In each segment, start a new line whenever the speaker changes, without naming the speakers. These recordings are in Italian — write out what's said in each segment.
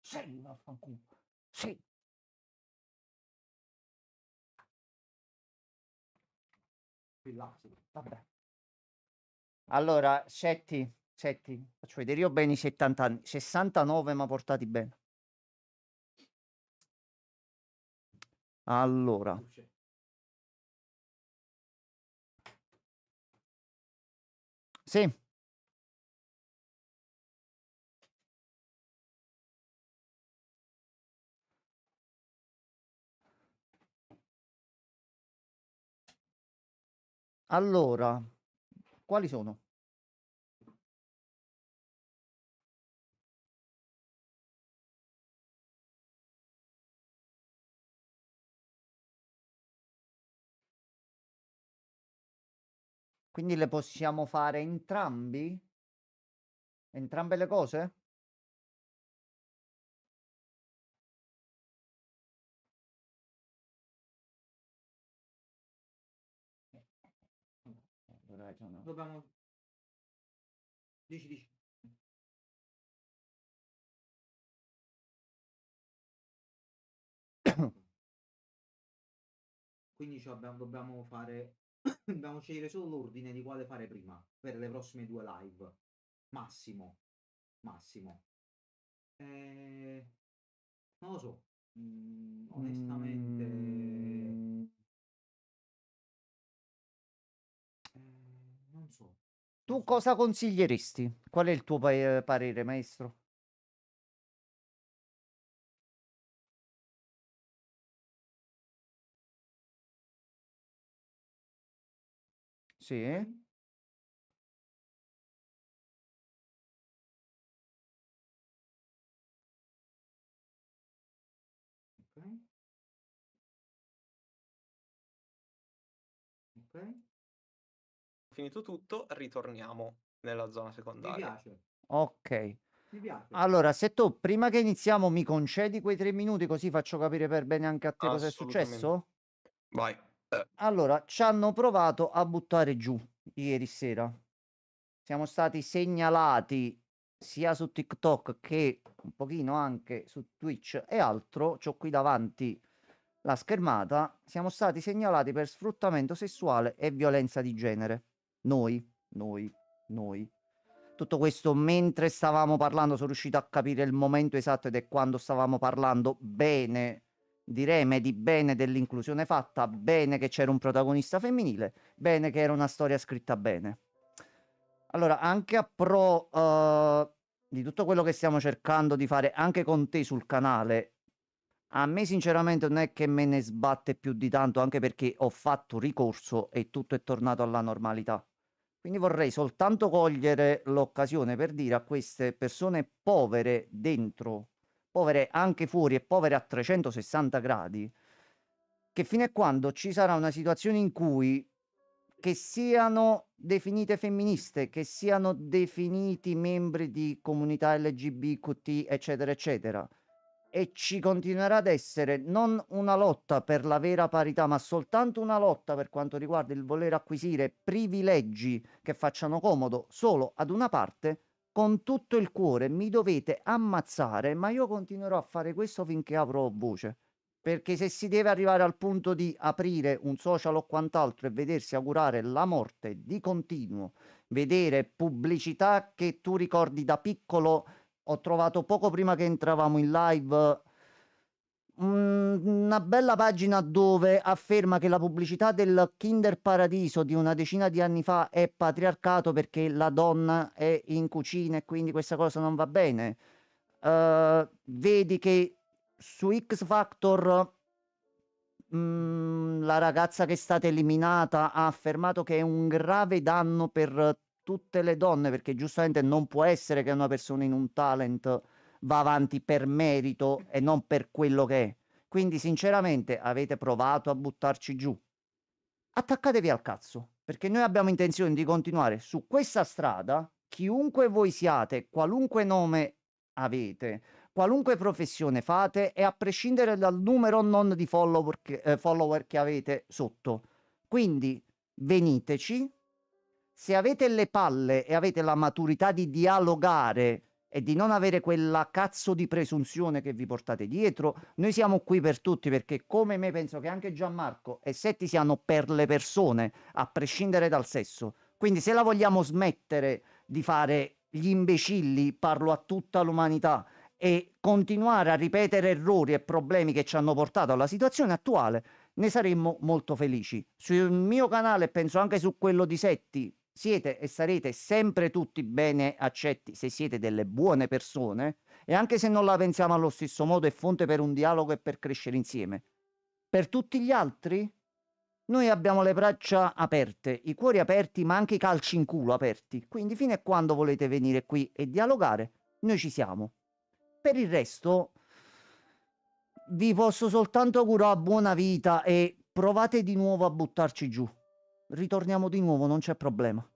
Sì, vaffanculo. Sì. Vabbè. Allora, Setti, faccio vedere, io ho bene i 70 anni, 69 ma portati bene. Allora, sì, allora, quali sono? Quindi le possiamo fare entrambi? Entrambe le cose? Allora, dobbiamo... Dici, dici. Quindi dobbiamo fare, dobbiamo scegliere solo l'ordine di quale fare prima per le prossime due live. Massimo, massimo. Non lo so. Onestamente, non so.
Tu cosa consiglieresti? Qual è il tuo parere, maestro? Sì?
Ok, ok, ok.
Finito tutto, ritorniamo nella zona
Mi
secondaria.
piace,
Ok.
mi piace.
Allora, se tu prima che iniziamo mi concedi quei 3 minuti così faccio capire per bene anche a te cosa è
Assolutamente.
successo?
Vai.
Allora, ci hanno provato a buttare giù ieri sera. Siamo stati segnalati sia su TikTok che un pochino anche su Twitch e altro. C'ho qui davanti la schermata. Siamo stati segnalati per sfruttamento sessuale e violenza di genere. Noi. Tutto questo mentre stavamo parlando, sono riuscito a capire il momento esatto ed è quando stavamo parlando bene di Remedy, bene dell'inclusione fatta, bene che c'era un protagonista femminile, bene che era una storia scritta bene. Allora, anche a pro di tutto quello che stiamo cercando di fare anche con te sul canale, a me sinceramente non è che me ne sbatte più di tanto, anche perché ho fatto ricorso e tutto è tornato alla normalità. Quindi vorrei soltanto cogliere l'occasione per dire a queste persone povere dentro, povere anche fuori e povere a 360 gradi, che fino a quando ci sarà una situazione in cui che siano definite femministe, che siano definiti membri di comunità LGBTQT, eccetera, eccetera, e ci continuerà ad essere non una lotta per la vera parità, ma soltanto una lotta per quanto riguarda il voler acquisire privilegi che facciano comodo solo ad una parte, con tutto il cuore mi dovete ammazzare, ma io continuerò a fare questo finché avrò voce. Perché se si deve arrivare al punto di aprire un social o quant'altro e vedersi augurare la morte di continuo, vedere pubblicità che tu ricordi da piccolo, ho trovato poco prima che entravamo in live una bella pagina dove afferma che la pubblicità del Kinder Paradiso di una decina di anni fa è patriarcato perché la donna è in cucina e quindi questa cosa non va bene. Vedi che su X Factor la ragazza che è stata eliminata ha affermato che è un grave danno per tutte le donne, perché giustamente non può essere che una persona in un talent va avanti per merito e non per quello che è. Quindi, sinceramente, avete provato a buttarci giù. Attaccatevi al cazzo, perché noi abbiamo intenzione di continuare su questa strada, chiunque voi siate, qualunque nome avete, qualunque professione fate e a prescindere dal numero non di follower che avete sotto. Quindi veniteci, se avete le palle e avete la maturità di dialogare e di non avere quella cazzo di presunzione che vi portate dietro. Noi siamo qui per tutti perché come me penso che anche Gianmarco e Setti siano per le persone, a prescindere dal sesso. Quindi se la vogliamo smettere di fare gli imbecilli, parlo a tutta l'umanità, e continuare a ripetere errori e problemi che ci hanno portato alla situazione attuale, ne saremmo molto felici. Sul mio canale, e penso anche su quello di Setti, siete e sarete sempre tutti bene accetti se siete delle buone persone e anche se non la pensiamo allo stesso modo è fonte per un dialogo e per crescere insieme. Per tutti gli altri, noi abbiamo le braccia aperte, i cuori aperti, ma anche i calci in culo aperti. Quindi fino a quando volete venire qui e dialogare, noi ci siamo. Per il resto, vi posso soltanto augurare buona vita e provate di nuovo a buttarci giù. Ritorniamo di nuovo, non c'è problema.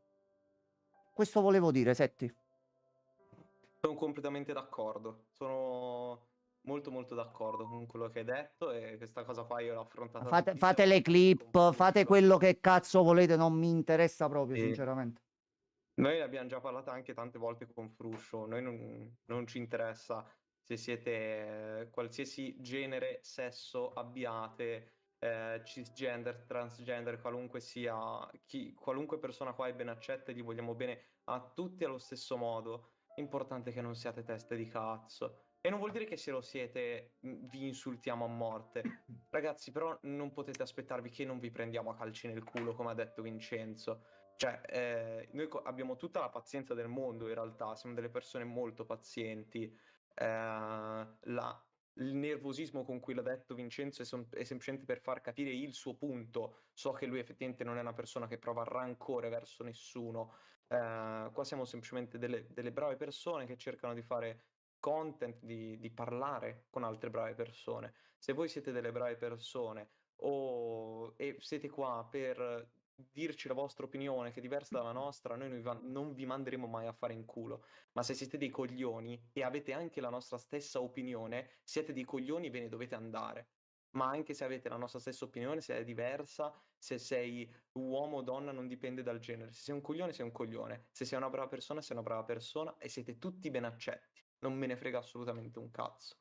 Questo volevo dire, Setti.
Sono completamente d'accordo. Sono molto molto d'accordo con quello che hai detto e questa cosa qua io l'ho affrontata tantissime
Fate le
volte anche con
clip, fate
Fruscio.
quello che cazzo volete, non mi interessa proprio,
E
sinceramente.
noi ne abbiamo già parlato anche tante volte con Fruscio. Noi non ci interessa se siete qualsiasi genere, sesso abbiate, cisgender, transgender, qualunque sia, qualunque persona qua è ben accetta e gli vogliamo bene a tutti allo stesso modo. Importante che non siate teste di cazzo. E non vuol dire che se lo siete vi insultiamo a morte. Ragazzi, però non potete aspettarvi che non vi prendiamo a calci nel culo, come ha detto Vincenzo. Cioè, noi abbiamo tutta la pazienza del mondo in realtà, siamo delle persone molto pazienti. Il nervosismo con cui l'ha detto Vincenzo è semplicemente per far capire il suo punto. So che lui effettivamente non è una persona che prova rancore verso nessuno. Qua siamo semplicemente delle brave persone che cercano di fare content, di parlare con altre brave persone. Se voi siete delle brave persone e siete qua per dirci la vostra opinione che è diversa dalla nostra, noi non vi manderemo mai a fare in culo. Ma se siete dei coglioni e avete anche la nostra stessa opinione, siete dei coglioni e ve ne dovete andare. Ma anche se avete la nostra stessa opinione, se è diversa, se sei uomo o donna, non dipende dal genere. Se sei un coglione, sei un coglione. Se sei una brava persona, sei una brava persona e siete tutti ben accetti. Non me ne frega assolutamente un cazzo.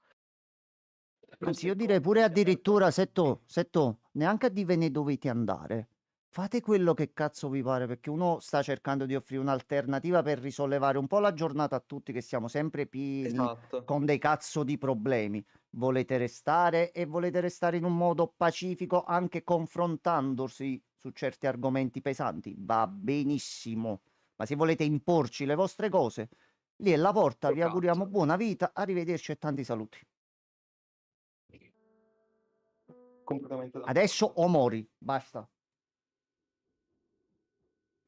Anzi,
Questo
io
è
direi
come
pure
siete aperti a
addirittura,
tutti.
Setto, neanche a dire ve ne dovete andare. Fate quello che cazzo vi pare, perché uno sta cercando di offrire un'alternativa per risollevare un po' la giornata a tutti, che siamo sempre pieni
Esatto.
con dei cazzo di problemi. Volete restare e volete restare in un modo pacifico, anche confrontandosi su certi argomenti pesanti. Va benissimo. Ma se volete imporci le vostre cose, lì è la porta.
Sto
Vi auguriamo
cazzo.
buona vita. Arrivederci e tanti saluti.
Completamente
Adesso
d'accordo.
o mori, basta.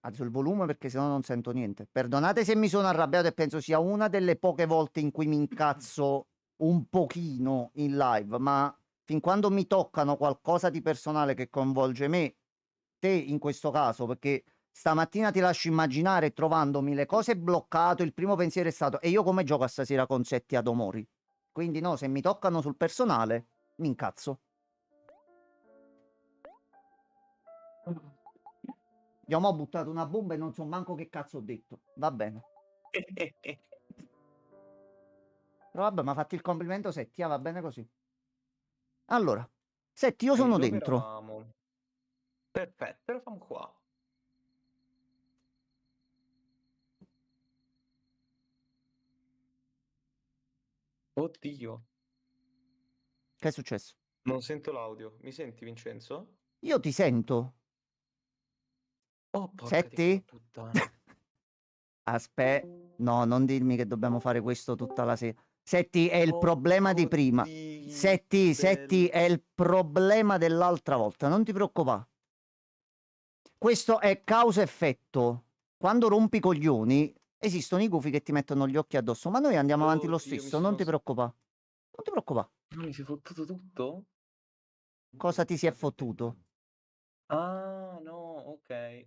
Alzo il volume perché sennò non sento niente. Perdonate se mi sono arrabbiato e penso sia una delle poche volte in cui mi incazzo un pochino in live, ma fin quando mi toccano qualcosa di personale che coinvolge me, te in questo caso, perché stamattina ti lascio immaginare trovandomi le cose bloccate, il primo pensiero è stato e io come gioco a stasera con Setti ad Omori? Quindi no, se mi toccano sul personale, mi incazzo. Abbiamo buttato una bomba e non so manco che cazzo ho detto. Va bene. Però vabbè, mi ha fatto il complimento Setti, va bene così. Allora, Setti, io
E
sono
dove
dentro.
eravamo? Perfetto, eravamo qua. Oddio,
Che è successo?
non sento l'audio. Mi senti, Vincenzo?
Io ti sento.
Oh, porca di quella
Setti?
puttana.
Aspetta. No, non dirmi che dobbiamo fare questo tutta la sera. Setti, è il problema di
Porco
prima.
di
Setti,
del...
è il problema dell'altra volta. Non ti preoccupare. Questo è causa-effetto. Quando rompi i coglioni, esistono i gufi che ti mettono gli occhi addosso, ma noi andiamo avanti lo
Oddio,
stesso, non ti preoccupare. Non ti preoccupare.
mi si è fottuto tutto?
Cosa ti si è fottuto?
Ah, no, ok.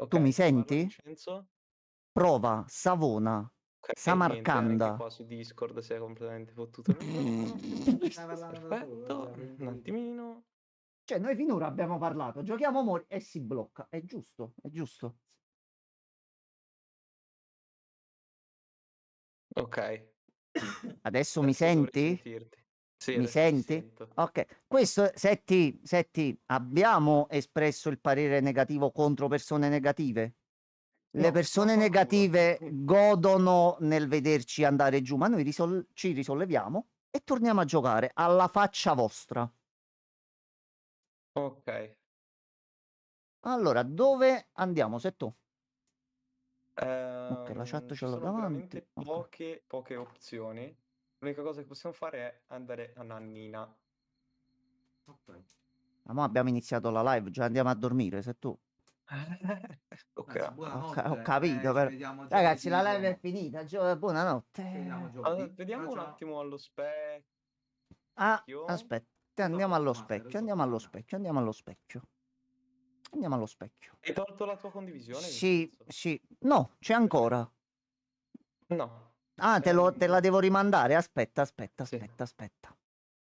Tu mi
Ok, parla
senti?
Vincenzo.
Prova, Savona,
Ok, niente, anche
Samarcanda.
qua su Discord si è completamente fottuto il microfono.
Stai parlando da solo,
Perfetto, un
quindi...
attimino.
Cioè, noi finora abbiamo parlato, giochiamo amore e si blocca. È giusto, è giusto.
Ok.
Adesso mi
Adesso dovrei
senti?
sentirti. Sì,
Mi
adesso ti
senti?
sento.
Ok, questo, Setti, abbiamo espresso il parere negativo contro persone negative? Le
No,
persone
vaffanculo.
negative godono nel vederci andare giù, ma noi ci risolleviamo e torniamo a giocare alla faccia vostra.
Ok.
Allora, dove andiamo, Setto? Ok, la chat ce
Ci
l'ho
sono
davanti.
veramente
Ok.
poche opzioni. L'unica cosa che possiamo fare è andare a Nannina.
Ok.
Ma mo abbiamo iniziato la live, già andiamo a dormire, se tu.
Ok.
Ragazzi,
Ho
buonanotte.
capito,
Ci
però.
vediamo
Ragazzi, la
giovedì.
live è finita.
Ci vediamo
Buonanotte.
giovedì. Ciao
Vediamo un
ciao.
attimo allo specchio.
Ah, aspetta, andiamo
Tutto a
allo
posto, Master.
specchio,
Tutto a
andiamo
posto.
allo specchio, andiamo allo specchio. Andiamo allo specchio.
Hai tolto la tua condivisione,
Sì,
Vincenzo?
sì. No, c'è
Perché?
ancora.
No.
Ah, te la devo rimandare.
Sì,
Aspetta.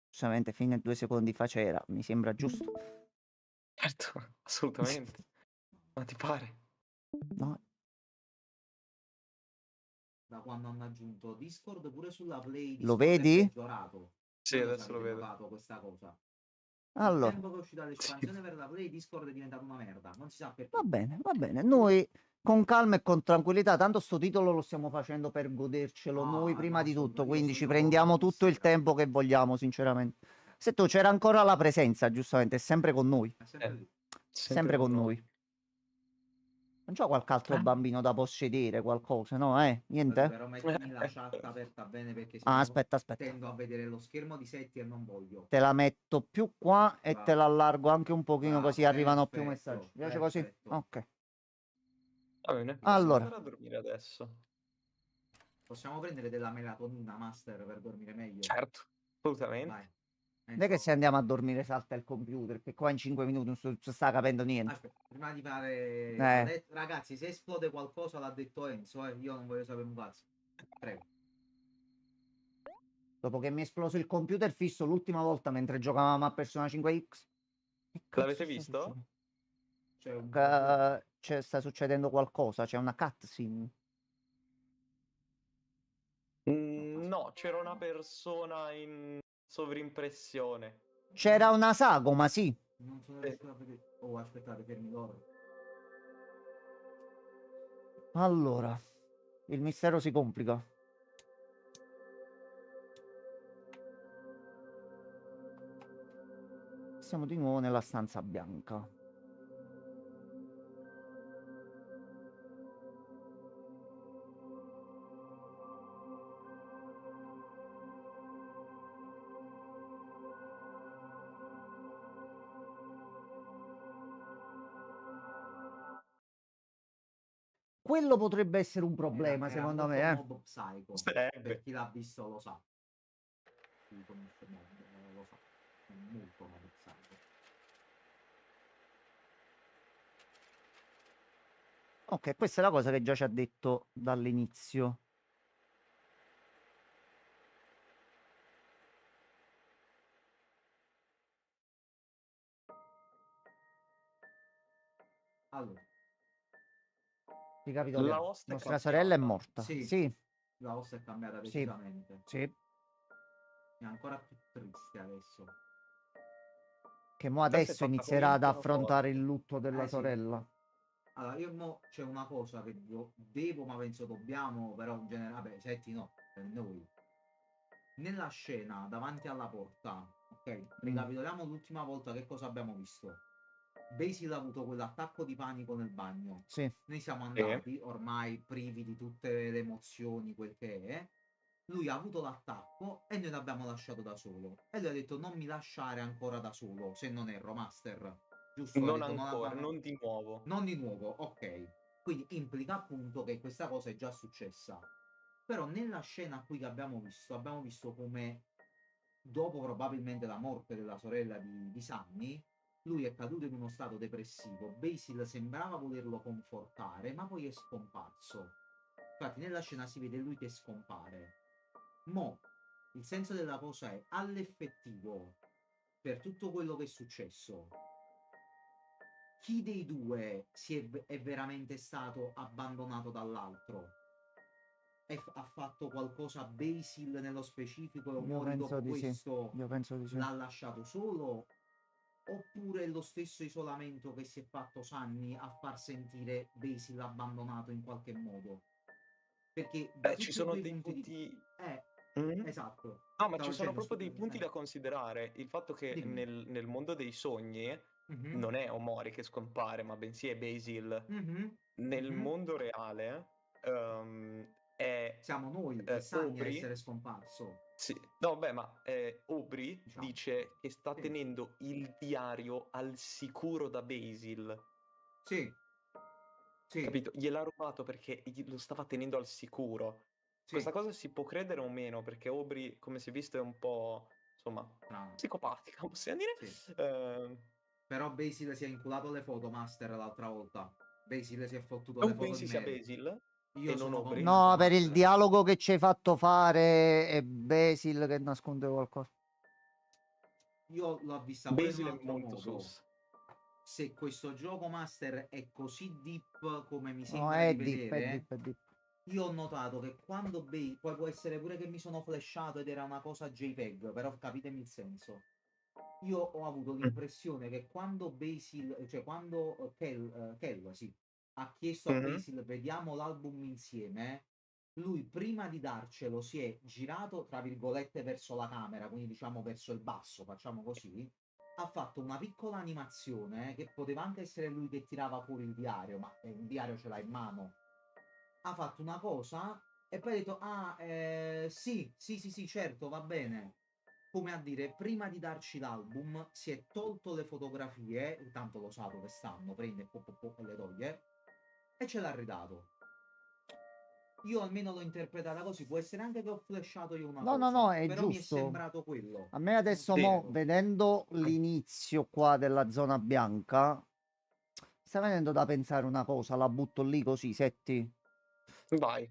Giustamente, fine 2 secondi fa c'era. Mi sembra giusto.
certo, assolutamente. Ma ti pare?
No,
Da quando hanno aggiunto Discord, pure sulla Play
lo
Discord è
vedi?
peggiorato.
Sì,
Non so se
adesso lo
avete
vedo.
notato questa cosa. Il
Allora.
tempo che è uscita
Sì.
l'espansione per la Play, Discord è diventato una merda. Non si sa
Va
perché.
bene, va bene. Noi con calma e con tranquillità, tanto sto titolo lo stiamo facendo per godercelo noi
No, no,
prima di tutto,
io
quindi ci
gioco
prendiamo
ogni
tutto il
sera.
tempo che vogliamo, sinceramente. Se tu c'era ancora la presenza, giustamente, è sempre con noi,
È sempre lì.
Sempre
sempre
con
con
noi.
noi. Non c'è qualche altro bambino da possedere, qualcosa, no? Niente?
Però mettimi la chat aperta bene perché
Ah,
sennò
aspetta.
tendo a vedere lo schermo di Setti e non voglio.
Te la metto più qua e te
Bravo,
la allargo anche un pochino così
bravo,
arrivano più messaggi.
perfetto,
Mi piace così?
perfetto.
Ok.
Va bene, possiamo
Allora,
andare a dormire adesso.
Possiamo prendere della melatonina, Master, per dormire meglio?
Certo,
Vai,
assolutamente.
non è che se
entro.
andiamo a dormire salta il computer, che qua in 5 minuti non si sta capendo niente.
Aspetta, prima di fare a
Eh,
letto, ragazzi, se esplode qualcosa l'ha detto Enzo, io non voglio sapere un cazzo. Prego.
dopo che mi è esploso il computer fisso l'ultima volta mentre giocavamo a Persona 5X. Che cazzo
L'avete
sta
visto?
succedendo?
C'è un problema.
Sta succedendo qualcosa, c'è una cutscene.
No,
No,
aspetta.
c'era una persona in sovrimpressione.
C'era una sagoma, sì.
Non sono
Sì.
riuscito a vedere. Oh, aspettate, fermi loro.
Allora, il mistero si complica. Siamo di nuovo nella stanza bianca. Quello potrebbe essere un problema,
Era
secondo
molto
me, eh.
Mob Psycho. Per
Sarebbe.
chi l'ha visto lo sa. Chi conosce Mob lo sa. È molto Mob Psycho.
Ok, questa è la cosa che già ci ha detto dall'inizio.
Allora,
La
Ricapitoliamo.
host è
Nostra sorella è
cambiata.
morta.
sì,
Sì,
la host è cambiata
sì,
decisamente.
sì.
È ancora più triste adesso.
Che mo
Te sei
adesso
fatta
inizierà
come
ad
il
affrontare il
pianoforte.
lutto della
Sì.
sorella.
Allora, io mo c'è una cosa che devo, ma penso dobbiamo, però in generale, vabbè, Setti no, per noi. Nella scena davanti alla porta, ok, ricapitoliamo l'ultima volta che cosa abbiamo visto. Basil ha avuto quell'attacco di panico nel bagno.
Sì.
Noi siamo
Sì.
andati, ormai privi di tutte le emozioni, quel che è. Lui ha avuto l'attacco e noi l'abbiamo lasciato da solo. E lui ha detto non mi lasciare ancora da solo, se non erro, Master. Giusto? Ha
Non
detto non
ancora,
abbiamo...
non di nuovo.
Non di nuovo, ok. Quindi implica appunto che questa cosa è già successa. Però nella scena qui che abbiamo visto come dopo probabilmente la morte della sorella di Sammy, lui è caduto in uno stato depressivo. Basil sembrava volerlo confortare, ma poi è scomparso. Infatti nella scena si vede lui che scompare. Mo, il senso della cosa è, all'effettivo, per tutto quello che è successo, chi dei due è veramente stato abbandonato dall'altro? ha fatto qualcosa Basil nello specifico e
Io
Omori
penso
dopo
di sì.
questo
Io penso di sì.
l'ha lasciato solo? Oppure è lo stesso isolamento che si è fatto Sunny a far sentire Basil abbandonato in qualche modo? Perché da
Ci
tutti e
sono
due i
dei
punti di...
punti.
Eh,
Mhm.
esatto.
No, ma ci
Stavo
sono
dicendo,
proprio dei punti da considerare. Il fatto che
dimmi.
nel mondo dei sogni
Mhm,
non è Omori che scompare, ma bensì è Basil.
mhm,
Nel
mhm.
mondo reale è
Siamo noi e Sunny a
Aubrey.
essere scomparso,
Sì, no, beh, ma Aubrey
diciamo.
dice che sta
Sì,
tenendo il diario al sicuro da Basil.
sì, sì,
Capito? Gliel'ha rubato perché lo stava tenendo al sicuro. Questa
sì.
cosa si può credere o meno, perché Aubrey, come si è visto, è un po', insomma,
Strano,
psicopatica, possiamo dire.
sì.
Ehm,
Però Basil si è inculato le foto Master l'altra volta. Basil si è fottuto le
Tu
foto di
pensi sia
Mary.
Basil e
Io
non
sono
Aubrey?
convinto
No, per il
Master.
dialogo che ci hai fatto fare è Basil che nasconde qualcosa.
Io l'ho vista pure in un
Basil è
altro
molto
modo.
sus.
Se questo gioco Master è così deep come mi
No,
sembra
è
di
deep, è deep,
vedere,
è deep.
io ho notato che quando poi può essere pure che mi sono flashato ed era una cosa JPEG, però capitemi il senso. Io ho avuto l'impressione che quando Basil, cioè quando Kel, sì, ha chiesto a
Mhm.
Basil vediamo l'album insieme, lui prima di darcelo si è girato, tra virgolette, verso la camera, quindi diciamo verso il basso, facciamo così, ha fatto una piccola animazione che poteva anche essere lui che tirava fuori il diario, ma un diario ce l'ha in mano. Ha fatto una cosa e poi ha detto, ah, sì, sì, sì, sì, certo, va bene. Come a dire, prima di darci l'album, si è tolto le fotografie, tanto lo sa dove stanno, prende e le toglie, e ce l'ha ridato. Io almeno l'ho interpretata così, può essere anche che ho flashato io una
No, no, no,
cosa,
è
però mi è
giusto.
sembrato quello.
A me adesso,
Non
mo,
so.
vedendo l'inizio qua della zona bianca, sta venendo da pensare una cosa, la butto lì così, setti.
Vai.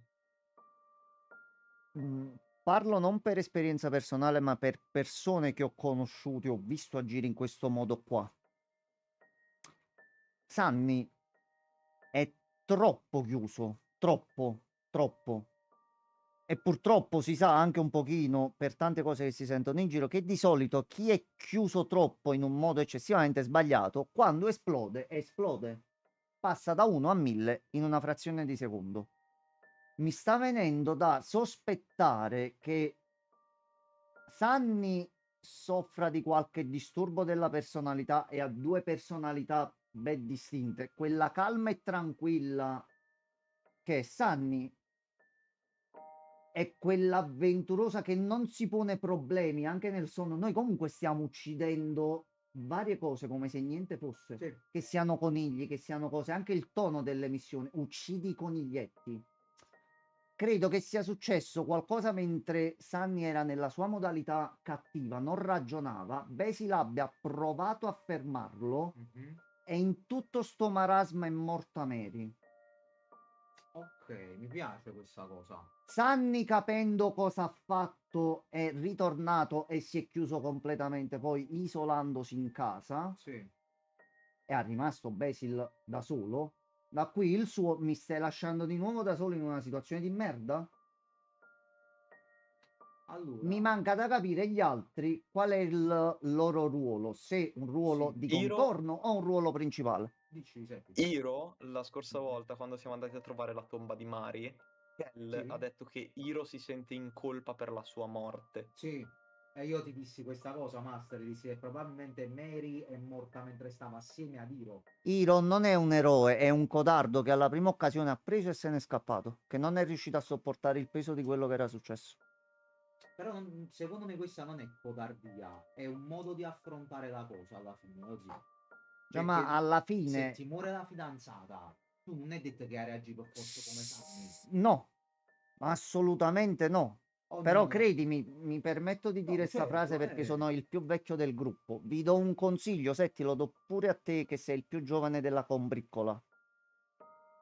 Mm, Parlo non per esperienza personale, ma per persone che ho conosciuto e ho visto agire in questo modo qua. Sanni è troppo chiuso, troppo, troppo. E purtroppo si sa anche un pochino per tante cose che si sentono in giro che di solito chi è chiuso troppo in un modo eccessivamente sbagliato, quando esplode, esplode. Passa da 1 a 1000 in una frazione di secondo. Mi sta venendo da sospettare che Sunny soffra di qualche disturbo della personalità e ha due personalità ben distinte. Quella calma e tranquilla che è Sunny è quella avventurosa che non si pone problemi anche nel sonno. Noi comunque stiamo uccidendo varie cose come se niente fosse.
Sì.
Che siano conigli, che siano cose, anche il tono delle missioni. Uccidi i coniglietti. Credo che sia successo qualcosa mentre Sunny era nella sua modalità cattiva, non ragionava. Basil abbia provato a fermarlo
Mhm.
e in tutto sto marasma è morta Mary.
Ok, mi piace questa cosa.
Sunny, capendo cosa ha fatto, è ritornato e si è chiuso completamente, poi isolandosi in casa
Sì.
e ha rimasto Basil da solo. Da qui il suo mi stai lasciando di nuovo da solo in una situazione di merda? Mi
Allora,
manca da capire gli altri qual è il loro ruolo, se un ruolo
sì,
di
Iro,
contorno o un ruolo principale.
dici, Seppi.
Iro, la scorsa
Mhm.
volta, quando siamo andati a trovare la tomba di Mari, Kel
Sì,
ha detto che Iro si sente in colpa per la sua morte.
sì. E io ti dissi questa cosa, Master, ti dissi che probabilmente Mary è morta mentre stava assieme ad Iro.
Iron non è un eroe, è un codardo che alla prima occasione ha preso e se n'è scappato, che non è riuscito a sopportare il peso di quello che era successo.
Però secondo me questa non è codardia, è un modo di affrontare la cosa alla fine, così.
Cioè, ma
Perché
alla
se
fine
ti muore la fidanzata, tu non è detto che hai reagito per forza come Sammy.
no, assolutamente no. Però
Ognuno...
credimi, mi permetto di dire
No,
questa frase
certo,
perché sono il più vecchio del gruppo. Vi do un consiglio, Setti, lo do pure a te che sei il più giovane della combriccola.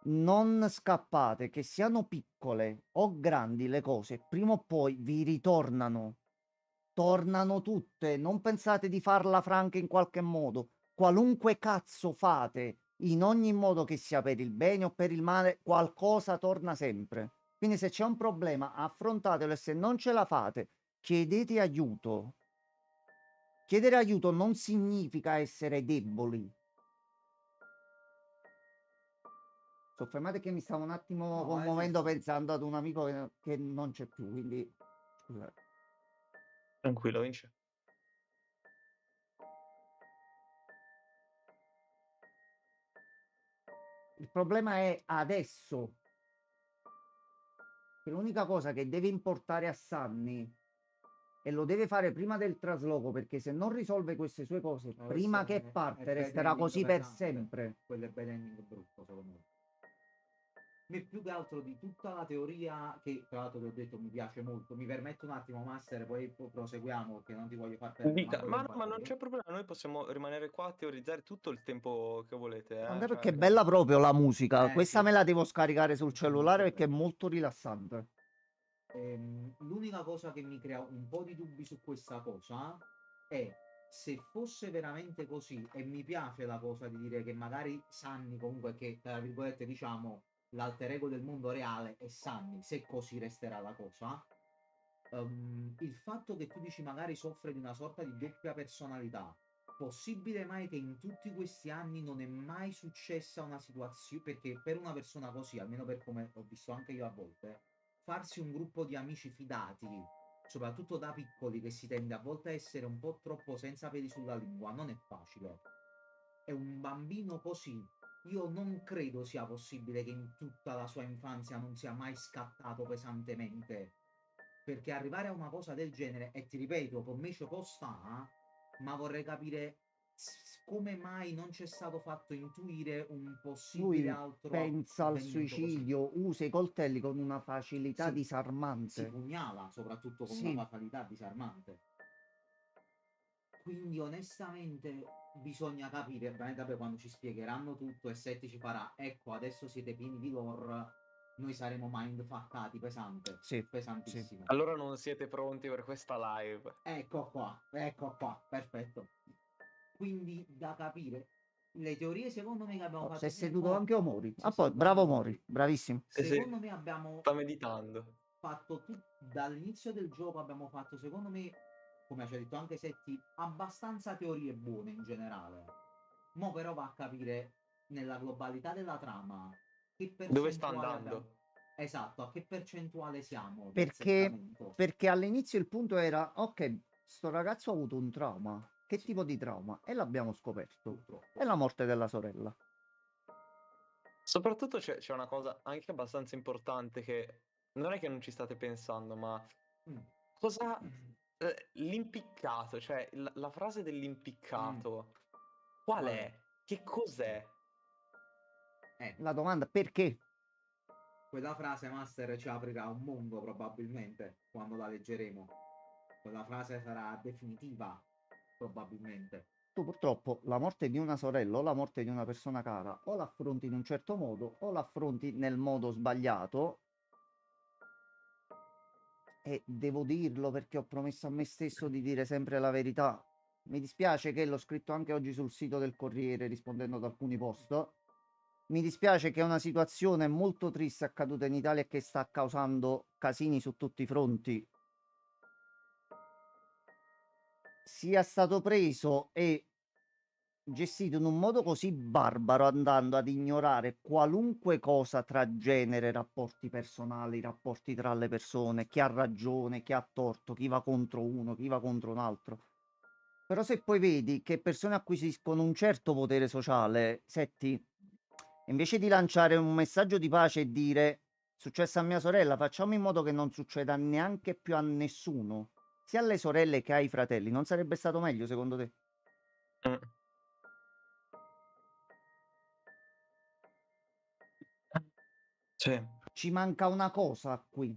Non scappate, che siano piccole o grandi le cose, prima o poi vi ritornano. Tornano tutte, non pensate di farla franca in qualche modo. Qualunque cazzo fate, in ogni modo che sia per il bene o per il male, qualcosa torna sempre. Quindi se c'è un problema, affrontatelo e se non ce la fate, chiedete aiuto. Chiedere aiuto non significa essere deboli. Soffermate che mi stavo un attimo
No,
commuovendo
giusto.
pensando ad un amico che non c'è più, quindi scusate.
Tranquillo, Vince.
Il problema è adesso. Che l'unica cosa che deve importare a Sunny e lo deve fare prima del trasloco, perché se non risolve queste sue cose
No,
prima
questo
che
è
parte,
bad
resterà
ending
così per
pesante.
sempre.
Quello è bad ending brutto, secondo me. Me più che altro di tutta la teoria, che tra l'altro ti ho detto mi piace molto, mi permetto un attimo, Master, poi proseguiamo perché non ti voglio far perdere
Dica,
manco
ma,
tempo a
ma
te.
non c'è problema, noi possiamo rimanere qua a teorizzare tutto il tempo che volete,
Anche
cioè,
perché è bella proprio la musica. Questa
Sì,
me la devo scaricare sul cellulare
molto
perché è
bella.
molto rilassante.
L'unica cosa che mi crea un po' di dubbi su questa cosa è se fosse veramente così, e mi piace la cosa di dire che magari Sunny comunque che, tra virgolette, diciamo, l'alter ego del mondo reale è Sunny, se così resterà la cosa, il fatto che tu dici magari soffre di una sorta di doppia personalità, possibile mai che in tutti questi anni non è mai successa una situazione, perché per una persona così, almeno per come ho visto anche io a volte, farsi un gruppo di amici fidati, soprattutto da piccoli, che si tende a volte a essere un po' troppo senza peli sulla lingua, non è facile. È un bambino così. Io non credo sia possibile che in tutta la sua infanzia non sia mai scattato pesantemente. Perché arrivare a una cosa del genere, e ti ripeto, con me ci può sta, ma vorrei capire come mai non c'è stato fatto intuire un possibile
Lui
altro
pensa al
avvenimento così.
suicidio, usa i coltelli con una facilità
Sì, si
disarmante.
pugnala soprattutto con una
Sì,
fatalità disarmante. Quindi onestamente bisogna capire, veramente vabbè, quando ci spiegheranno tutto e Seti ci farà, ecco adesso siete pieni di lore, noi saremo mindfuckati pesante,
sì, sì.
pesantissimo.
allora non siete pronti per questa live.
Ecco qua, perfetto. Quindi da capire, le teorie secondo me che abbiamo
Oh, si è
fatto
seduto anche Omori.
si è
Ah, poi,
seduto anche
bravo Omori,
Mori.
bravissimo.
Sì,
Secondo me abbiamo
sta meditando.
fatto dall'inizio del gioco abbiamo fatto, secondo me, come ci ha detto anche Setti, abbastanza teorie buone in generale. Mo però va a capire nella globalità della trama che
Dove sta
percentuale abbiamo.
andando?
Esatto, a che percentuale siamo di
Perché,
azzeccamento.
perché all'inizio il punto era, ok, sto ragazzo ha avuto un trauma. Che
Sì.
tipo di trauma? E l'abbiamo scoperto.
Purtroppo.
È la morte della sorella.
Soprattutto c'è una cosa anche abbastanza importante che non è che non ci state pensando, ma
Mm.
cosa... l'impiccato, cioè la frase dell'impiccato, qual
Qual
è? Che cos'è?
La domanda, perché?
Quella frase Master ci aprirà un mondo probabilmente quando la leggeremo. Quella frase sarà definitiva probabilmente.
Tu purtroppo la morte di una sorella o la morte di una persona cara o l'affronti in un certo modo o l'affronti nel modo sbagliato. E devo dirlo perché ho promesso a me stesso di dire sempre la verità. Mi dispiace che l'ho scritto anche oggi sul sito del Corriere rispondendo ad alcuni post. Mi dispiace che è una situazione molto triste accaduta in Italia e che sta causando casini su tutti i fronti. Sia stato preso e gestito in un modo così barbaro, andando ad ignorare qualunque cosa tra genere, rapporti personali, rapporti tra le persone, chi ha ragione, chi ha torto, chi va contro uno, chi va contro un altro. Però se poi vedi che persone acquisiscono un certo potere sociale, Setti, invece di lanciare un messaggio di pace e dire successo a mia sorella, facciamo in modo che non succeda neanche più a nessuno, sia alle sorelle che ai fratelli, non sarebbe stato meglio secondo te?
Mm. Sì.
Ci manca una cosa qui,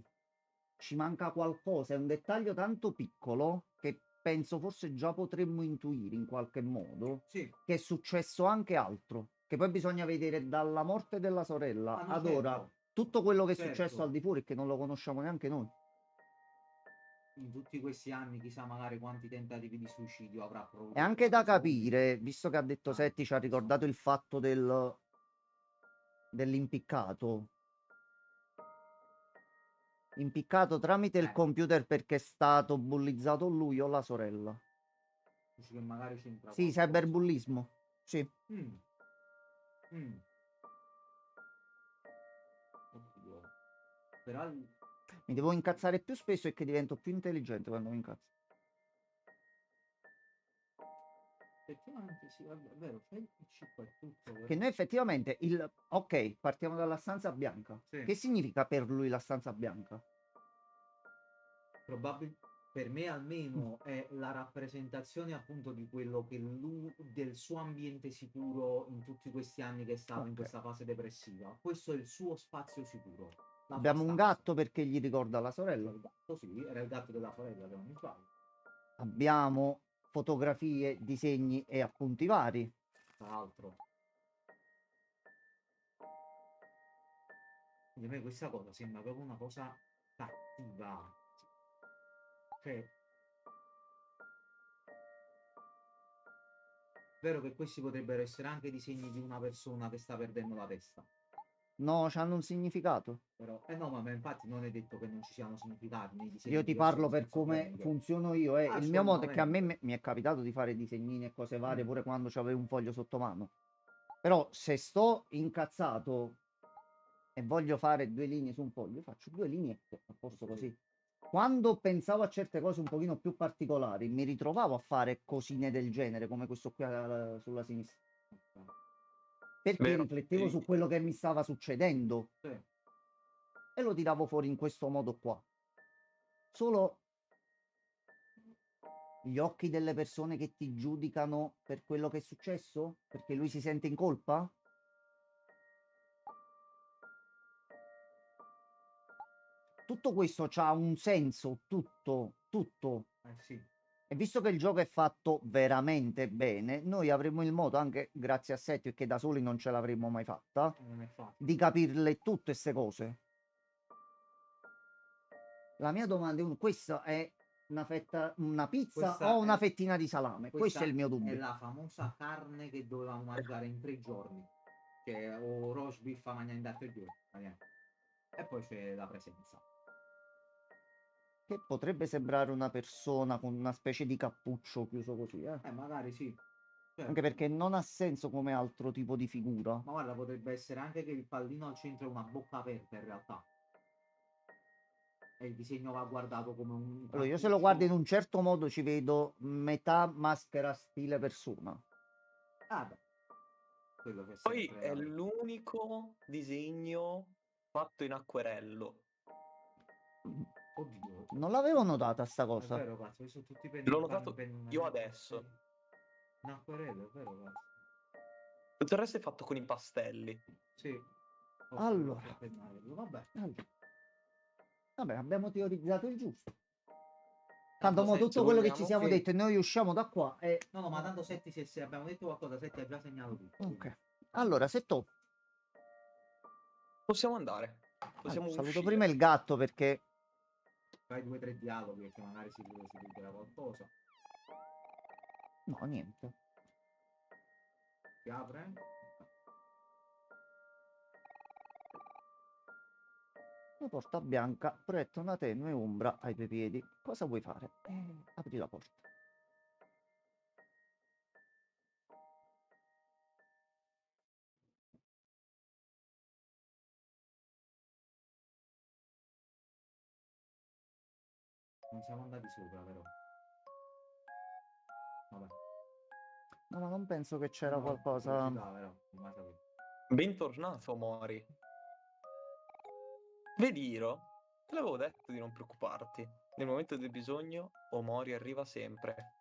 ci manca qualcosa, è un dettaglio tanto piccolo che penso forse già potremmo intuire in qualche modo
Sì.
che è successo anche altro, che poi bisogna vedere dalla morte della sorella
Ah no,
ad ora
certo.
tutto quello che è
Certo.
successo al di fuori e che non lo conosciamo neanche noi.
In tutti questi anni chissà magari quanti tentativi di suicidio avrà
È
provocato
anche da
questa cosa.
capire, visto che ha detto Setti, ci ha ricordato il fatto dell'impiccato. Impiccato tramite il computer perché è stato bullizzato lui o la sorella.
Dici che magari c'entra
Sì,
qualcosa.
cyberbullismo. Sì.
Mm. Mm. Oddio. Però
Mi devo incazzare più spesso e che divento più intelligente quando mi incazzo.
effettivamente sì, vabbè, è vero, c'è il PC qua e tutto,
Che noi effettivamente il... Ok, partiamo dalla stanza bianca.
Sì.
Che significa per lui la stanza bianca?
Per me almeno è la rappresentazione appunto di quello che lui, del suo ambiente sicuro in tutti questi anni che è stato in
Ok.
questa fase depressiva. Questo è il suo spazio sicuro. La sua
Abbiamo un
stanza.
gatto perché gli ricorda la sorella.
Il gatto sì, era il gatto della sorella, se non mi sbaglio.
Abbiamo fotografie, disegni e appunti vari.
Tra l'altro. Quindi a me questa cosa sembra proprio una cosa cattiva. Cioè, vero che questi potrebbero essere anche disegni di una persona che sta perdendo la testa.
No, hanno un significato.
Però, no, ma infatti non è detto che non ci siano significati nei disegni
Io
di
ti
persone
parlo per come
schizofreniche.
funziono io. Il mio modo è che a me
Assolutamente.
mi è capitato di fare disegnini e cose varie
Mm.
pure quando c'avevo un foglio sotto mano. Però se sto incazzato e voglio fare 2 linee su un foglio, faccio 2 linee a posto così. Quando pensavo a certe cose un pochino più particolari, mi ritrovavo a fare cosine del genere, come questo qui sulla sinistra. Perché
Vero?
riflettevo su quello che mi stava succedendo
Sì.
e lo tiravo fuori in questo modo qua. Solo gli occhi delle persone che ti giudicano per quello che è successo? Perché lui si sente in colpa? Tutto questo ha un senso, tutto.
Sì.
E visto che il gioco è fatto veramente bene, noi avremo il modo, anche grazie a Setio, che da soli non ce l'avremmo mai fatta,
Non è fatto.
di capirle tutte queste cose. La mia domanda è questa è una pizza
Questa
o una
è-
fettina di salame? Questo è il mio
È
dubbio.
la famosa carne che dovevamo mangiare in 3 giorni. Che o roast beef a mangiare in 3 giorni. E poi c'è la presenza.
Che potrebbe sembrare una persona con una specie di cappuccio chiuso così, eh.
Magari sì.
Anche
Certo.
perché non ha senso come altro tipo di figura.
Ma guarda, potrebbe essere anche che il pallino al centro è una bocca aperta in realtà. E il disegno va guardato come un
Allora, io se lo guardo in
cappuccio.
un certo modo ci vedo metà maschera stile persona.
Ah, beh. Quello che è
Poi
sempre
è l'unico disegno fatto in acquerello.
Oddio.
Non l'avevo notata sta
È
cosa.
vero, cazzo, sono tutti
L'ho notato io
pennelli
adesso.
pasteli. In acquerello, è vero, cazzo.
Tutto il resto è fatto con i pastelli.
Sì.
Allora.
Vabbè.
Vabbè, abbiamo teorizzato il giusto.
Tanto
Tanto mo
Setti,
tutto quello che ci
vogliamo,
siamo
sì.
detti e noi usciamo da qua e...
No, ma tanto Setti, se abbiamo detto qualcosa, Setti ha già segnato tutto.
Ok. Allora, se tu...
possiamo andare. Possiamo
Allora, saluto
uscire.
prima il gatto perché...
Fai 2 o 3 dialoghi che magari si dirà qualcosa.
No, niente.
Si apre.
La porta bianca proietta una tenue ombra ai tuoi piedi. Cosa vuoi fare? Apri la porta.
Non siamo andati sopra, però. Vabbè.
No, ma non penso che c'era
No,
qualcosa...
curiosità, però. Non mai saputo.
Bentornato, Mori. Vedi, Hiro? Te l'avevo detto di non preoccuparti. Nel momento del bisogno, Omori arriva sempre.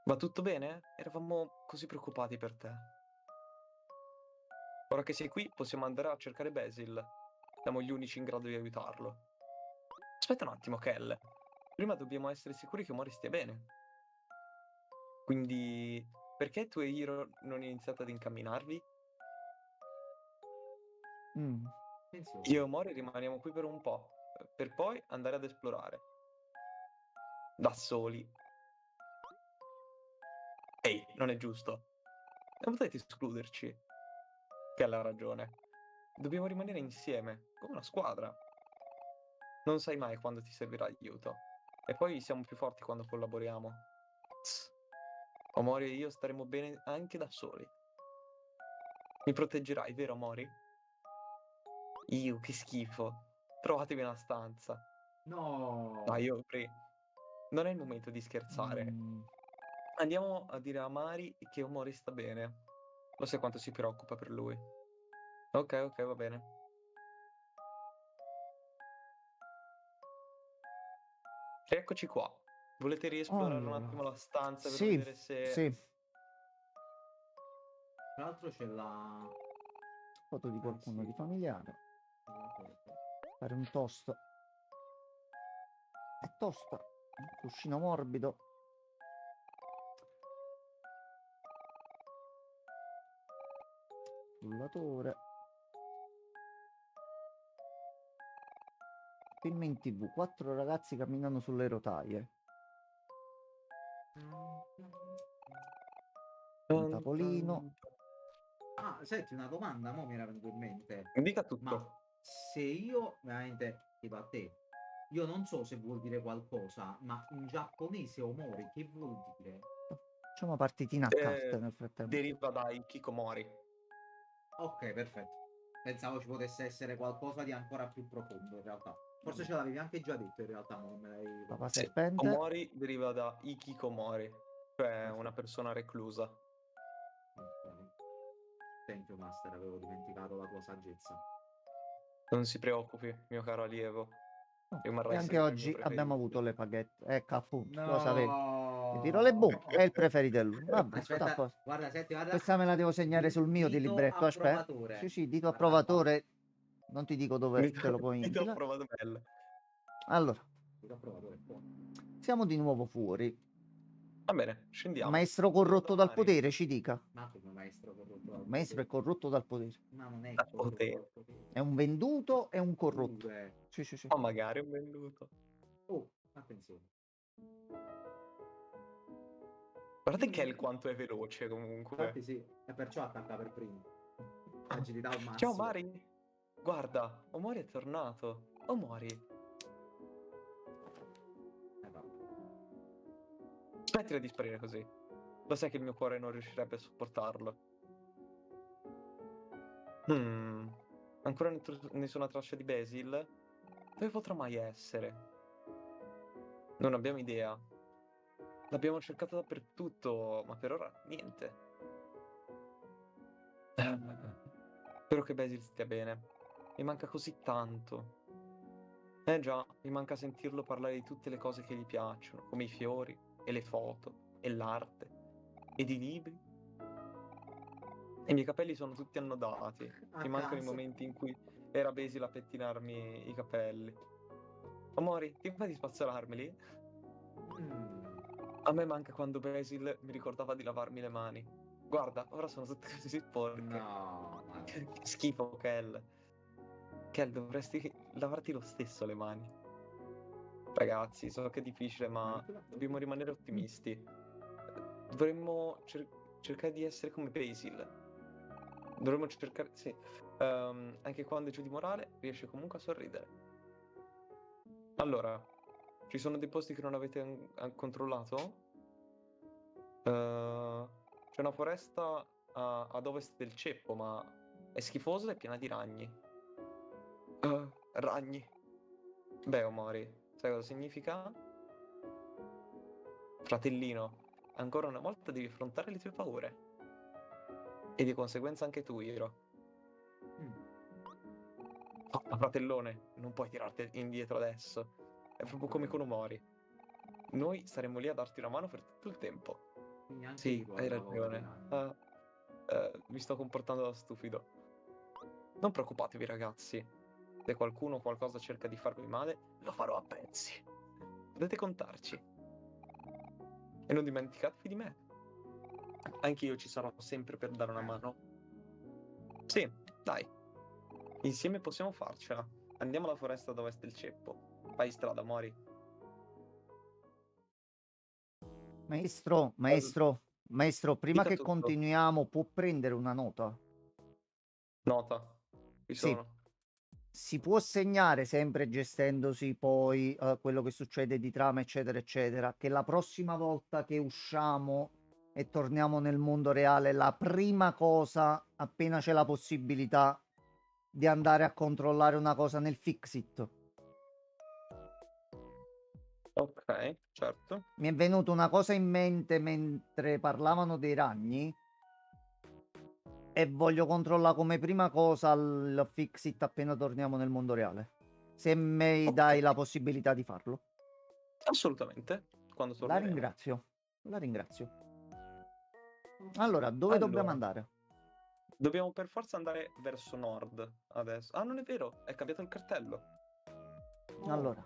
Va tutto bene? Eravamo così preoccupati per te. Ora che sei qui, possiamo andare a cercare Basil. Siamo gli unici in grado di aiutarlo. Aspetta un attimo, Kell. Prima dobbiamo essere sicuri che Omori stia bene. Quindi, perché tu e Hiro non iniziate ad incamminarvi? Io e Omori rimaniamo qui per un po', per poi andare ad esplorare. Da soli. Ehi, non è giusto. Non potete escluderci. Kell ha ragione. dobbiamo rimanere insieme, come una squadra. Non sai mai quando ti servirà aiuto. E poi siamo più forti quando collaboriamo. Tss. Omori e io staremo bene anche da soli. Mi proteggerai, vero Mori? Io, che schifo. Trovatevi una stanza.
No.
Dai, non è il momento di scherzare.
Mm,
Andiamo a dire a Mari che Omori sta bene. Lo sai quanto si preoccupa per lui. Ok, va bene. Eccoci qua. Volete riesplorare un
allora,
attimo la stanza per
sì,
vedere se...
sì,
Tra l'altro c'è la...
foto di qualcuno
sì,
di familiare.
la foto.
Fare un toast. È tosta. Un cuscino morbido. Frullatore. Film in TV. 4 ragazzi camminano sulle rotaie. Un tavolino.
Ah, senti, una domanda, mo mi era venuto in mente.
Dica
Ma
tutto.
se io, veramente, tipo a te, io non so se vuol dire qualcosa, ma in giapponese omori che vuol dire?
Facciamo partitina a carte nel frattempo.
Deriva da Ikikomori.
Ok, perfetto. Pensavo ci potesse essere qualcosa di ancora più profondo, in realtà. Forse ce l'avevi anche già detto, in realtà, ma non me l'hai
Papà
Sì,
serpente.
Omori deriva da Ikikomori, cioè
Perfetto.
una persona reclusa.
Ok. Thank you, Master, avevo dimenticato la tua saggezza.
Non si preoccupi, mio caro allievo.
Oh, e
Rimarrai
anche
sempre il mio
oggi abbiamo
preferito.
avuto le paghette. Ecco appunto, lo sapevi. Ti tiro le
No!
boh, è il preferito è lui. Vabbè, sta a
Aspetta,
posto.
guarda, senti, guarda.
Questa me la devo segnare sul mio di
Dito
libretto. Aspetta.
approvatore.
Sì, sì, dito
Guarda qua.
approvatore. Non ti dico dove te lo puoi
Ti do
infilare.
provato bella.
Allora,
Dito approvatore qua.
siamo di nuovo fuori.
Va bene, scendiamo.
Maestro
Andiamo
corrotto
da
dal
Mari.
potere, ci dica.
Ma come maestro corrotto dal
Maestro è
potere?
corrotto dal potere.
Ma non è
Da
corrotto
potere.
dal potere.
È un venduto e un corrotto.
Pure.
Sì, sì, sì.
O magari un venduto.
Oh, attenzione.
Guardate che quanto è veloce comunque.
Infatti sì, e perciò attacca per primo. Agilità al
Ciao
massimo.
Mari. Guarda, Omori è tornato. Omori,
Vabbè.
smettila di sparire così. Lo sai che il mio cuore non riuscirebbe a sopportarlo. Ancora nessuna traccia di Basil? Dove potrà mai essere? Non abbiamo idea. L'abbiamo cercato dappertutto, ma per ora niente. Spero che Basil stia bene. Mi manca così tanto. Già, mi manca sentirlo parlare di tutte le cose che gli piacciono, come i fiori, e le foto, e l'arte, ed i libri. I miei capelli sono tutti annodati.
A
Mi mancano i
caso.
momenti in cui era Basil a pettinarmi i capelli. Amori, ti va di spazzolarmeli? A me manca quando Basil mi ricordava di lavarmi le mani. Guarda, ora sono tutte così sporche.
No, ma...
Che schifo, Kel. Kel, dovresti lavarti lo stesso le mani. Ragazzi, so che è difficile, ma dobbiamo rimanere ottimisti. Dovremmo cercare di essere come Basil. Dovremmo cercare... Sì. Anche quando è giù di morale, riesce comunque a sorridere. Allora, ci sono dei posti che non avete controllato? C'è una foresta ad ovest del ceppo, ma è schifosa e piena di ragni. Ragni. Beh, Omori, sai cosa significa? Fratellino, ancora una volta devi affrontare le tue paure. E di conseguenza anche tu, Hiro. Oh, fratellone, non puoi tirarti indietro adesso. È proprio come con Omori. Noi saremo lì a darti una mano per tutto il tempo.
Quindi anche
Sì,
io
hai
ho la paura di
ragione.
ragni.
Mi sto comportando da stupido. Non preoccupatevi, ragazzi. Se qualcuno o qualcosa cerca di farvi male, lo farò a pezzi. Potete contarci. E non dimenticatevi di me. Anch'io ci sarò sempre per dare una mano. Sì, dai. Insieme possiamo farcela. Andiamo alla foresta ad ovest del ceppo. Fai strada, Mori.
Maestro, maestro, prima
Dica
che
tutto.
continuiamo, può prendere una nota?
Nota. Ci
Sì.
sono.
Si può segnare, sempre gestendosi poi quello che succede di trama, eccetera, eccetera, che la prossima volta che usciamo e torniamo nel mondo reale, la prima cosa, appena c'è la possibilità, di andare a controllare una cosa nel Fixit.
Ok, certo.
Mi è venuta una cosa in mente mentre parlavano dei ragni e voglio controllare come prima cosa il Fixit appena torniamo nel mondo reale. Se mi dai
Ok,
la possibilità di farlo.
assolutamente. Quando
La
torneremo.
ringrazio. La ringrazio. Allora, dove dobbiamo
Allora,
andare?
dobbiamo per forza andare verso nord adesso. Ah, non è vero, è cambiato il cartello.
Allora,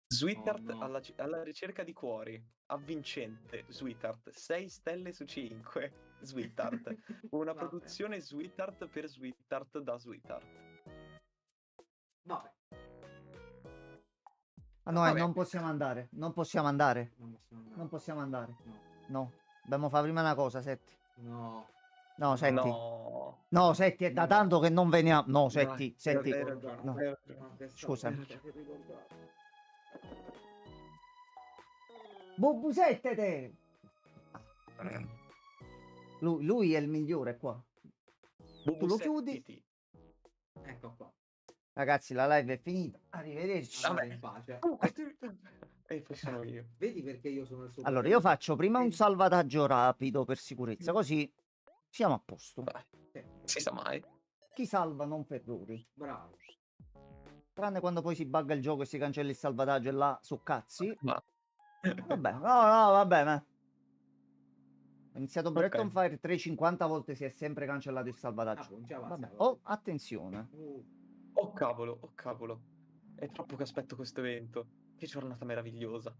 Sweetheart
no.
alla ricerca di cuori. Avvincente. Sweetheart. 6 stelle su 5. Sweetheart. Una
Vabbè.
produzione Sweetheart per Sweetheart da Sweetheart.
Vabbè,
ah, no,
Vabbè.
non possiamo andare. Non possiamo andare.
non possiamo andare.
Non possiamo andare.
No,
No, dobbiamo fare prima una cosa, Setti.
no.
No, Setti.
No.
No, Setti, è da
No.
tanto che non veniamo. No,
Dai,
Setti, Setti.
hai ragione,
No,
hai ragione.
Ma che
scusami.
stavo per ricordare?
Bubusettete! Lui è il migliore qua. Tu lo chiudi?
Bubusettiti.
Ecco qua.
Ragazzi, la live è finita. Arrivederci.
Andate
Vabbè.
in pace.
E poi sono io.
Vedi perché io sono il suo
Allora, io
preferito?
faccio prima un salvataggio rapido per sicurezza, così siamo a posto.
Dai,
Sì,
si sa mai.
Chi salva non fa errori.
bravo.
Tranne quando poi si bugga il gioco e si cancella il salvataggio e là su cazzi.
Ma...
Vabbè, no, vabbè, ma... Ho iniziato Breath
Ok.
on Fire 350 volte, si è sempre cancellato il
Ah,
salvataggio.
non ci avanza,
Vabbè,
vabbè.
oh, attenzione.
Oh cavolo, oh cavolo. È troppo che aspetto questo evento. Che giornata meravigliosa.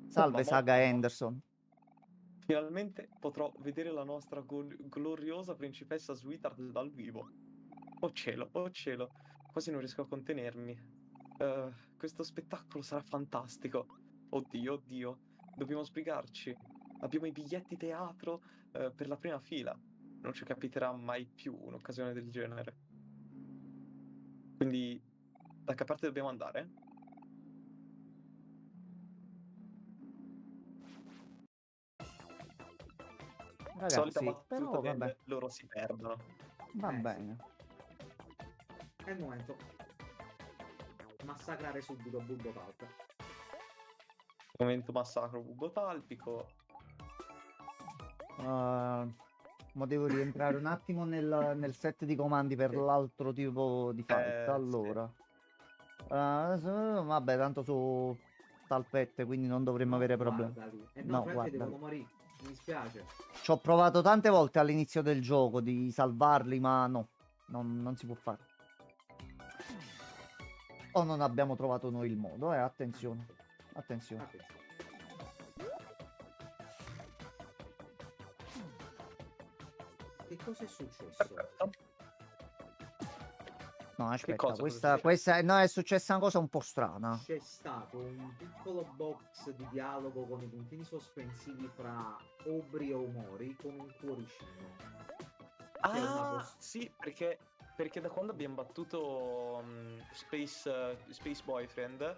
Salve, Saga
mamma.
Henderson.
Finalmente potrò vedere la nostra gloriosa principessa Sweetheart dal vivo. Oh cielo, oh cielo. Quasi non riesco a contenermi. Questo spettacolo sarà fantastico. Oddio, oddio. Dobbiamo sbrigarci. Abbiamo i biglietti teatro, per la prima fila. Non ci capiterà mai più un'occasione del genere. Quindi, da che parte dobbiamo andare? Solita
Ragazzi,
battuta
però
del
vabbè,
loro si perdono.
va
Sì.
bene.
È il momento. Massacrare subito Bulbo Talp.
Momento massacro bubotalpico.
Ma devo rientrare un attimo nel set di comandi per
Sì.
l'altro tipo di fight.
Sì.
Allora, vabbè, tanto su talpette, quindi non dovremmo avere problemi.
Guarda lì. No,
No,
Franchi,
guarda.
devono morire. Mi dispiace.
Ci ho provato tante volte all'inizio del gioco di salvarli, ma no, non si può fare. O non abbiamo trovato noi il modo, attenzione. Attenzione.
Attenzione. Che cosa è successo?
Perfetto.
No, aspetta,
cosa
questa no, è successa una cosa un po' strana.
C'è stato un piccolo box di dialogo con i puntini sospensivi fra Aubrey e Omori con un cuoricino. C'è una
Ah, sì, perché da quando abbiamo battuto Space Boyfriend,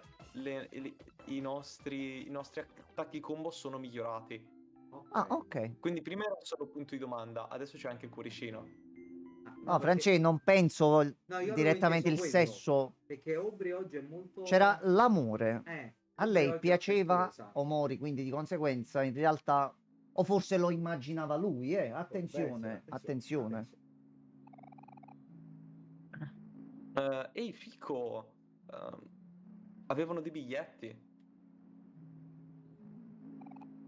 i nostri attacchi combo sono migliorati.
Ah, ok.
Quindi prima era solo punto di domanda, adesso c'è anche il cuoricino.
No, Francesco, non penso
No, io avevo
direttamente il
inteso quello,
sesso.
perché Aubrey oggi è molto...
C'era l'amore. A
Aubrey
lei
oggi è
piaceva
affettuosa.
Omori, quindi di conseguenza in realtà... O forse lo immaginava lui, attenzione, attenzione.
Ehi, Fico, avevano dei biglietti.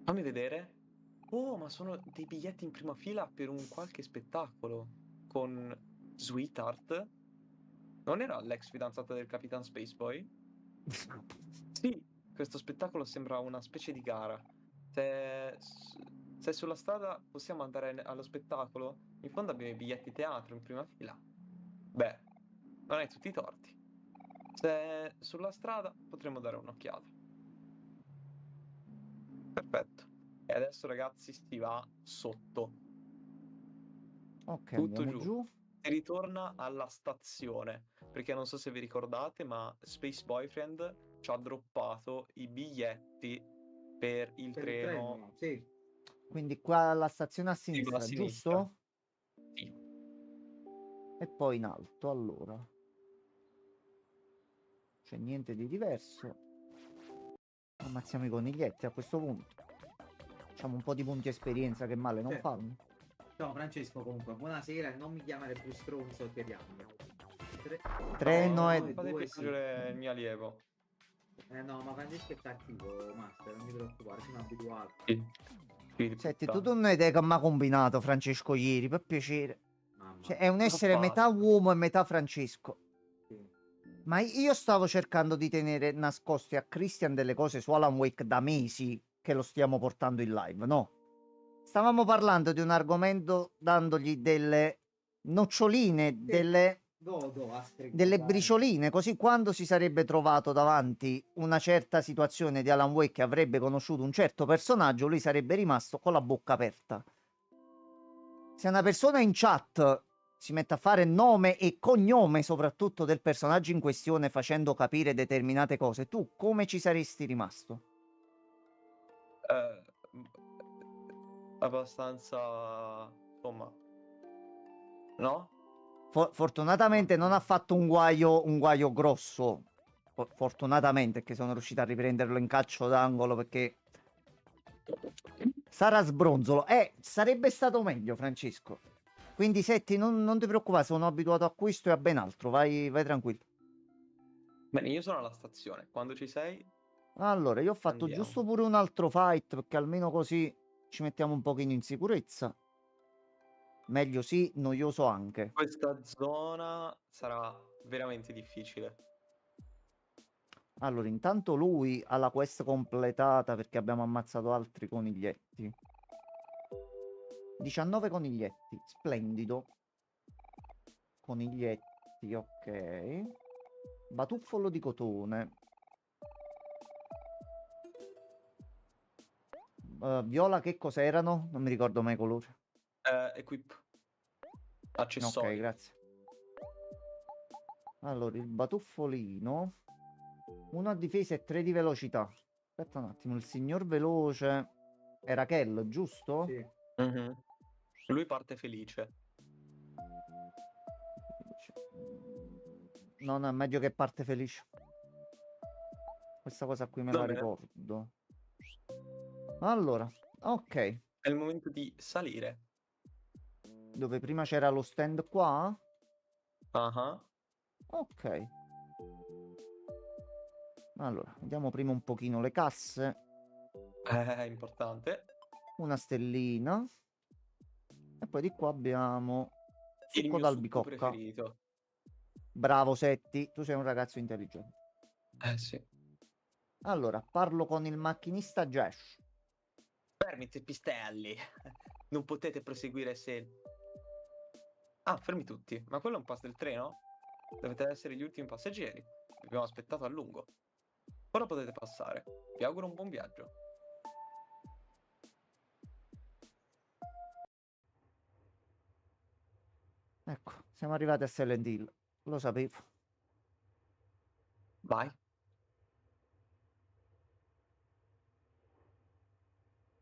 Fammi vedere. Oh, ma sono dei biglietti in prima fila per un qualche spettacolo con Sweetheart. Non era l'ex fidanzata del Capitan Spaceboy? Sì, questo spettacolo sembra una specie di gara. Se sulla strada possiamo andare allo spettacolo, in fondo abbiamo i biglietti teatro in prima fila. Beh, non hai tutti i torti. Se sulla strada potremmo dare un'occhiata. Perfetto. E adesso ragazzi si va sotto,
Ok,
tutto
andiamo
giù.
giù.
Si ritorna alla stazione, perché non so se vi ricordate, ma Space Boyfriend ci ha droppato i biglietti per il
Per il
treno
treno, sì.
Quindi qua alla stazione a
di a
sinistra,
sinistra.
giusto?
Sì.
E poi in alto, allora. C'è niente di diverso. Ammazziamo i coniglietti a questo punto. Facciamo un po' di punti esperienza che male non
Certo.
fanno.
Ciao Francesco, comunque, buonasera e non mi chiamare più stronzo che diamine.
Treno
No,
e...
e
Fate
due sì.
piangere il mio allievo.
No, ma Francesco è cattivo, Master, non mi preoccupare, sono abituato.
Sì. Figli di
Senti, tu
puttana.
non hai idea che mi ha combinato Francesco ieri, per piacere.
Mamma
Cioè,
mia.
è un
Cosa
essere
fa?
metà uomo e metà Francesco.
Sì.
Ma io stavo cercando di tenere nascoste a Christian delle cose su Alan Wake da mesi che lo stiamo portando in live, no? Stavamo parlando di un argomento dandogli delle noccioline,
Sì.
delle
Astrid,
delle
dai.
bricioline, così quando si sarebbe trovato davanti una certa situazione di Alan Wake che avrebbe conosciuto un certo personaggio, lui sarebbe rimasto con la bocca aperta. Se una persona in chat si mette a fare nome e cognome soprattutto del personaggio in questione facendo capire determinate cose, tu come ci saresti rimasto?
Abbastanza, insomma, no?
Fortunatamente non ha fatto un guaio grosso. Fortunatamente che sono riuscito a riprenderlo in calcio d'angolo perché sarà sbronzolo. Sarebbe stato meglio, Francesco. Quindi, Setti, non ti preoccupare, sono abituato a questo e a ben altro. Vai tranquillo.
Bene, io sono alla stazione. Quando ci sei,
Allora, io ho fatto
andiamo.
giusto pure un altro fight perché almeno così ci mettiamo un pochino in sicurezza. Meglio sì, noioso anche.
Questa zona sarà veramente difficile.
Allora, intanto lui ha la quest completata perché abbiamo ammazzato altri coniglietti. 19 coniglietti, splendido. Coniglietti, ok. Batuffolo di cotone. Viola, che cos'erano? Non mi ricordo mai i colori.
Equip.
Ok,
Accessori.
grazie. Allora, il batuffolino. 1 a difesa e 3 di velocità. Aspetta un attimo, il signor veloce era Kell, giusto?
Sì.
Mhm. Lui parte felice.
No, no, è meglio che parte felice. Questa cosa qui me
Va
la
bene.
ricordo. Allora, ok.
È il momento di salire.
Dove prima c'era lo stand qua?
Ah.
Ok. Allora, vediamo prima un pochino le casse.
È importante.
Una stellina. E poi di qua abbiamo
Il
succo
mio succo
d'albicocca.
preferito.
Bravo Setti, tu sei un ragazzo intelligente.
Sì.
Allora, parlo con il macchinista Josh.
Fermite pistelli. Non potete proseguire se... Ah, fermi tutti. Ma quello è un pass del treno? Dovete essere gli ultimi passeggeri. Vi abbiamo aspettato a lungo. Ora potete passare. Vi auguro un buon viaggio.
Ecco, siamo arrivati a Silent Hill. Lo sapevo.
Vai.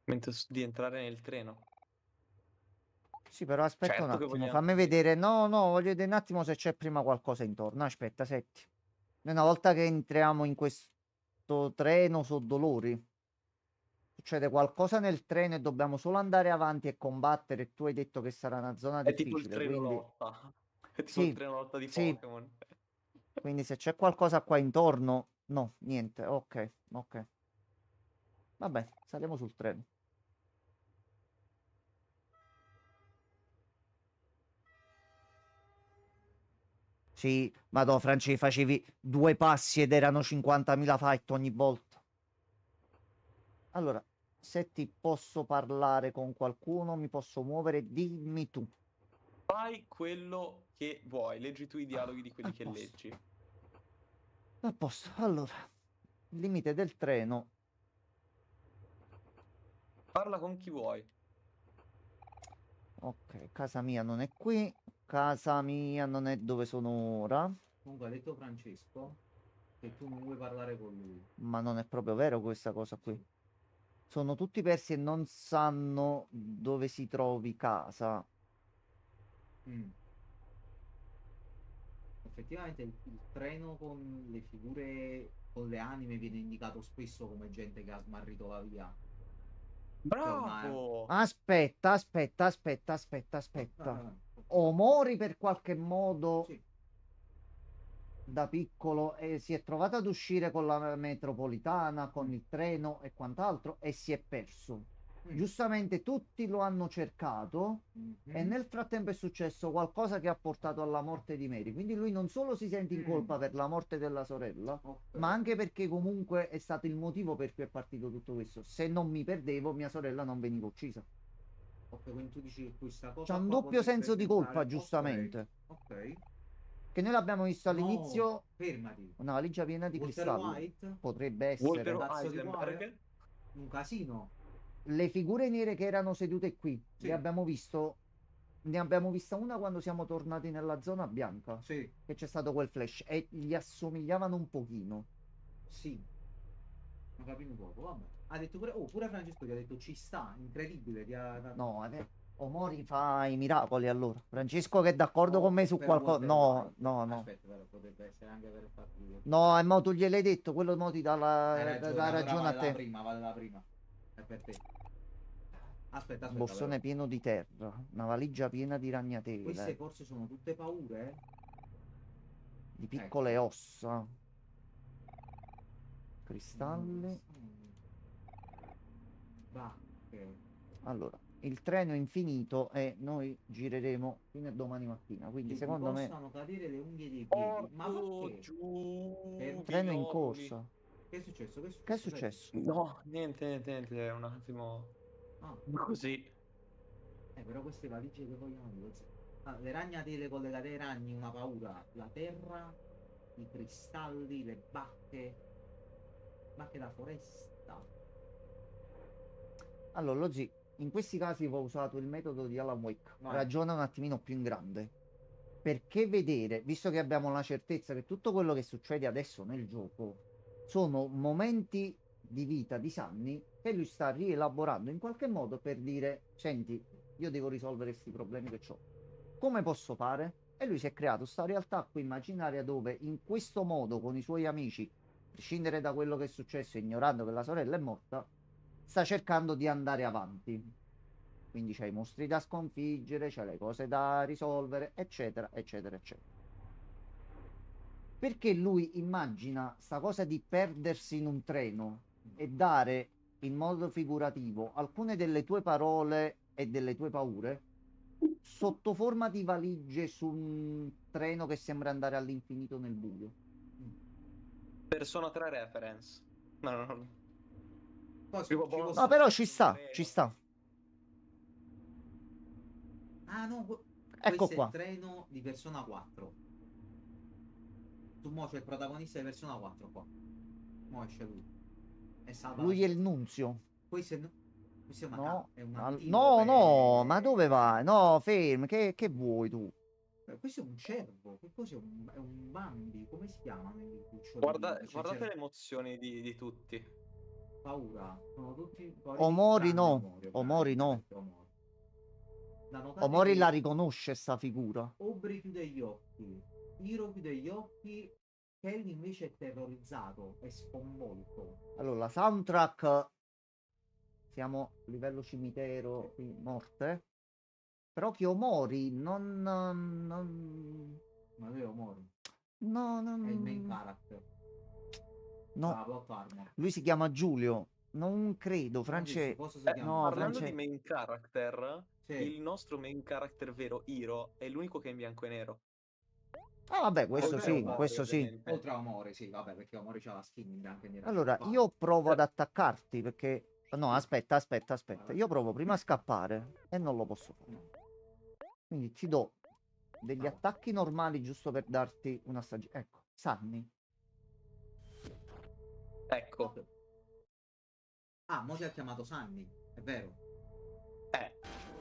Mentre di entrare nel treno.
Sì, però aspetta un
Certo che
attimo,
vogliamo...
fammi vedere. No, no, voglio vedere un attimo se c'è prima qualcosa intorno. Aspetta, Setti. Una volta che entriamo in questo treno, so dolori. Succede qualcosa nel treno e dobbiamo solo andare avanti e combattere. E tu hai detto che sarà una zona
È tipo il
difficile,
treno
quindi
lotta. È tipo il
sì,
treno lotta di
sì.
Pokémon.
Quindi se c'è qualcosa qua intorno, no, niente. Ok, ok. Vabbè, saliamo sul treno. Sì, madò, Franci, facevi 2 passi ed erano 50.000 fight ogni volta. Allora, se ti posso parlare con qualcuno, mi posso muovere, dimmi tu.
Fai quello che vuoi. Leggi tu i dialoghi di
A
quelli che
posto.
leggi.
A posto. Allora, limite del treno.
Parla con chi vuoi.
Ok, casa mia non è qui. Casa mia non è dove sono ora.
Comunque ha detto Francesco che tu non vuoi parlare con lui.
Ma non è proprio vero questa cosa qui.
Sì.
Sono tutti persi e non sanno dove si trovi casa.
Mm. Effettivamente il treno con le figure, con le anime viene indicato spesso come gente che ha smarrito la via. Cioè una...
Bravo!
Aspetta, aspetta, aspetta, aspetta, aspetta. Omori per qualche modo
Sì.
da piccolo si è trovato ad uscire con la metropolitana, con
Mm.
il treno e quant'altro e si è perso.
Mm.
Giustamente tutti lo hanno cercato e
Mhm.
nel frattempo è successo qualcosa che ha portato alla morte di Mary. Quindi lui non solo si sente in
Mm.
colpa per la morte della sorella,
Ok.
ma anche perché comunque è stato il motivo per cui è partito tutto questo. Se non mi perdevo, mia sorella non veniva uccisa.
Ok, quindi tu dici che questa
C'è
cosa
un
qua
doppio
potrebbe
senso di colpa,
sembrare... Ok,
giustamente.
ok.
Che noi l'abbiamo visto
No,
all'inizio,
fermati.
una valigia piena di
Walter
cristalli.
White?
Potrebbe
Walter
essere.
Cazzo di cuore?
Heisenberg?
Un casino.
Le figure nere che erano sedute qui, le
Sì,
abbiamo visto. Ne abbiamo vista una quando siamo tornati nella zona bianca.
sì,
Che c'è stato quel flash. E gli assomigliavano un pochino.
sì. Non capivo poco, vabbè. Ha detto pure... Oh, pure Francesco ti ha detto ci sta, incredibile.
No, Omori fa i miracoli allora. Francesco che è d'accordo con
Oh,
me su
però
qualcosa.
Walter
No,
White.
no, no.
Aspetta, però potrebbe essere anche per il fatto di Walter
No, e
White.
mo tu gliel'hai detto, quello mo ti dà
Hai
dà
ragione, allora
ragione a te.
vale la prima. È per te. Aspetta,
Un
aspetta, però.
borsone pieno di terra, una valigia piena di
Queste
ragnatele,
forse sono tutte paure?
di piccole
Ecco.
ossa, cristalli.
Bacche.
Allora, il treno è infinito e noi gireremo fino a domani mattina. Quindi
Che ti
secondo me,
possano cadere le unghie dei piedi. Ma
Porco
perché?
giù,
Fermo.
treno in
ghignololi.
corsa.
Che è successo? Che è
Che è
successo? Sai?
successo?
No, niente, un attimo
Ah,
così.
però queste valigie che vogliono dire. Ah, le ragnatele collegate ai ragni, una paura. La terra, i cristalli, le bacche da foresta.
Allora, lo zi, in questi casi va usato il metodo di Alan Wake.
Vai.
Ragiona un attimino più in grande. Perché vedere, visto che abbiamo la certezza che tutto quello che succede adesso nel gioco sono momenti di vita di Sunny che lui sta rielaborando in qualche modo per dire, senti, io devo risolvere questi problemi che ho. Come posso fare? E lui si è creato questa realtà qui immaginaria dove in questo modo con i suoi amici, a prescindere da quello che è successo, ignorando che la sorella è morta, sta cercando di andare avanti. Quindi c'è i mostri da sconfiggere, c'è le cose da risolvere, eccetera, eccetera, eccetera. Perché lui immagina sta cosa di perdersi in un treno e dare in modo figurativo alcune delle tue parole e delle tue paure sotto forma di valigie su un treno che sembra andare all'infinito nel buio.
Persona 3 reference. No, no, no.
Cosa
Primo
ci
bonus
No,
posso...
però
track
ci
sul
sta, ci
treno.
sta.
Ah no,
Ecco
questo è il
qua.
treno di Persona 4. Tu mo c'è il protagonista di Persona 4 qua. Mo esce lui. E salva la
Lui è il
gente.
nunzio.
Questo è, questo è,
No,
è un
no, no, ma dove
antilope.
vai? No, fermi, che vuoi tu?
Questo è un cervo. Che cos'è? È un Bambi. Come si chiamano i cucciolini? C'è il
Guardate
cervo.
le emozioni di tutti.
Paura. Sono tutti poverini
Omori
tranne
no,
Omori,
Omori
ovviamente,
no.
perché Omori. Da notare
Omori la
che
riconosce sta figura.
Aubrey chiude gli occhi, Hiro chiude gli occhi, Kelly invece è terrorizzato, è sconvolto.
Allora, la soundtrack, siamo a livello cimitero, qui, morte. Però che Omori
Ma lui è Omori,
no,
è il main
non,
character,
no.
la plot armor.
Lui si chiama Giulio. Non credo,
Francesco,
France.
cosa si chiama
No,
Giulio?
Parlando di
France.
main character,
Sì.
il nostro main character vero, Hiro, è l'unico che è in bianco e nero.
Ah, vabbè,
Vabbè,
questo
Oltre a
sì,
però,
Omori,
questo sì.
ovviamente.
oltre a Omori, sì, vabbè, perché Omori c'ha la skin in bianco e nera
Allora,
scippata.
io provo ad
Cioè,
attaccarti perché... No, aspetta, aspetta, aspetta.
Vabbè.
Io provo prima a scappare e non lo posso fare.
No,
Quindi ti do degli
bravo.
attacchi normali giusto per darti una stagione. Ecco, Sanni.
ecco.
Ok. Ah, mo ti ha chiamato Sunny. È vero.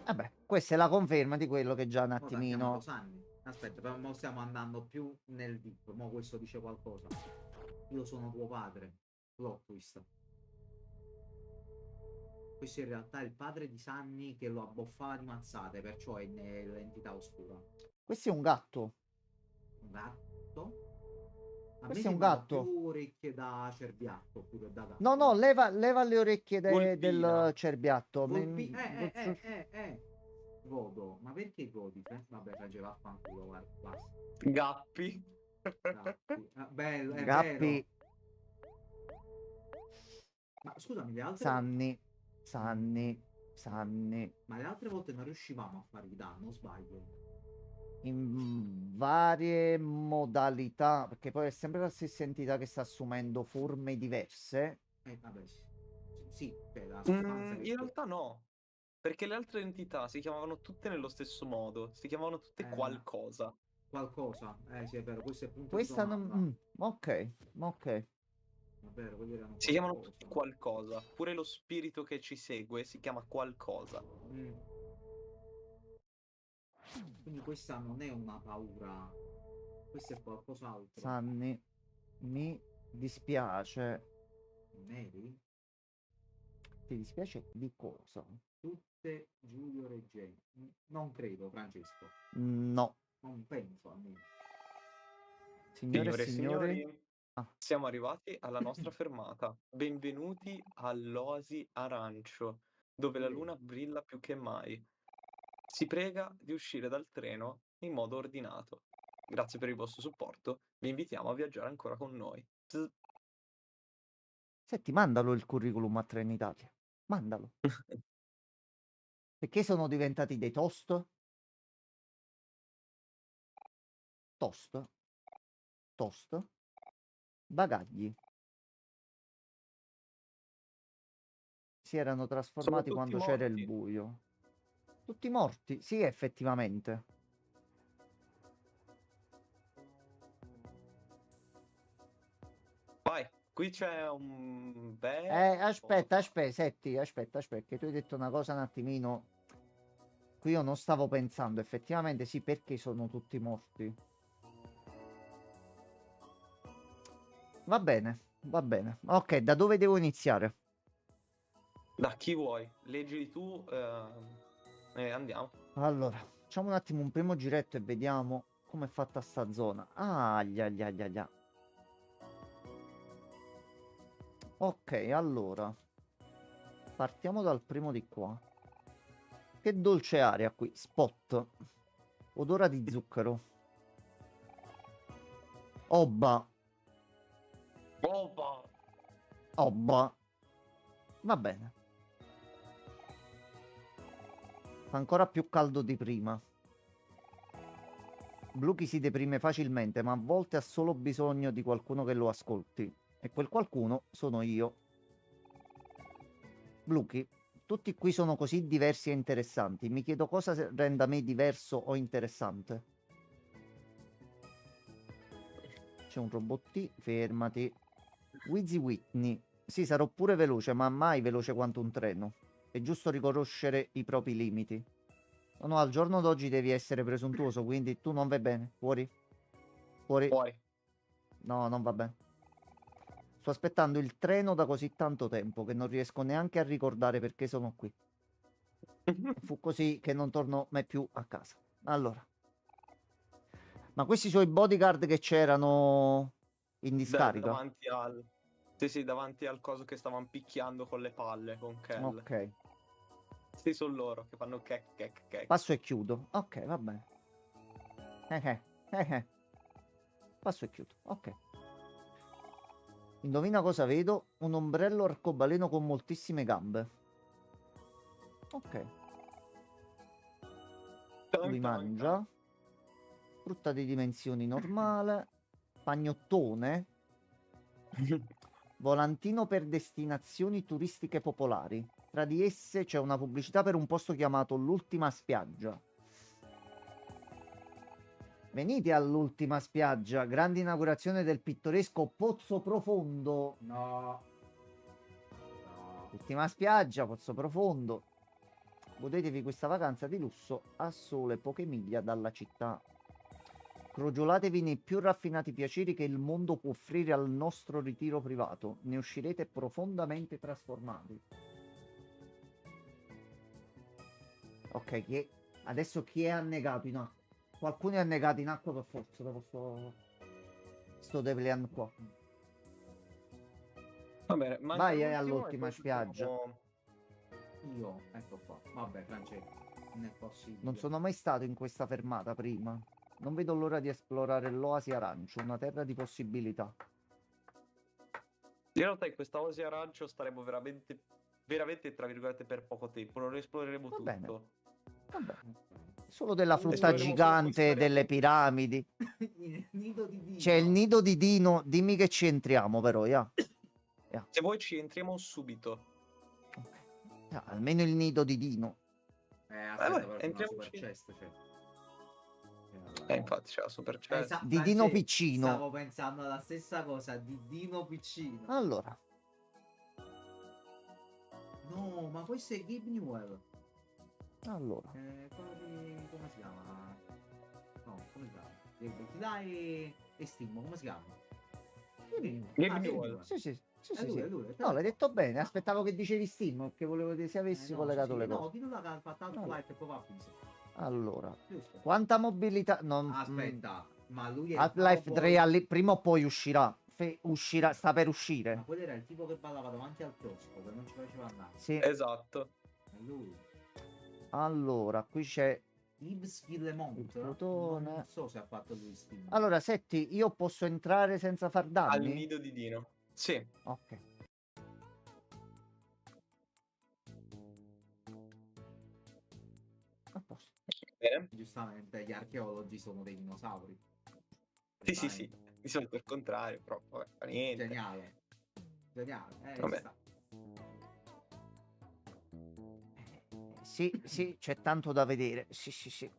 Vabbè, questa è la conferma di quello che già un
Mo t'ha chiamato
attimino...
Sanni. Aspetta, però mo stiamo andando più nel deep. Mo questo dice qualcosa. Io sono tuo padre. Plot twist. Questo in realtà è il padre di Sanni che lo abboffava di mazzate, perciò è nell'entità oscura.
Questo è un gatto.
Un gatto? A me
Questo è un
sembrano più
gatto.
orecchie da cerbiatto oppure da
No, no,
gatto.
leva le orecchie
Volpina.
del cerbiatto.
Godo. Ma perché godi? Vabbè, faceva vaffanculo, guarda, basta.
Gappi.
Gatti. Ah, bello, è
Gappi,
vero. Ma scusami, le altre...
Sanni.
Ma le altre volte non riuscivamo a fargli danno, sbaglio.
In varie modalità, perché poi è sempre la stessa entità che sta assumendo forme diverse.
Vabbè, sì. Sì, cioè la sostanza che...
In realtà no, perché le altre entità si chiamavano tutte nello stesso modo, si chiamavano tutte
Ma
qualcosa.
qualcosa. Sì, è vero, questo è il punto di
Questa non...
domanda.
ok.
È vero, quelli erano
Si chiamano tutti
qualcosa.
qualcosa, pure lo spirito che ci segue si chiama qualcosa.
Mm. Quindi questa non è una paura, questo è qualcos'altro.
Sanni, mi dispiace.
Mary?
Ti dispiace di cosa?
Tutte Giulio Reggeni. Non credo, Francesco.
No.
Non penso almeno.
Signore e
Signore e
signori.
signori,
Ah,
siamo arrivati alla nostra fermata. Benvenuti all'Oasi Arancio, dove la luna brilla più che mai. Si prega di uscire dal treno in modo ordinato. Grazie per il vostro supporto, vi invitiamo a viaggiare ancora con noi.
senti, mandalo il curriculum a Trenitalia. Mandalo. Perché sono diventati dei toast? Toast? Toast? Bagagli. Si erano
Sono
trasformati
tutti
quando c'era il
morti.
buio. Tutti morti? Sì, effettivamente.
Vai, qui c'è un bel
Aspetta,
sofà.
aspetta, che tu hai detto una cosa un attimino. Qui io non stavo pensando, effettivamente sì, perché sono tutti morti. Va bene, va bene. Ok, da dove devo iniziare?
Da chi vuoi? Leggili tu e andiamo.
Allora, facciamo un attimo un primo giretto e vediamo com'è fatta sta zona. Ah, glia, glia, glia, glia. Ok, allora. Partiamo dal primo di qua. Che dolce aria qui. Spot. Odora di zucchero. Obba.
Opa!
Obba. Va bene. Fa ancora più caldo di prima. Bluchi si deprime facilmente, ma a volte ha solo bisogno di qualcuno che lo ascolti. E quel qualcuno sono io. Bluchi, tutti qui sono così diversi e interessanti. Mi chiedo cosa renda me diverso o interessante. C'è un robot. Fermati. Wizzy Whitney. Sì, sarò pure veloce, ma mai veloce quanto un treno. È giusto riconoscere i propri limiti. No, no, al giorno d'oggi devi essere presuntuoso, quindi tu non vai bene. Fuori. Fuori.
Fuori.
No, non va bene. Sto aspettando il treno da così tanto tempo che non riesco neanche a ricordare perché sono qui. Fu così che non torno mai più a casa. Allora. Ma questi sono i bodyguard che c'erano in discarica?
Davanti al... Sì, sì, davanti al coso che stavano picchiando con le palle, con Kel.
Ok.
Sì, sono loro che fanno kek kek kek.
Passo e chiudo. Ok, va bene. Eh. Passo e chiudo. Ok. Indovina cosa vedo? Un ombrello arcobaleno con moltissime gambe. Ok. Lui
Tan, tan, tan.
mangia. Frutta di dimensioni normale. Pagnottone. Volantino per destinazioni turistiche popolari. Tra di esse c'è una pubblicità per un posto chiamato L'Ultima Spiaggia. Venite all'Ultima Spiaggia, grande inaugurazione del pittoresco Pozzo Profondo.
No. No.
Ultima spiaggia, pozzo profondo. Godetevi questa vacanza di lusso a sole poche miglia dalla città. Crogiolatevi nei più raffinati piaceri che il mondo può offrire al nostro ritiro privato. Ne uscirete profondamente trasformati. Ok, adesso chi è annegato in acqua? Qualcuno è annegato in acqua per forza dopo sto Devlian qua.
Va bene, manca
Vai
l'ultimo e
all'ultima
poi
spiaggia.
Io, ecco qua. Vabbè, Francesco, non è possibile.
Non sono mai stato in questa fermata prima. Non vedo l'ora di esplorare l'Oasi Arancio, una terra di possibilità.
In realtà in questa oasi arancio staremo veramente, veramente, tra virgolette, per poco tempo. Non esploreremo
Va
tutto.
bene. Vabbè. Solo della frutta
Esploreremo solo
gigante,
questa
delle
area.
piramidi.
Il nido di Dino.
C'è il nido di Dino. Dimmi che ci entriamo però, ya.
Se vuoi ci entriamo subito.
Almeno il nido di Dino.
Aspetta,
vai,
però c'è una
entriamoci.
super chest, cioè.
Infatti c'è la super chest.
Di Dino Piccino.
Stavo pensando alla stessa cosa, di Dino Piccino.
Allora.
No, ma questo è Gabe Newell.
Allora.
Come si chiama? No, come si chiama? Ti dai Estimo, come si chiama?
Gabe Newell.
Sì.
È lui.
No, l'hai detto bene. Aspettavo che dicevi Steam, perché volevo vedere se avessi collegato le cose.
No, Dino l'ha fatto Half-Life e poi va Pisa.
Allora.
Giusto.
Quanta mobilità...
Aspetta, ma lui è
Half-Life
il
3 prima o poi uscirà. Uscirà, sta per
Ma
uscire.
quello era il tipo che ballava davanti al chiosco, che non ci faceva andare.
Sì.
Esatto.
È lui.
Allora, qui c'è
Yves Guillemont.
il plutone.
Non so se ha fatto lui Steam.
Allora, Setti, io posso entrare senza far
Al
danni?
nido di Dino. Sì.
Ok. A posto.
Bene.
Giustamente, gli archeologi sono dei dinosauri.
Sì. Di solito il contrario, però vabbè, fa niente.
Geniale.
Vabbè.
Sta.
Sì, c'è tanto da vedere. Sì.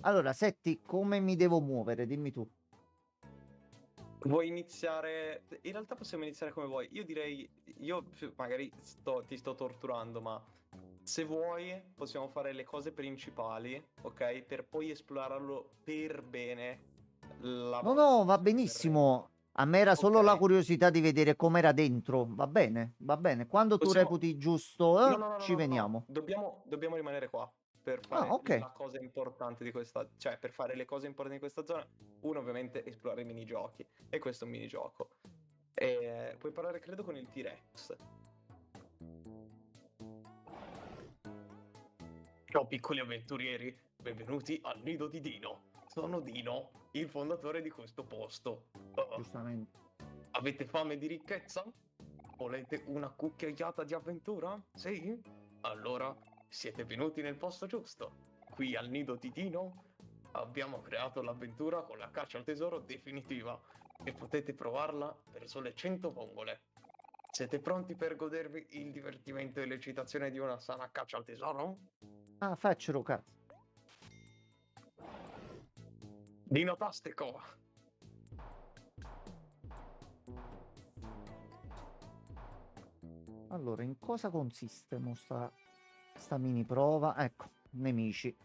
Allora, Setti, come mi devo muovere? Dimmi tu.
Vuoi iniziare? In realtà possiamo iniziare come vuoi. Io direi, io magari ti sto torturando, ma se vuoi possiamo fare le cose principali, ok? Per poi esplorarlo per bene.
No, va benissimo. A me era solo la curiosità di vedere com'era dentro. Va bene. Quando tu reputi giusto,
No,
ci veniamo.
Dobbiamo rimanere qua per fare
ok.
la cosa importante di questa, cioè per fare le cose importanti di questa zona. Uno ovviamente esplorare i minigiochi, e questo è un minigioco. E puoi parlare credo con il T-Rex. Ciao piccoli avventurieri, benvenuti al nido di Dino. Sono Dino, il fondatore di questo posto.
Giustamente.
Avete fame di ricchezza? Volete una cucchiaiata di avventura? Sì? Allora siete venuti nel posto giusto. Qui al nido di Dino abbiamo creato l'avventura con la caccia al tesoro definitiva e potete provarla per sole 100 vongole. Siete pronti per godervi il divertimento e l'eccitazione di una sana caccia al tesoro?
Faccelo, cazzo.
Dino Tastico!
Allora, in cosa consiste sta mini prova? Ecco, nemici.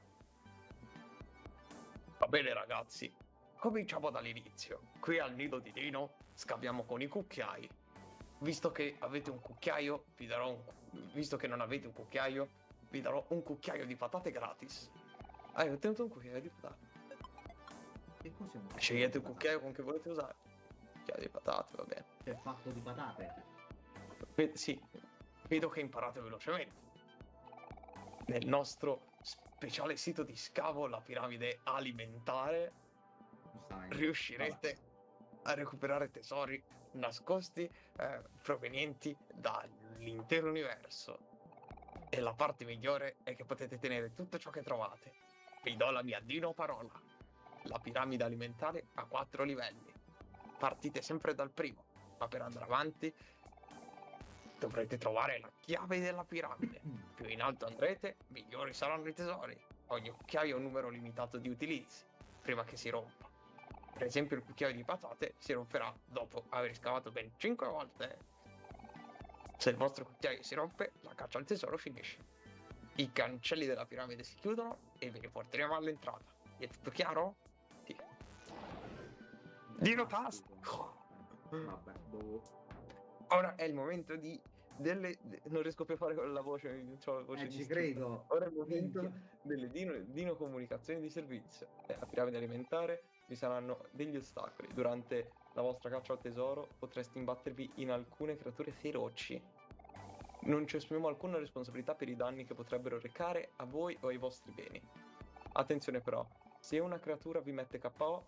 Va bene ragazzi, cominciamo dall'inizio. Qui al nido di Dino scaviamo con i cucchiai. Visto che avete un cucchiaio, vi darò visto che non avete un cucchiaio, vi darò un cucchiaio di patate gratis. Hai ottenuto un cucchiaio di patate.
Che cos'è un
Scegliete il cucchiaio con che volete usare. Cucchiaio di patate, va bene.
È fatto di patate.
Sì, vedo che imparate velocemente. Nel nostro speciale sito di scavo, la piramide alimentare, riuscirete a recuperare tesori nascosti provenienti dall'intero universo. E la parte migliore è che potete tenere tutto ciò che trovate. Vi do la mia Dino parola. La piramide alimentare ha 4 livelli. Partite sempre dal primo, ma per andare avanti dovrete trovare la chiave della piramide. Più in alto andrete, migliori saranno i tesori. Ogni cucchiaio ha un numero limitato di utilizzi, prima che si rompa. Per esempio il cucchiaio di patate si romperà dopo aver scavato ben 5 volte. Se il vostro cucchiaio si rompe, la caccia al tesoro finisce. I cancelli della piramide si chiudono e vi riporteremo all'entrata. È tutto chiaro? Sì. Dino
Fantastico.
Tastico!
Vabbè, boh.
Ora è il momento di... non riesco più a fare con la voce, non c'ho la voce
Ci
distrutta.
credo.
Ora è il momento
Minchia.
delle dino comunicazioni di servizio. La piramide alimentare, vi saranno degli ostacoli. Durante la vostra caccia al tesoro potreste imbattervi in alcune creature feroci. Non ci assumiamo alcuna responsabilità per i danni che potrebbero recare a voi o ai vostri beni. Attenzione però, se una creatura vi mette KO,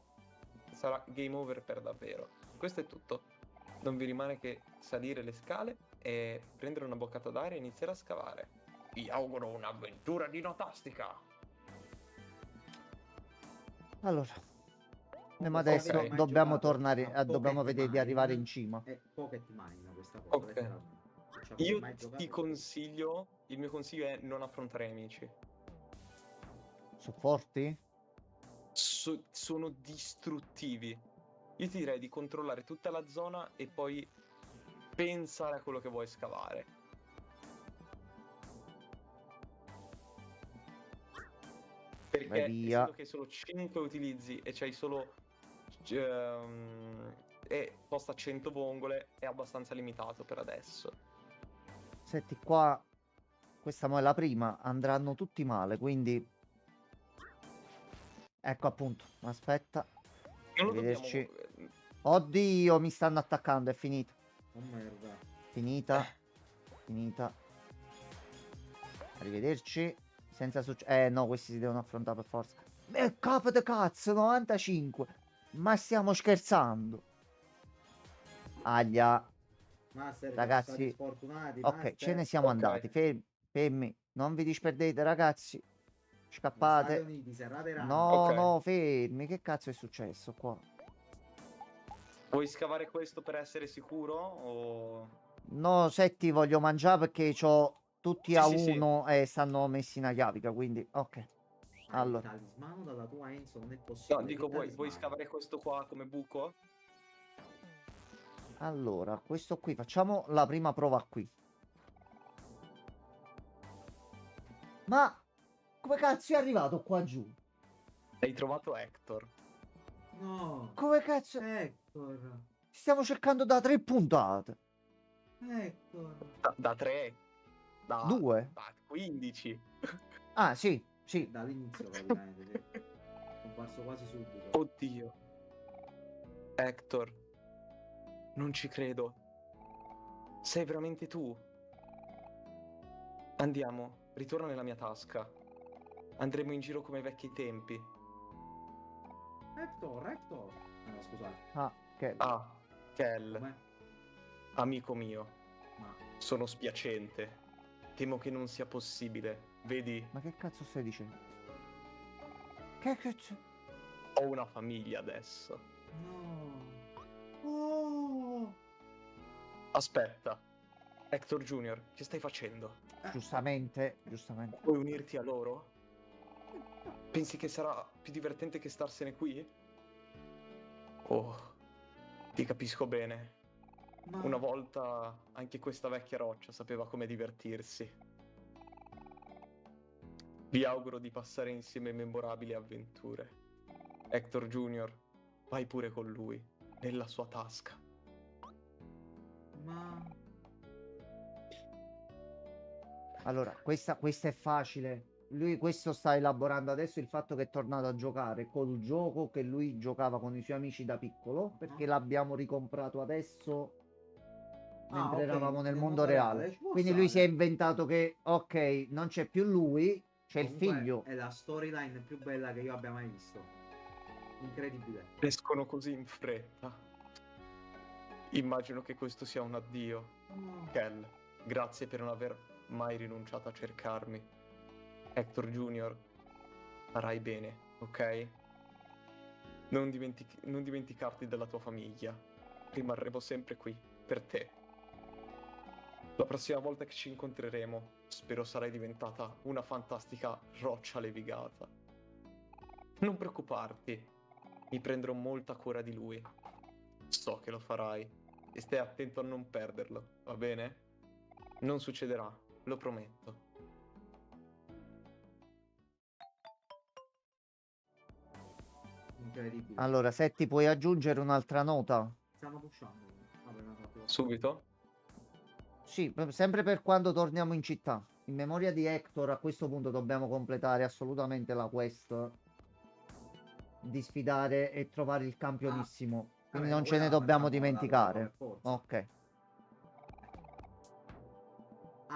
sarà game over per davvero. Questo è tutto. Non vi rimane che salire le scale e prendere una boccata d'aria e iniziare a scavare. Vi auguro un'avventura dinotastica!
Allora, andiamo
Comunque,
adesso,
ok.
dobbiamo tornare,
a
dobbiamo
Pocket
vedere di
Mine,
arrivare in cima.
È Pocket Mine questa cosa,
Ok.
letteralmente. Ci avete
Io
mai
ti
giocato?
consiglio, il mio consiglio è non affrontare nemici.
Sono forti?
Sono distruttivi. Io ti direi di controllare tutta la zona e poi pensare a quello che vuoi scavare. Perché
Vai via.
essendo che solo 5 utilizzi e c'hai solo e costa 100 vongole, è abbastanza limitato per adesso.
Senti qua, questa mo è la prima, andranno tutti male, quindi... Ecco appunto, aspetta,
Non lo dobbiamo...
arrivederci. Oddio, mi stanno attaccando, è finita.
Oh merda.
Finita, finita. Arrivederci. Senza no, questi si devono affrontare per forza. Capo di cazzo, 95. Ma stiamo scherzando. Aglia.
Master, siamo
Ragazzi,
stati sfortunati,
ok,
Master.
ce ne siamo
Ok.
andati. Fermi, fermi. Non vi disperdete, ragazzi.
Non state
Scappate.
uniti, serrate rame.
No,
Ok.
no, fermi. Che cazzo è successo qua?
Vuoi scavare questo per essere sicuro? O...
No, Setti, voglio mangiare perché c'ho tutti
Sì,
a
sì, sì.
uno e stanno messi in chiavica, quindi ok.
Il
Allora,
talismano dalla tua Enzo non è
No,
possibile.
dico,
Che
vuoi
talismano?
scavare questo qua come buco?
allora, questo qui, facciamo la prima prova qui. Ma come cazzo è arrivato qua giù?
Hai trovato Hector.
No,
Come cazzo?
Hector.
Stiamo cercando da 3 puntate.
Hector.
Da 3? Da
2?
15.
Ah, sì, sì.
Dall'inizio praticamente, sì. Comparso quasi subito.
Oddio. Hector. Non ci credo. Sei veramente tu? Andiamo, ritorna nella mia tasca. Andremo in giro come ai vecchi tempi.
Hector. No, scusate.
Ah, che...
Ah, Kel,
Com'è?
amico mio,
Ma
sono spiacente. Temo che non sia possibile. Vedi,
Ma che cazzo stai dicendo? Che cazzo?
ho una famiglia adesso.
no. Oh.
Aspetta, Hector Junior, che stai facendo?
Giustamente, giustamente.
Vuoi unirti a loro? Pensi che sarà più divertente che starsene qui? Oh, ti capisco bene.
Ma
Una volta anche questa vecchia roccia sapeva come divertirsi. Vi auguro di passare insieme memorabili avventure. Hector Junior, vai pure con lui, nella sua tasca.
ma
Allora, questa è facile. Lui questo sta elaborando adesso il fatto che è tornato a giocare col gioco che lui giocava con i suoi amici da piccolo, perché l'abbiamo ricomprato adesso mentre
ok,
eravamo nel
nel
mondo reale.
ci può
Quindi lui si è
stare.
inventato che, ok, non c'è più lui, c'è il
Comunque
figlio.
è la storyline più bella che io abbia mai visto. Incredibile.
Escono così in fretta. Immagino che questo sia un addio.
No.
Kel, grazie per non aver mai rinunciato a cercarmi. Hector Junior, farai bene, ok? Non dimenticarti della tua famiglia. Rimarremo sempre qui, per te. La prossima volta che ci incontreremo, spero sarai diventata una fantastica roccia levigata. Non preoccuparti, mi prenderò molta cura di lui. So che lo farai e stai attento a non perderlo, va bene? Non succederà, lo prometto.
Incredibile.
Allora, se ti puoi aggiungere un'altra nota?
Stanno pushando. Vabbè, no, no,
Subito?
Sì, sempre per quando torniamo in città. In memoria di Hector, a questo punto dobbiamo completare assolutamente la quest di sfidare e trovare il campionissimo. Quindi
vabbè,
non
ma
ce ne
quella la
dobbiamo
facciamo allora,
dimenticare.
per forza.
Ok,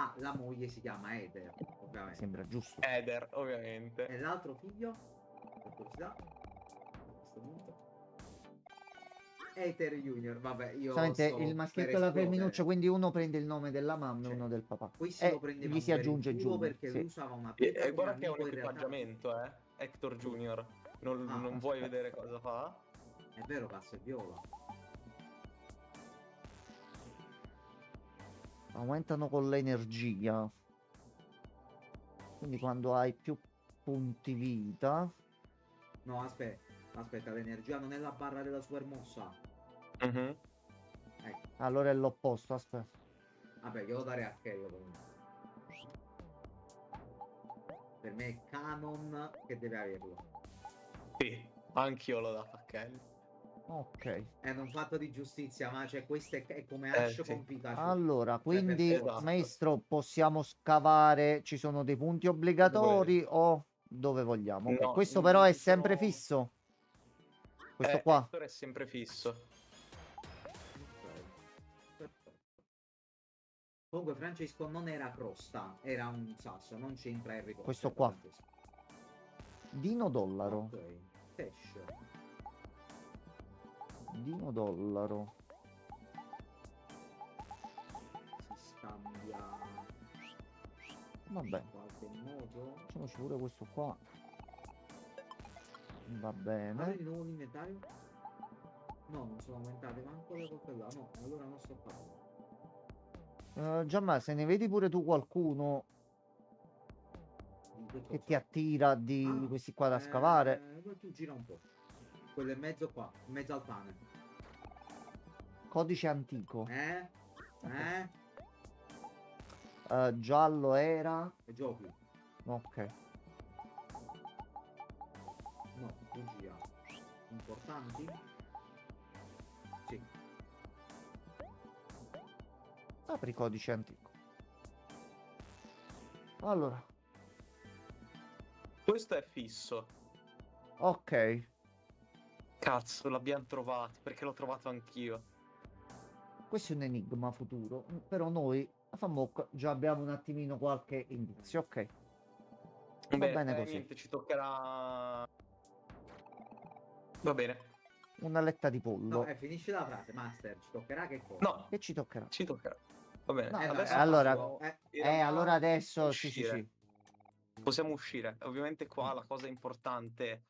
Ah, la moglie si chiama Eder,
mi
ovviamente.
sembra giusto.
Eder, ovviamente.
E l'altro figlio? Per curiosità. A questo punto. Ether Junior, vabbè, io
Solamente
sto
il
per
maschietto e la
esplodere.
femminuccia, quindi uno prende il nome della mamma e
Cioè,
uno del papà.
questo lo
E gli
prendevamo
si
per il
aggiunge
culo
Junior.
perché
Sì.
lui usava una pinta
E
come
guarda che è un
amico, in realtà
equipaggiamento, Hector Junior. Non,
Ah,
non vuoi
aspetta.
vedere cosa fa?
è vero, cazzo, è viola.
Aumentano con l'energia. Quindi quando hai più punti vita.
No, aspetta, l'energia non è la barra della super mossa.
Mhm.
Ecco,
Allora è l'opposto, aspetta.
vabbè, glielo darei a Keio comunque. Per me è canon che deve averlo.
Sì, anch'io l'ho dato a Kelly.
Ok.
È un fatto di giustizia, ma cioè questo è come Ash
Sì.
con Pikachu.
Allora,
Cioè, per
quindi,
forza.
maestro, possiamo scavare. Ci sono dei punti obbligatori o dove vogliamo? Ok,
No,
questo
non
però è
ci sono...
sempre fisso. Questo qua.
Hector è sempre fisso.
Ok, perfetto. Comunque Francesco non era crosta, era un sasso, non c'entra Harry Potter.
Questo qua.
Francesco.
Dino dollaro.
Ok, cash.
Dino dollaro.
Si scambia
Vabbè,
in qualche modo.
facciamoci pure questo qua. Va
Apri
bene.
di nuovo l'inventario? No, non sono aumentate manco le cose là. No, allora non sto parlando.
Gianma, se ne vedi pure tu qualcuno
Di che
che
cosa?
ti attira di
Ah,
questi qua da scavare,
poi tu gira un po'. Quello in mezzo qua, in mezzo al pane.
codice antico.
Eh?
Giallo era.
E giochi?
Ok.
No, bugia. Importanti? Sì.
Apri codice antico. Allora,
Questo è fisso.
ok.
Cazzo, l'abbiamo trovato, perché l'ho trovato anch'io.
Questo è un enigma futuro. Però noi a Famok già abbiamo un attimino qualche indizio. Ok. Va bene così.
Niente, ci toccherà... Va bene.
Una letta di pollo.
No, finisci la frase, Master. Ci toccherà che cosa?
No,
Che ci toccherà?
ci toccherà. Va bene.
No,
Adesso
allora,
possiamo- in realtà
allora adesso sì, sì,
uscire.
sì.
Possiamo uscire. Ovviamente qua la cosa importante,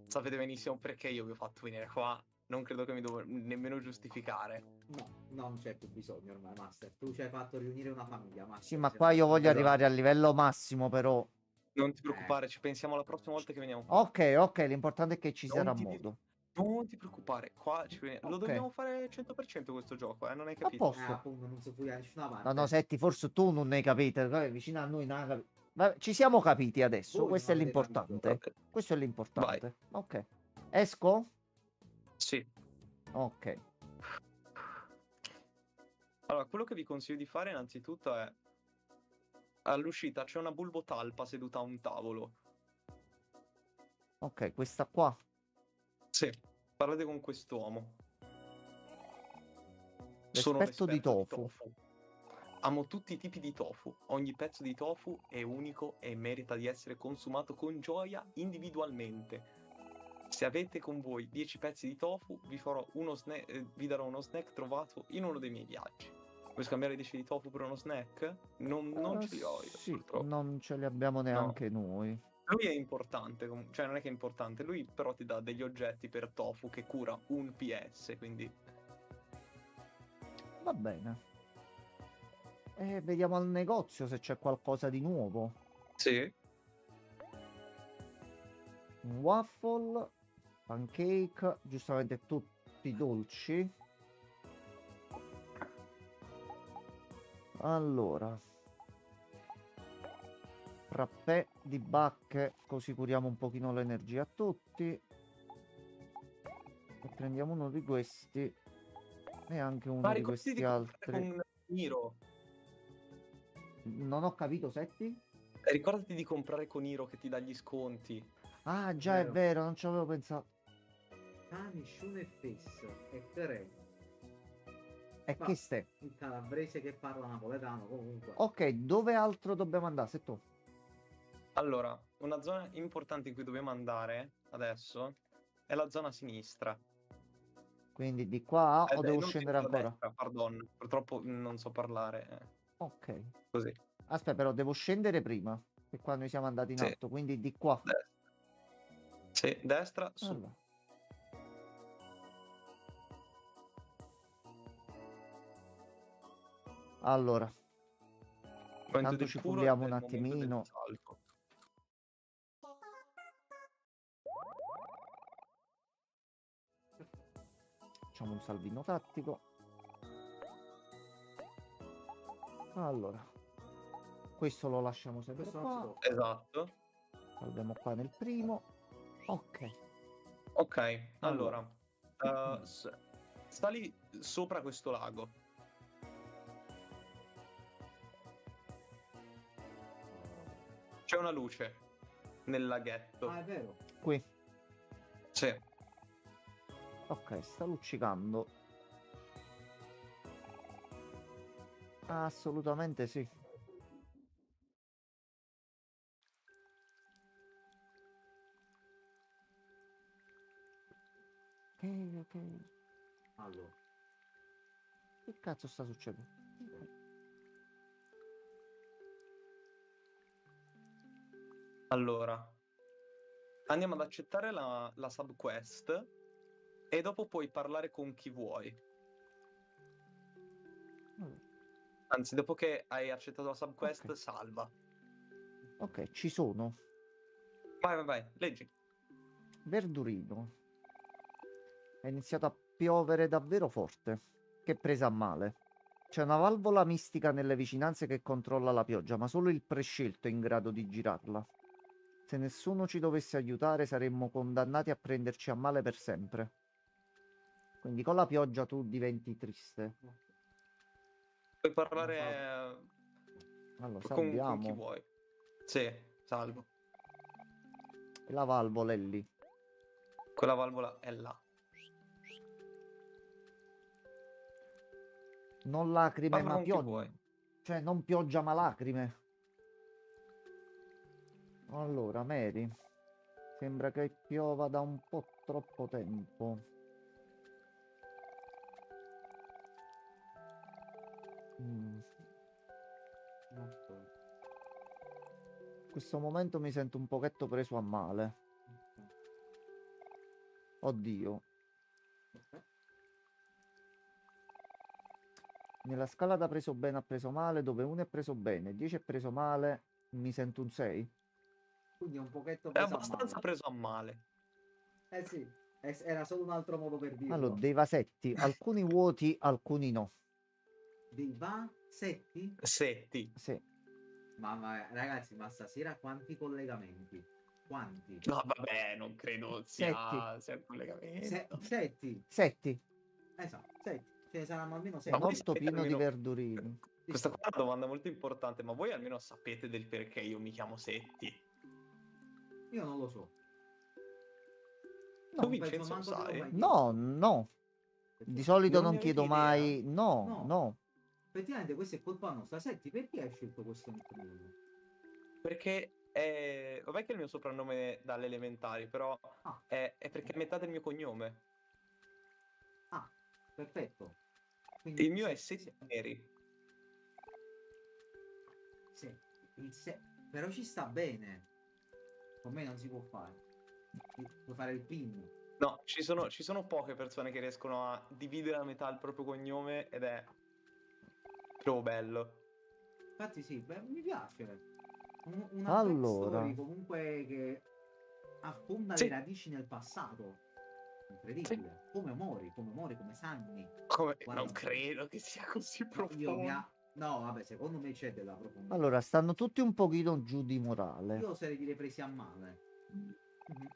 sapete benissimo perché io vi ho fatto venire qua. Non credo che mi devo nemmeno giustificare.
No, non c'è più bisogno ormai, Master. Tu ci hai fatto riunire una famiglia, Master.
Sì, ma
Se
qua
no-
io voglio
Esatto.
arrivare al livello massimo, però.
Non ti preoccupare, ci pensiamo la prossima volta che veniamo qua.
Ok, ok, l'importante è che ci sarà
Non ti,
modo.
non ti preoccupare, qua lo
Ok.
dobbiamo fare 100% questo gioco, non hai
A
capito?
posto.
appunto, non si può da nessuna parte.
No, no, senti, forse tu non ne hai capito. Vicino a noi non hai capito. Vabbè, ci siamo capiti adesso.
Voi
Questo è
non avete
l'importante.
capito.
Questo è l'importante. Ok. Esco?
Sì.
Ok.
Allora, quello che vi consiglio di fare innanzitutto è... All'uscita c'è una bulbotalpa seduta a un tavolo.
Ok, questa qua.
Sì, parlate con quest'uomo. Sono
L'esperto di
l'esperto
tofu.
Amo tutti i tipi di tofu. Ogni pezzo di tofu è unico e merita di essere consumato con gioia individualmente. Se avete con voi 10 pezzi di tofu, vi darò uno snack trovato in uno dei miei viaggi. Vuoi scambiare 10 di tofu per uno snack? Non ce li ho io,
Sì,
purtroppo.
non ce li abbiamo neanche noi.
Lui è importante, cioè non è che è importante, lui però ti dà degli oggetti per tofu che cura un PS, quindi...
Va bene. E vediamo al negozio se c'è qualcosa di nuovo.
Sì.
Un waffle, pancake, giustamente tutti dolci. Allora, frappè di bacche, così curiamo un pochino l'energia a tutti. E prendiamo uno di questi e anche
Ma
uno di
ricordati di
questi
comprare
altri.
con Hiro.
Non ho capito, Setti?
Ricordati di comprare con Hiro che ti dà gli sconti.
Ah, già è
Vero.
vero, non ci avevo pensato.
Tani, Shun e Fess e 3.
E
Ma
che ste?
il calabrese che parla napoletano comunque.
Ok, dove altro dobbiamo andare? Se tu.
Allora, una zona importante in cui dobbiamo andare adesso è la zona sinistra.
Quindi di qua o devo
Non
scendere
sinistra,
ancora?
destra, pardon. Purtroppo non so parlare.
Ok.
Così.
Aspetta, però devo scendere prima. Che qua noi siamo andati in
Sì,
alto, quindi di qua.
destra. Sì, destra, su.
Allora. Allora,
Momento
tanto
del
ci
puro
pulliamo
ed
un
è il momento del
attimino.
salto.
Facciamo un salvino tattico. Allora, questo lo lasciamo sempre
Questo non si
qua.
tocca.
Esatto.
Salviamo qua nel primo. Ok.
Ok,
Allora.
sali sopra questo lago. C'è una luce nel laghetto.
Ah, è vero.
Qui.
Sì.
Ok, sta luccicando. Assolutamente sì. Ok.
Allora,
Che cazzo sta succedendo?
Allora, andiamo ad accettare la subquest e dopo puoi parlare con chi vuoi. Anzi, dopo che hai accettato la subquest,
Ok.
salva.
Ok, ci sono.
Vai, leggi.
Verdurino. È iniziato a piovere davvero forte. Che presa a male. C'è una valvola mistica nelle vicinanze che controlla la pioggia, ma solo il prescelto è in grado di girarla. Se nessuno ci dovesse aiutare, saremmo condannati a prenderci a male per sempre. Quindi con la pioggia tu diventi triste.
Puoi parlare
Allora,
con chi
salviamo.
vuoi. Sì, salvo.
E la valvola è lì.
Quella valvola è là.
Non lacrime,
Parla
ma
con chi
pioggia.
vuoi.
Cioè, non pioggia, ma lacrime. Allora, Mary. Sembra che piova da un po' troppo tempo. In questo momento mi sento un pochetto preso a male. Oddio. Nella scala da preso bene a preso male, dove 1 è preso bene, 10 è preso male, mi sento un 6.
quindi è un pochetto
È
preso a
abbastanza
male.
preso a male.
Eh sì, era solo un altro modo per
Allora,
dirlo.
dei vasetti, alcuni vuoti, alcuni no.
Dei vasetti?
Setti.
Sì.
Ma ragazzi, ma stasera quanti collegamenti? Quanti?
No, vabbè, non credo
Setti.
sia un collegamento.
Setti?
Setti.
Esatto, setti. Ce ne saranno almeno
Ma
Un
setti.
voi
orto
sapete
pieno di
almeno...
verdurini.
Sì,
Questa
sì.
qua è una domanda molto importante, ma voi almeno sapete del perché io mi chiamo Setti?
Io non lo so.
Tu
Non penso
Vincenzo lo
manco te l'ho
sai?
mai
No,
chiesto.
no. Di
Perché?
solito
Non
non
ne avete
chiedo
idea?
mai. No,
No.
no.
Effettivamente questa è colpa nostra. Senti, perché hai scelto questo nickname?
Perché vabbè che è il mio soprannome dalle elementari, però
Ah,
è perché è metà del mio cognome.
ah, perfetto.
Il
Quindi
mio è Setti Neri.
se, però ci sta bene. Con me non si può fare. Puoi fare il pin.
No, ci sono poche persone che riescono a dividere a metà il proprio cognome ed è proprio bello.
Infatti sì, beh, mi piace. Una
Allora.
backstory comunque che affonda le
Sì,
radici nel passato.
sì.
Incredibile. Come mori, come sanni.
Non
Guarda un po'.
credo che sia così
No, io
profondo.
No, vabbè, secondo me c'è della profondità.
Allora, stanno tutti un pochino giù di morale.
Io oserei dire presi a male.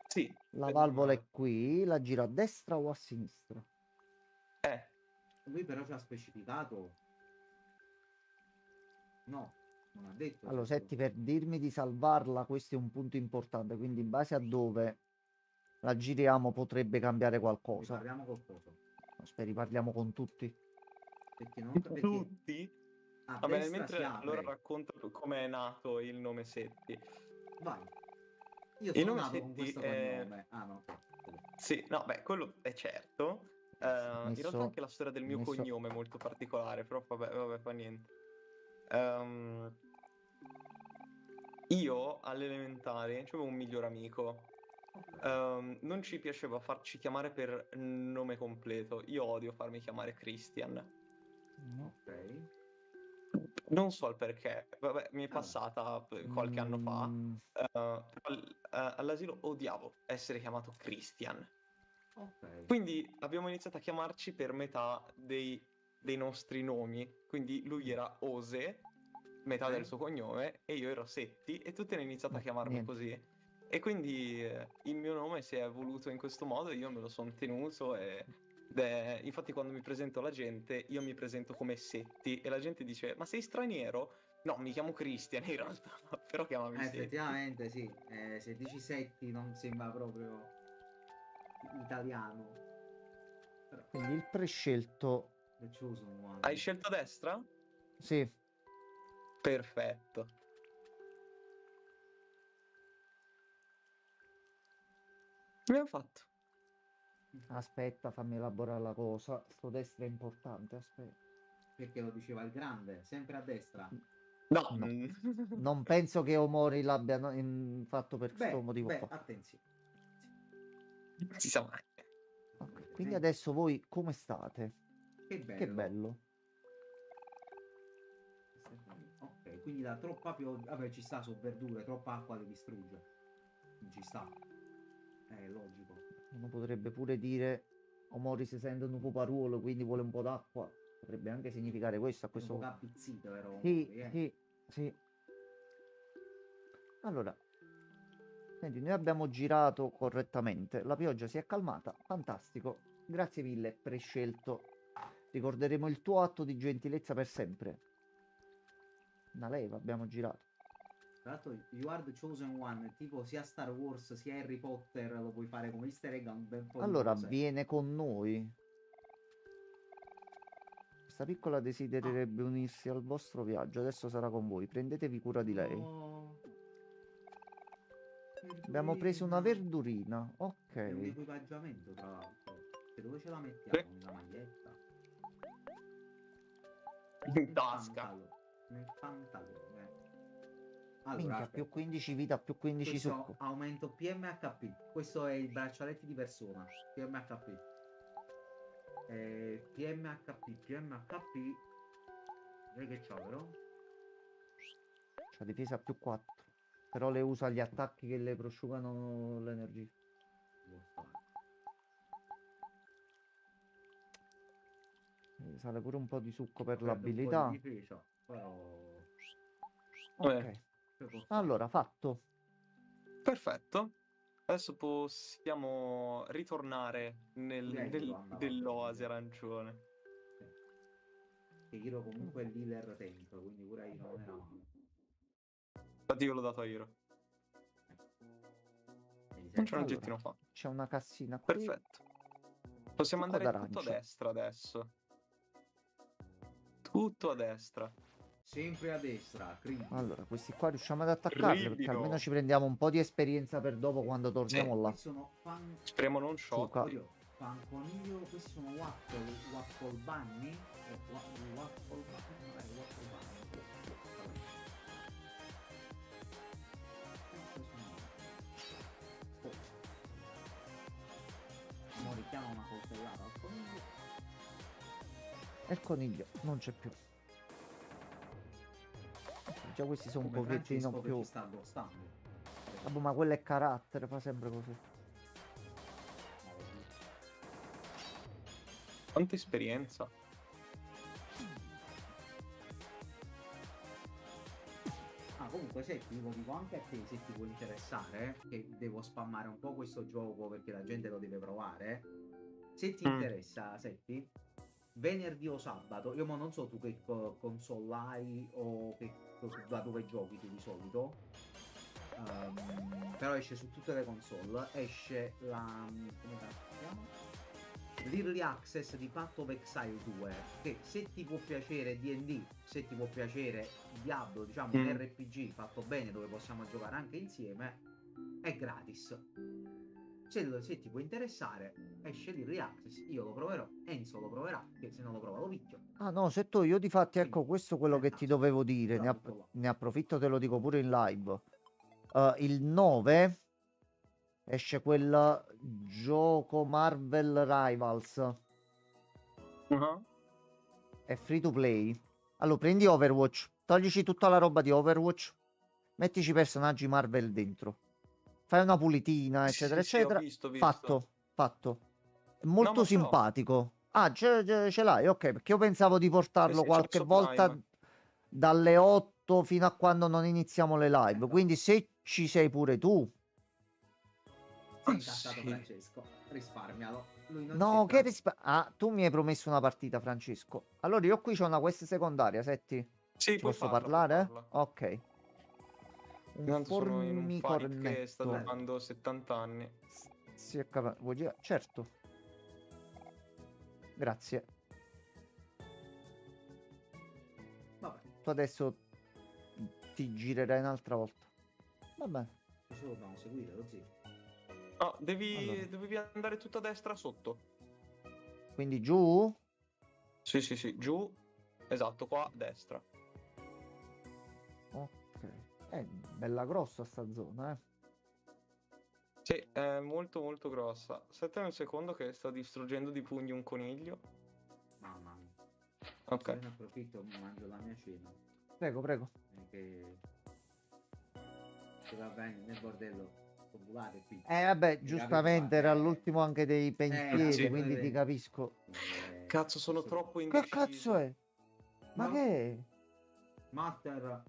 Sì,
La
vedi
valvola è
male.
qui, la giro a destra o a sinistra?
Lui però ci ha specificato. No, non ha detto.
Allora,
se-
Setti, per dirmi di salvarla, questo è un punto importante, quindi in base a dove la giriamo potrebbe cambiare qualcosa.
Parliamo qualcosa.
Speri, parliamo con tutti.
Perché non perché
Tutti?
a
Va bene,
destra
mentre
si
allora
apre.
racconto come è nato il nome Setti.
Vai. Io
Il
sono
nome
nato con
Setti
questo
è...
cognome. Ah no.
Sì, no, beh, quello è certo. In realtà
Messo-
anche la storia del mio
messo-
cognome è molto particolare, però vabbè, fa niente. Ehm, io alle elementari avevo un miglior amico. Non ci piaceva farci chiamare per nome completo. Io odio farmi chiamare Christian.
no.
Ok.
Non so il perché, vabbè, mi è
Allora.
passata qualche anno fa.
Mm,
All'asilo odiavo essere chiamato Christian.
Ok.
Quindi abbiamo iniziato a chiamarci per metà dei nostri nomi. Quindi lui era Ose, metà del suo cognome, e io ero Setti, e tutti hanno iniziato a
no,
chiamarmi
niente.
così. E quindi il mio nome si è evoluto in questo modo, io me lo sono tenuto infatti quando mi presento alla gente, io mi presento come Setti e la gente dice, ma sei straniero? No, mi chiamo Christian in realtà, però chiamami Setti.
Effettivamente sì. Se dici Setti non sembra proprio italiano. Però
Quindi il prescelto,
The Chosen One.
Hai scelto a destra?
sì,
Perfetto. Abbiamo fatto.
aspetta, fammi elaborare la cosa. Sto destra è importante, aspetta.
Perché lo diceva il grande, sempre a destra.
No.
No. Non penso che Omori l'abbiano fatto per questo
Beh,
motivo qua.
attenzione.
Non si sa mai.
Ok, quindi adesso voi come state?
Che bello.
Che bello.
Ok, quindi da troppa pioggia. Vabbè, ci sta su verdure, troppa acqua le distrugge. Non ci sta. È logico.
Uno potrebbe pure dire Omori si sente un puparuolo, quindi vuole un po' d'acqua. Potrebbe anche significare questo a
È un
questo
po'
punto.
cappizzito, vero?
Sì,
Mori,
sì, sì. Allora, senti, noi abbiamo girato correttamente. La pioggia si è calmata. Fantastico. Grazie mille, prescelto. Ricorderemo il tuo atto di gentilezza per sempre. Una leva abbiamo girato.
Tra l'altro, You Are the Chosen One, tipo sia Star Wars sia Harry Potter, lo puoi fare come easter egg a un bel po' di
Allora,
cose.
viene con noi. Questa piccola desidererebbe unirsi al vostro viaggio. Adesso sarà con voi. Prendetevi cura di lei.
Oh,
Abbiamo preso una verdurina. Ok.
È un equipaggiamento, tra l'altro. E dove ce la mettiamo? Nella maglietta?
In tasca.
Nel pantalone. Allora,
Minchia,
aspetta.
più 15 vita, più 15
Questo
succo.
aumento PMHP. Questo è i braccialetti di persona. PMHP. PMHP. Vedi che c'ho, però?
C'ha difesa più 4. Però le usa gli attacchi che le prosciugano l'energia. Sale pure un po' di succo per
Perde un po' di
l'abilità.
difesa, però...
Ok. Allora, fatto.
Perfetto. Adesso possiamo ritornare nell'oasi arancione.
Che Hiro comunque è l'healer tempo, quindi pure Hiro non era male.
Infatti io l'ho dato a Hiro. Non c'è un oggettino qua.
C'è una cassina qui.
Perfetto. Possiamo
Succo
andare tutto a
d'arancio.
destra adesso. Tutto a destra.
Sempre a destra, critico.
Allora, questi qua riusciamo ad attaccarli perché almeno ci prendiamo un po' di esperienza per dopo quando torniamo là.
Sono
speriamo non shock.
Oddio, Panconiglio, questi sono waffle bunny. Waffle bunny. Mo richiama una coltellata al coniglio.
E il coniglio non c'è più. Già questi sono un pochettino più...
sta addossando.
Vabbè, ma quello è carattere, fa sempre così.
Quanta esperienza.
comunque senti, lo dico anche a te se ti può interessare, che devo spammare un po' questo gioco perché la gente lo deve provare. Se ti interessa, senti, venerdì o sabato, io non so tu che console hai o da dove giochi tu di solito, però esce su tutte le console, esce la... come si chiama? L'Early Access di Path of Exile 2, che se ti può piacere D&D, se ti può piacere Diablo, diciamo un RPG fatto bene dove possiamo giocare anche insieme, è gratis. Se ti può interessare, esce l'Early Access, io lo proverò, Enzo lo proverà, che se non lo prova lo picchio.
Ah no, se tu, io di fatti, ecco,
Quindi,
questo è quello che ti dovevo dire,
però tutto là.
ne approfitto, te lo dico pure in live. Il 9 esce quel gioco Marvel Rivals, è free to play. Allora, prendi Overwatch, toglici tutta la roba di Overwatch, mettici personaggi Marvel dentro, fai una pulitina, eccetera,
Sì, ho
eccetera.
visto.
Fatto. È
No,
molto
ma ce l'ho.
simpatico. Ah, ce l'hai, ok, perché io pensavo di portarlo
Sì, ce l'ho
qualche
su
volta
Prime.
dalle 8 fino a quando non iniziamo le live. Quindi se ci sei pure tu.
Sei
Ah,
incazzato
sì.
Francesco, risparmialo. Lui non
No,
c'entra.
Ah, tu mi hai promesso una partita, Francesco. Allora io qui c'ho una quest secondaria, Setti.
Sì,
Ci
puoi
posso
farla,
parlare? Ok. Un
Intanto sono in un fight che sta
formicornetto.
durando 70 anni.
Si è vuoi girare? Certo. Grazie.
Vabbè,
Tu adesso ti girerai un'altra volta. Va bene.
questo lo dobbiamo seguire, lo zio.
No,
Allora.
dovevi andare tutto a destra sotto.
Quindi giù?
Sì, giù. Esatto, qua a destra.
Ok. È bella grossa sta zona, eh.
Sì, è molto molto grossa. Aspetta un secondo che sto distruggendo di pugni un coniglio.
Mamma mia.
Ok.
Se ne approfitto, mi mangio la mia cena.
Prego.
Che va bene nel bordello. Popolare qui.
Vabbè,
Mi
giustamente
capito,
era l'ultimo anche dei pensieri,
sì.
quindi ti capisco.
Cazzo, sono troppo
Che cazzo
indeciso.
è? Ma che è?
Master.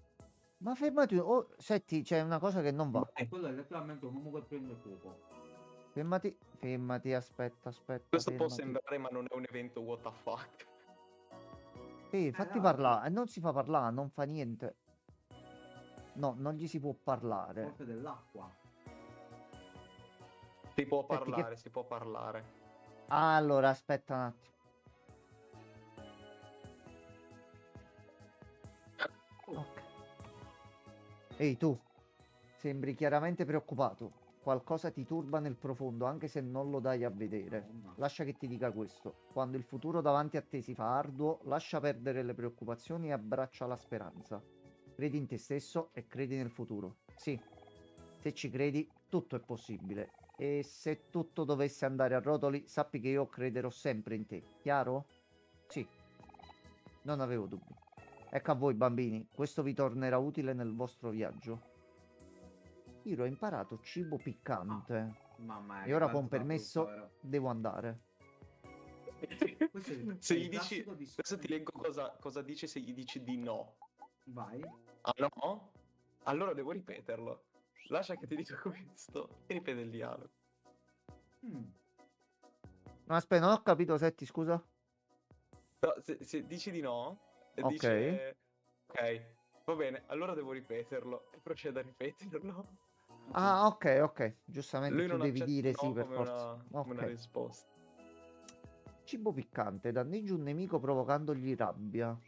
Ma fermati, oh, senti, c'è una cosa che non va.
Quello è letteralmente un uomo che prende fuoco.
Fermati, aspetta,
Questo può
fermati.
sembrare, ma non è un evento what the fuck.
Sì, fatti
No,
parlare, non si fa parlare, non fa niente. No, non gli si può parlare.
Forte dell'acqua.
Si può
Senti,
parlare, si può parlare.
Allora, aspetta un attimo. Ok. Ehi, tu. Sembri chiaramente preoccupato. Qualcosa ti turba nel profondo, anche se non lo dai a vedere. Lascia che ti dica questo. Quando il futuro davanti a te si fa arduo, lascia perdere le preoccupazioni e abbraccia la speranza. Credi in te stesso e credi nel futuro. Sì, se ci credi, tutto è possibile. E se tutto dovesse andare a rotoli, sappi che io crederò sempre in te. Chiaro? Sì, non avevo dubbi. Ecco a voi, bambini, questo vi tornerà utile nel vostro viaggio. Io ho imparato cibo piccante.
Mamma mia,
E
che
ora con
battuta
permesso
brutta,
devo andare.
Questo è il,
Se
è
gli
il
dici,
classico
adesso ti leggo cosa dice se gli dici di no.
Vai.
Ah no? Allora devo ripeterlo. Lascia che ti dica questo e ripete il dialogo.
No, aspetta, non ho capito, Setti, scusa.
No, se dici di no,
Ok.
dice ok, va bene, allora devo ripeterlo e procede a ripeterlo.
Ah, ok. Giustamente
Lui
tu
non
devi
accetta
dire sì
no
per
come
forza.
una
Ok.
risposta.
Cibo piccante, danneggia un nemico provocandogli rabbia.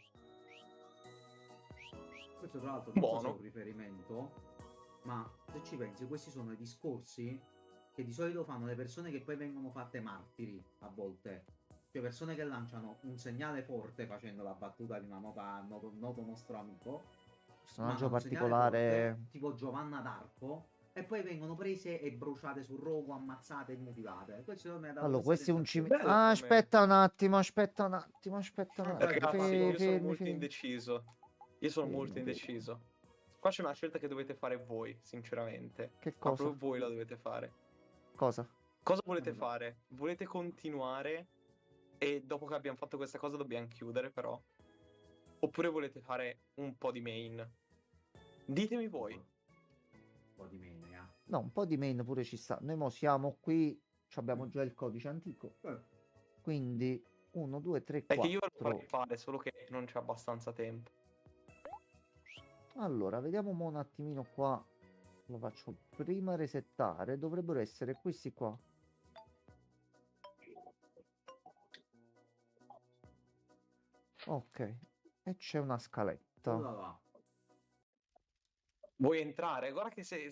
Questo tra l'altro non so se è un
Buono.
riferimento, ma se ci pensi, questi sono i discorsi che di solito fanno le persone che poi vengono fatte martiri a volte. Cioè persone che lanciano un segnale forte facendo la battuta di una noto nostro amico,
Personaggio
un segnale
particolare.
forte, tipo Giovanna d'Arco, e poi vengono prese e bruciate sul rogo, ammazzate e mutilate. Questo mi ha dato
Allora,
questa
questo è un
sensazione.
Bello
Ah,
come...
aspetta un attimo.
Ragazzi, io sono molto
Fermi.
indeciso. Io sono molto
Fermi.
indeciso. Qua c'è una scelta che dovete fare voi, sinceramente.
Che
Ma
cosa?
proprio voi la dovete fare.
Cosa?
Cosa volete fare? Volete continuare e dopo che abbiamo fatto questa cosa dobbiamo chiudere, però? Oppure volete fare un po' di main? Ditemi voi.
Un po' di meno,
No, un po' di meno pure ci sta. Noi mo siamo qui, abbiamo già il codice antico. Quindi 1, 2, 3,
È che io lo
4.
vorrei fare, solo che non c'è abbastanza tempo.
Allora, vediamo mo un attimino qua. Lo faccio prima resettare. Dovrebbero essere questi qua. Ok. E c'è una scaletta.
Allora va.
Vuoi entrare? Guarda che se...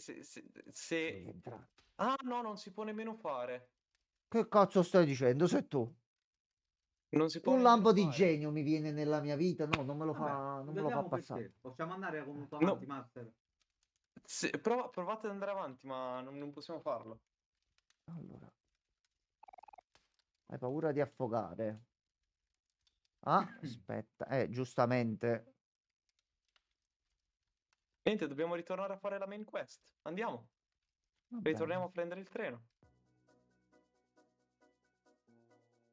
Devi entrare.
Ah no, non si può nemmeno fare.
Che cazzo stai dicendo? Sei tu?
Non si può
Un
nemmeno
lampo di
fare.
genio mi viene nella mia vita. No, non me lo
Vabbè,
fa, non me lo fa
vediamo per
passare.
te. Possiamo andare comunque
No.
avanti, Master?
Provate ad andare avanti, ma non possiamo farlo.
Allora. Hai paura di affogare? Ah, aspetta. Giustamente.
Niente, dobbiamo ritornare a fare la main quest. Andiamo.
Va bene.
Ritorniamo a prendere il treno.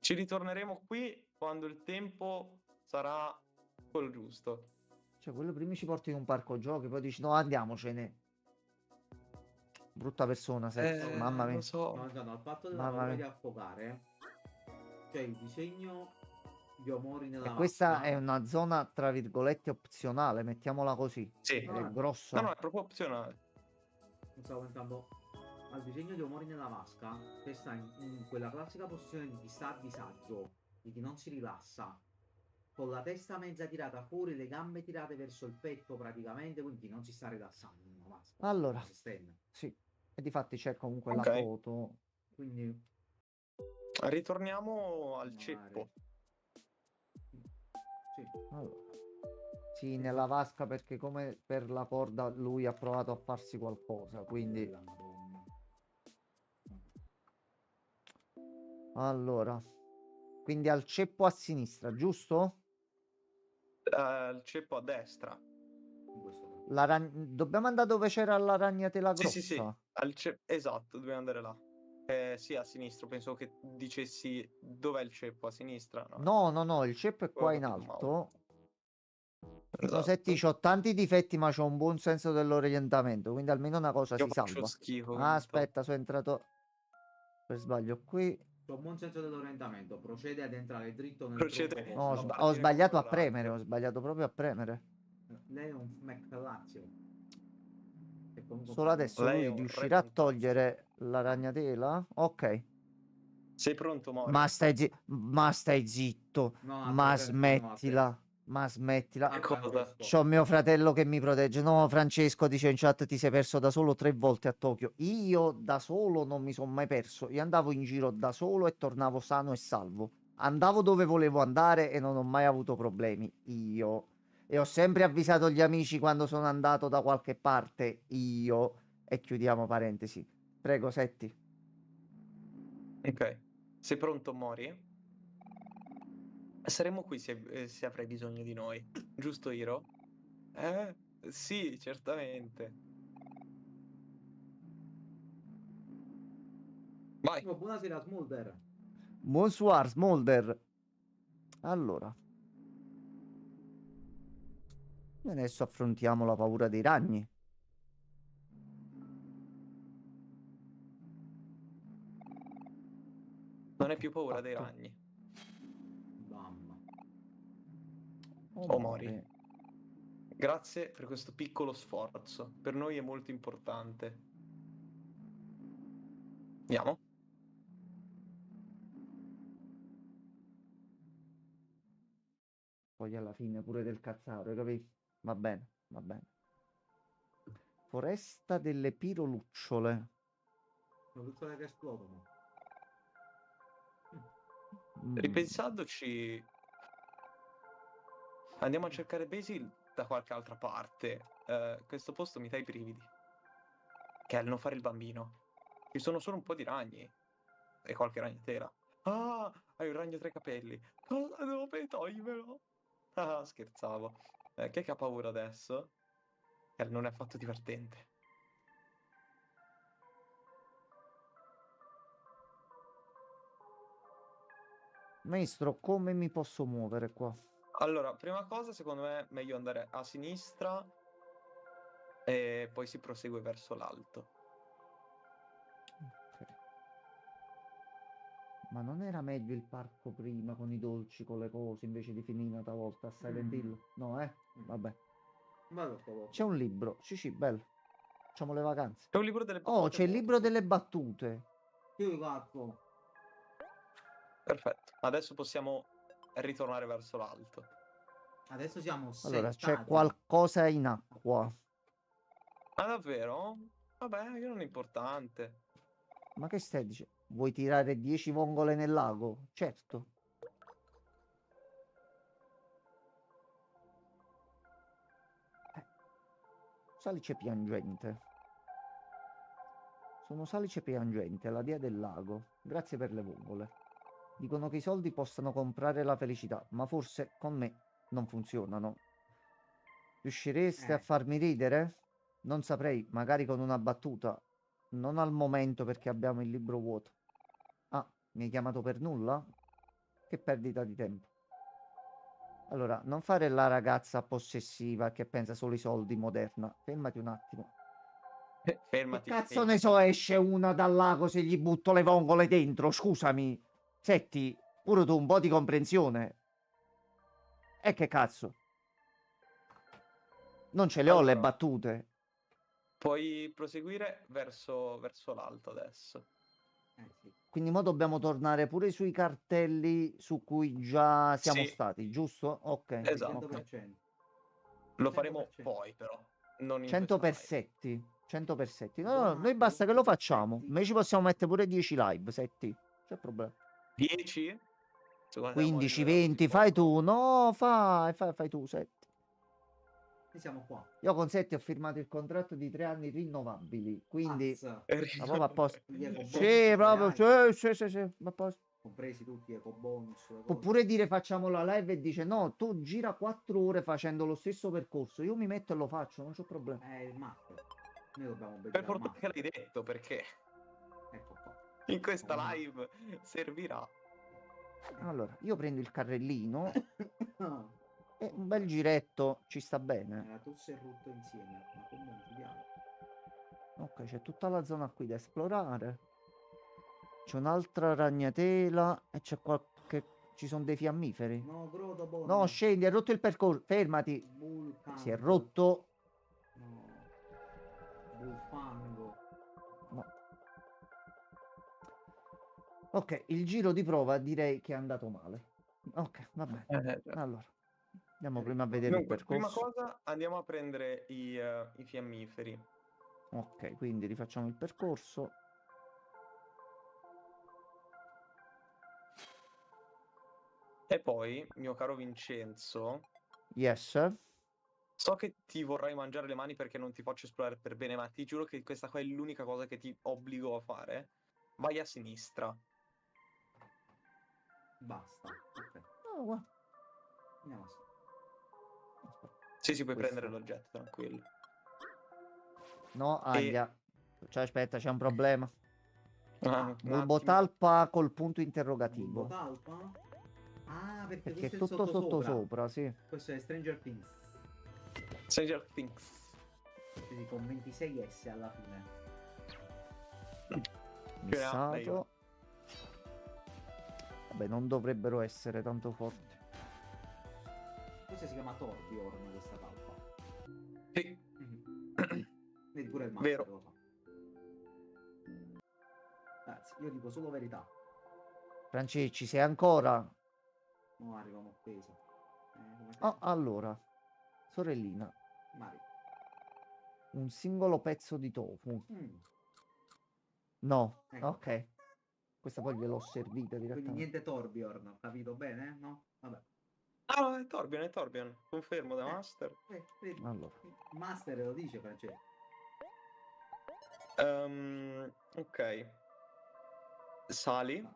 Ci ritorneremo qui quando il tempo sarà quello giusto.
Cioè, quello prima ci porti in un parco giochi, poi dici no, andiamocene. Brutta persona sei. Mamma mia.
Lo so.
No, al fatto della
Mamma
paura di
mia.
affogare, c'è il disegno di Omori nella
E questa
vasca.
è una zona, tra virgolette, opzionale, mettiamola così.
Sì.
È
No,
grossa.
No, è proprio opzionale.
stavo pensando al disegno di Omori nella vasca, che sta in quella classica posizione di chi sta a disagio, di chi non si rilassa, con la testa mezza tirata fuori, le gambe tirate verso il petto praticamente, quindi non si sta rilassando in una vasca.
Allora,
non si stende.
sì. E difatti c'è comunque
Ok.
la foto.
Quindi
Ritorniamo al
magari-
ceppo.
Sì.
Allora. Sì, nella vasca perché come per la corda lui ha provato a farsi qualcosa, quindi...
La Madonna.
Allora. Quindi al ceppo a sinistra, giusto?
Il ceppo a destra.
In questo caso.
Dobbiamo andare dove c'era la ragnatela
Sì, sì, sì.
grossa.
Esatto, dobbiamo andare là. Sì, a sinistra. Penso che dicessi dov'è il ceppo a sinistra. No,
No, il ceppo è
avevo
qua in
capito male.
alto. No,
Esatto.
Setti, c'ho tanti difetti, ma c'ho un buon senso dell'orientamento, quindi almeno una cosa
Io
si
faccio
salva.
schifo.
Ah, aspetta, sono entrato per sbaglio qui.
C'è un buon senso dell'orientamento, procede ad entrare dritto nel
Procede-
tronco
No,
posto.
Vabbè,
ho
dire
sbagliato a
come il
premere,
raggio.
ho sbagliato proprio a premere.
Lei è un McLazio. Che comunque
Solo adesso
Lei è
lui
un re
riuscirà a
fantastico.
togliere la ragnatela. Ok.
Sei pronto, Mori?
Ma stai zitto.
No,
Ma
aspetta, fermo a te.
smettila. Ma smettila.
Che
Ah,
cosa?
Francesco.
C'ho mio fratello che mi protegge. No, Francesco dice in chat ti sei perso da solo 3 volte a Tokyo. Io da solo non mi sono mai perso. Io andavo in giro da solo e tornavo sano e salvo. Andavo dove volevo andare e non ho mai avuto problemi. Io. E ho sempre avvisato gli amici quando sono andato da qualche parte. Io. E chiudiamo parentesi. Prego, Setti.
Ok. Sei pronto, Mori? Saremo qui se avrai bisogno di noi. Giusto, Hiro? Sì, certamente. Vai.
Oh, buonasera, Smulder.
Bonsoir, Smolder. Allora. E adesso affrontiamo la paura dei ragni.
Non hai
Ok,
più paura dei
fatto.
ragni.
Mamma.
Oh, Mori.
Mori.
Grazie per questo piccolo sforzo. Per noi è molto importante. Andiamo?
Poi alla fine pure del cazzaro, capì? Va bene, va bene. Foresta delle pirolucciole.
Produzione che esplodono.
Ripensandoci, andiamo a cercare Basil da qualche altra parte. Questo posto mi dà i brividi. Che è il non fare il bambino. Ci sono solo un po' di ragni. E qualche ragnatela. Ah, hai un ragno tra i capelli. Cosa dove togliermelo? Ah, scherzavo. Chi è che ha paura adesso? Non è affatto divertente.
Maestro, come mi posso muovere qua?
Allora, prima cosa, secondo me è meglio andare a sinistra e poi si prosegue verso l'alto.
Ok. Ma non era meglio il parco prima con i dolci, con le cose, invece di finire una volta a Silent Hill? No, vabbè.
Vado a favore.
C'è un libro, sì, bello. Facciamo le vacanze.
C'è un libro delle
Oh,
battute
c'è il
vuoto,
libro
sì.
delle battute.
Io guardo.
Perfetto. Adesso possiamo ritornare verso l'alto.
Adesso siamo
Allora, c'è
settati.
qualcosa in acqua.
Ah, davvero? Vabbè, che non è importante.
Ma che stai dicendo? Vuoi tirare 10 vongole nel lago? Certo. Salice piangente. Sono Salice piangente, la dea del lago. Grazie per le vongole. Dicono che i soldi possano comprare la felicità, ma forse con me non funzionano. Riuscireste a farmi ridere? Non saprei, magari con una battuta. Non al momento perché abbiamo il libro vuoto. Ah, mi hai chiamato per nulla? Che perdita di tempo. Allora, non fare la ragazza possessiva che pensa solo ai soldi moderna. Fermati un attimo. Che
Fermati.
cazzo ne so, esce una dal lago se gli butto le vongole dentro? Scusami. Senti, pure tu un po' di comprensione. E che cazzo? Non ce le ho le
Allora,
battute.
puoi proseguire verso l'alto adesso.
Sì.
Quindi mo dobbiamo tornare pure sui cartelli su cui già siamo
Sì,
stati, giusto? Ok.
esatto.
Ok.
100%.
Lo faremo
100%.
poi, però, non in
100
questa
per
live.
setti. 100 per setti. No,
Buon
noi
attimo,
basta che lo facciamo.
setti.
Noi ci possiamo mettere pure 10 live, setti. C'è problema.
10? Secondo te andiamo a
15,
arrivare così
20, fai
poco?
tu. No, fai tu, setti.
Noi siamo qua.
Io con setti ho firmato il contratto di 3 anni rinnovabili, quindi
Azza.
ma proprio a posto.
Gli eco bonus
Sì,
ce li
proprio,
hai?
sì, ma a posto.
Compresi tutti gli eco bonus, le
Può
cose.
pure dire facciamo la live e dice no, tu gira 4 ore facendo lo stesso percorso. Io mi metto e lo faccio, non c'ho problema.
Il master. Noi dobbiamo
Per
obbedire al
fortuna che
master.
l'hai detto, perché
Ecco qua.
in questa
Come
live servirà.
Allora, io prendo il carrellino
no.
e un bel giretto ci sta bene.
La tosse è rotto insieme, ma come andiamo?
Ok, c'è tutta la zona qui da esplorare. C'è un'altra ragnatela e c'è qualche... Ci sono dei fiammiferi.
No, Grotobon.
No, scendi, è rotto il percorso. Fermati. Si è
Vulcan.
rotto.
No. Bulfango.
No. Ok, il giro di prova direi che è andato male. Ok, va bene. Allora, andiamo prima a vedere il
Dunque, prima
percorso.
cosa andiamo a prendere i fiammiferi.
Ok, quindi rifacciamo il percorso.
E poi, mio caro Vincenzo,
Yes.
so che ti vorrai mangiare le mani perché non ti faccio esplorare per bene, ma ti giuro che questa qua è l'unica cosa che ti obbligo a fare. Vai a sinistra.
Basta. Ok.
Oh, guarda.
Andiamo a sinistra.
Sì, puoi
Questo.
prendere l'oggetto, tranquillo.
No,
E
aglia. Cioè, aspetta, c'è un problema.
un
Bulbo
attimo.
talpa col punto interrogativo.
Talpa? Ah, perché
Perché
questo
è
è il
tutto sotto
sottosopra.
sopra, sì.
Questo è Stranger Things.
Stranger Things.
Quindi con 26 S alla fine.
Missato. Vabbè, non dovrebbero essere tanto forti.
Questo si chiama Torbjorn, questa talpa.
Sì.
Vedi pure il master
Vero.
lo fa. Anzi, io dico solo verità.
Francesci, ci sei ancora?
No, arriviamo appeso.
Oh, allora. Sorellina.
Mari.
Un singolo pezzo di tofu.
Mm.
No.
Ecco.
Ok. Questa poi gliel'ho servita
Quindi
direttamente.
niente Torbjorn, ho capito bene? No? Vabbè.
Ah, no, è Torbjorn. Confermo da Master.
Vedi.
Allora.
Master lo dice, Francesco.
Ok. Sali.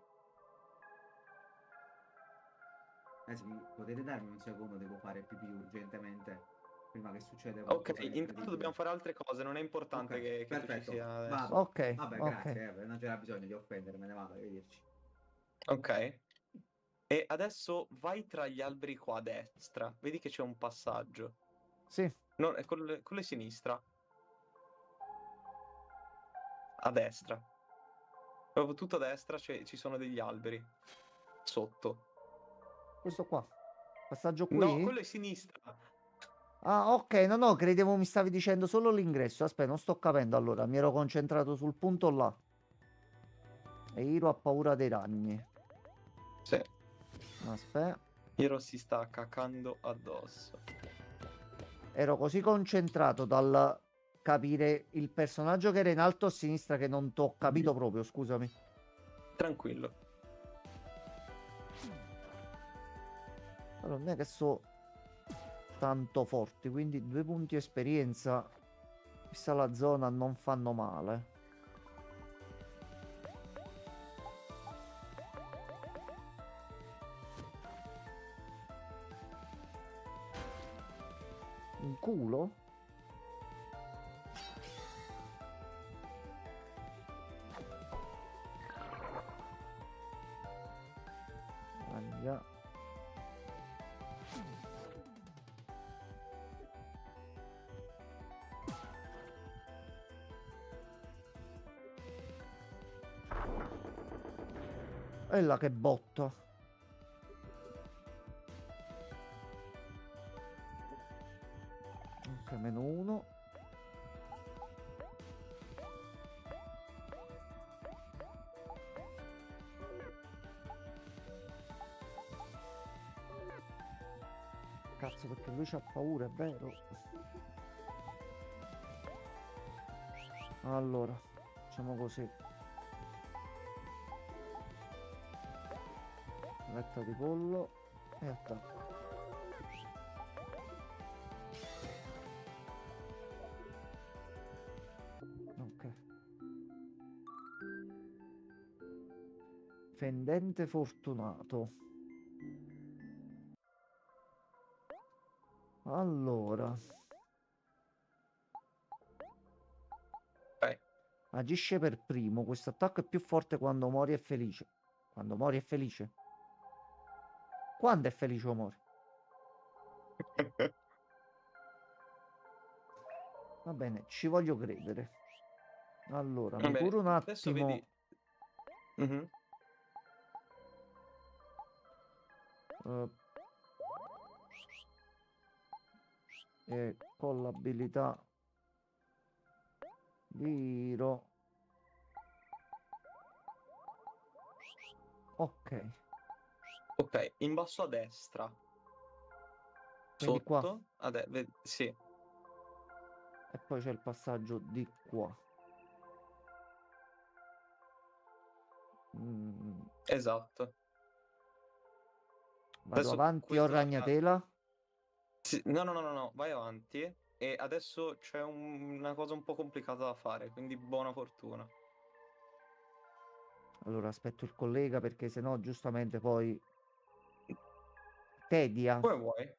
Adesso potete darmi un secondo, devo fare pipì urgentemente. Prima che succeda
Ok,
qualcosa di
intanto
incredibile.
dobbiamo fare altre cose, non è importante
Ok,
che tu ci
perfetto.
sia adesso.
Vado.
Ok.
Vabbè,
Ok.
grazie, non c'era bisogno di offendere, me ne vado, arrivederci.
Ok. E adesso vai tra gli alberi qua a destra. Vedi che c'è un passaggio.
Sì.
No, è con le sinistra. a destra. Proprio tutto a destra ci sono degli alberi sotto.
Questo qua. Passaggio
No,
qui?
quello è sinistra.
Ah, ok, no, credevo mi stavi dicendo solo l'ingresso. Aspetta, non sto capendo allora. Mi ero concentrato sul punto là. E Hiro ha paura dei ragni.
Sì,
Aspetta.
Hiro si sta cacando addosso.
Ero così concentrato dal capire il personaggio che era in alto a sinistra che non t'ho capito proprio, scusami.
Tranquillo.
Allora, non è che so tanto forti, quindi 2 punti esperienza, vista la zona, non fanno male. Un culo? Mangia. E là che botto. Ok, -1. Cazzo, perché lui c'ha paura, è vero? Allora, facciamo così. Vetta di pollo e attacco. Ok. Fendente fortunato. Allora,
Ok.
agisce per primo. Questo attacco è più forte quando Mori è felice. Quando Mori è felice? Quando è felice Mori? Va bene, ci voglio credere. Allora,
Va
mi
bene,
curo un
adesso vedi.
attimo.
Mhm.
eh, e con l'abilità di Hiro. Ok,
Ok, in basso a destra.
vedi qua.
Sotto, sì,
E poi c'è il passaggio di qua. Mm,
esatto.
vado
Adesso
avanti, ho
questo sarà.
ragnatela.
Sì, no, no, no, no, no, vai avanti. E adesso c'è una cosa un po' complicata da fare, quindi buona fortuna.
Allora aspetto il collega perché sennò giustamente poi tedia.
Come vuoi?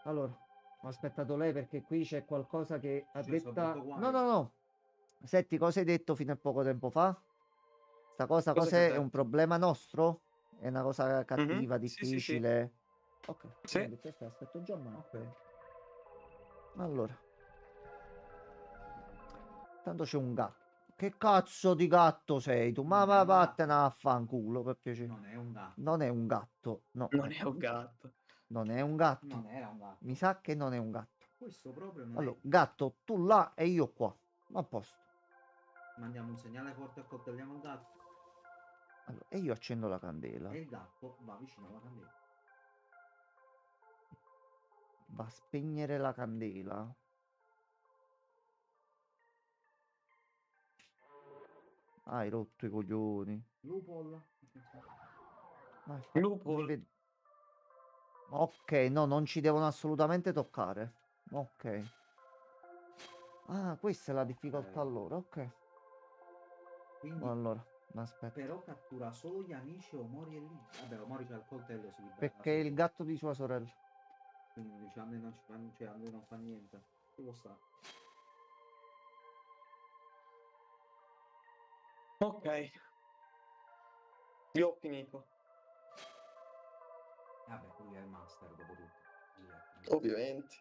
Allora, ho aspettato lei perché qui c'è qualcosa che ha
Cioè, sto brutto
detta. No,
guai.
no, no. Senti, cosa hai detto fino a poco tempo fa? Sta cosa
Cosa ti ho
cos'è? È un
detto?
problema nostro? È una cosa
Mhm,
cattiva,
sì, sì, sì.
difficile? Ok,
Sì.
quindi questo aspetto già male.
Ok.
Allora, tanto c'è un gatto. Che cazzo di gatto sei tu? Ma
Non è un
vattene
gatto.
a fanculo, per piacere.
Non è un gatto.
Non è un gatto. No,
Non è
ecco.
un gatto.
Non è un gatto.
Non era un
Mi
gatto.
sa che non è un gatto.
Questo proprio non è.
Allora, gatto, tu là e io qua. A posto.
Mandiamo un segnale forte e accoltelliamo il gatto.
Allora, e io accendo la candela.
E il gatto va vicino alla candela.
Va a spegnere la candela. Hai rotto i coglioni.
Lupol.
Vai, mi
Lupol.
ved- Ok, no, non ci devono assolutamente toccare. Ok. Ah, questa è la difficoltà allora. Ok.
Quindi,
Allora, aspetta.
però cattura solo gli amici o Mori è lì. Vabbè, Mori c'ha il coltello, si libera da
Perché è il
solo.
gatto di sua sorella.
Quindi dice a me non ci fa, cioè, a lui non fa niente. Ci può stare.
Ok. Io ho finito.
Vabbè, lui è il master dopo tutto.
Ovviamente.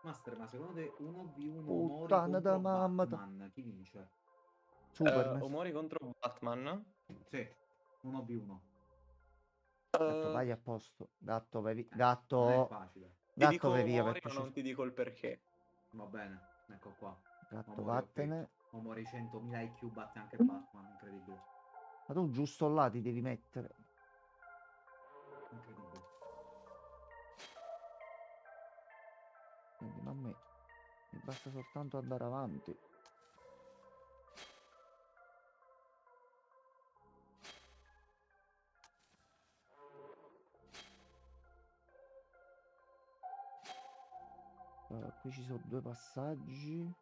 Master, ma secondo te 1v1 Omori
Puttana da
contro
mamma.
Batman, chi vince?
Superman.
Omori contro Batman.
Sì, 1v1.
Gatto,
Eh,
vai a posto. Gatto, vai via.
Non è
Gatto.
facile.
ti
Gatto,
dico
vai via
Omori,
per
ma non
preciso.
ti dico il perché.
Va bene, ecco qua.
Gatto,
Omori,
vattene.
ok. Omori 100.000 IQ batte anche Batman, incredibile.
Ma tu giusto là ti devi mettere.
Incredibile.
Quindi a me mi basta soltanto andare avanti. Allora, qui ci sono 2 passaggi.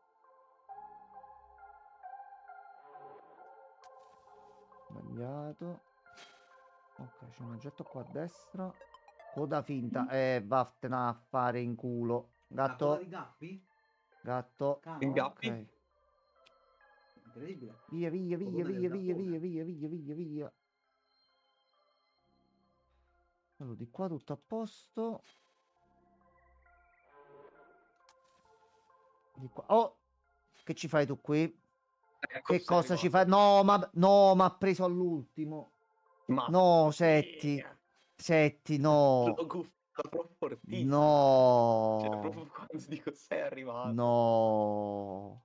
Sbagliato. Ok, c'è un oggetto qua a destra. Coda finta. Vattene a fare in culo.
La coda di
Gatto.
Gappi?
Gatto.
Cano?
Gappi?
Ok.
Incredibile.
Via, via, via,
Codone del
via, via,
Giappone.
via, via, via, via. Allora, di qua tutto a posto. Di qua. Oh! Che ci fai tu qui? Che
sei
cosa ci fai?
arrivato.
No, ma ha preso all'ultimo.
Ma
No, Setti.
yeah.
Setti, no.
L'ho guffato proprio fortissimo. Cioè, proprio
No.
quando dico sei arrivato.
No.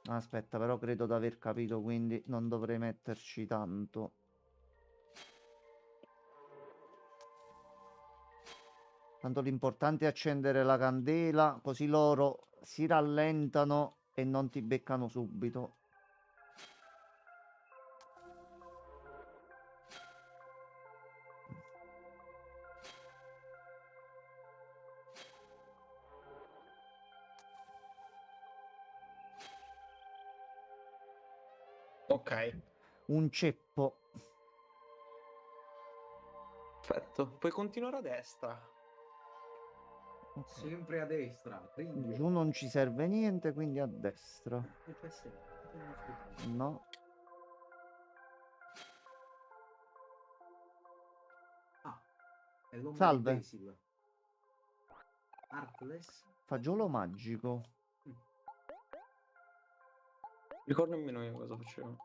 Aspetta, però credo di aver capito, quindi non dovrei metterci tanto. Tanto l'importante è accendere la candela, così loro si rallentano e non ti beccano subito.
Ok,
Un ceppo.
perfetto. Puoi continuare a destra.
Ok.
Sempre a destra. Quindi
Giù non ci serve niente, quindi a destra.
c'è sempre. C'è il nostro punto.
No.
Ah, è l'ombra di
Salve.
Basil. Artless.
Fagiolo magico.
Ricordo nemmeno io cosa facevo.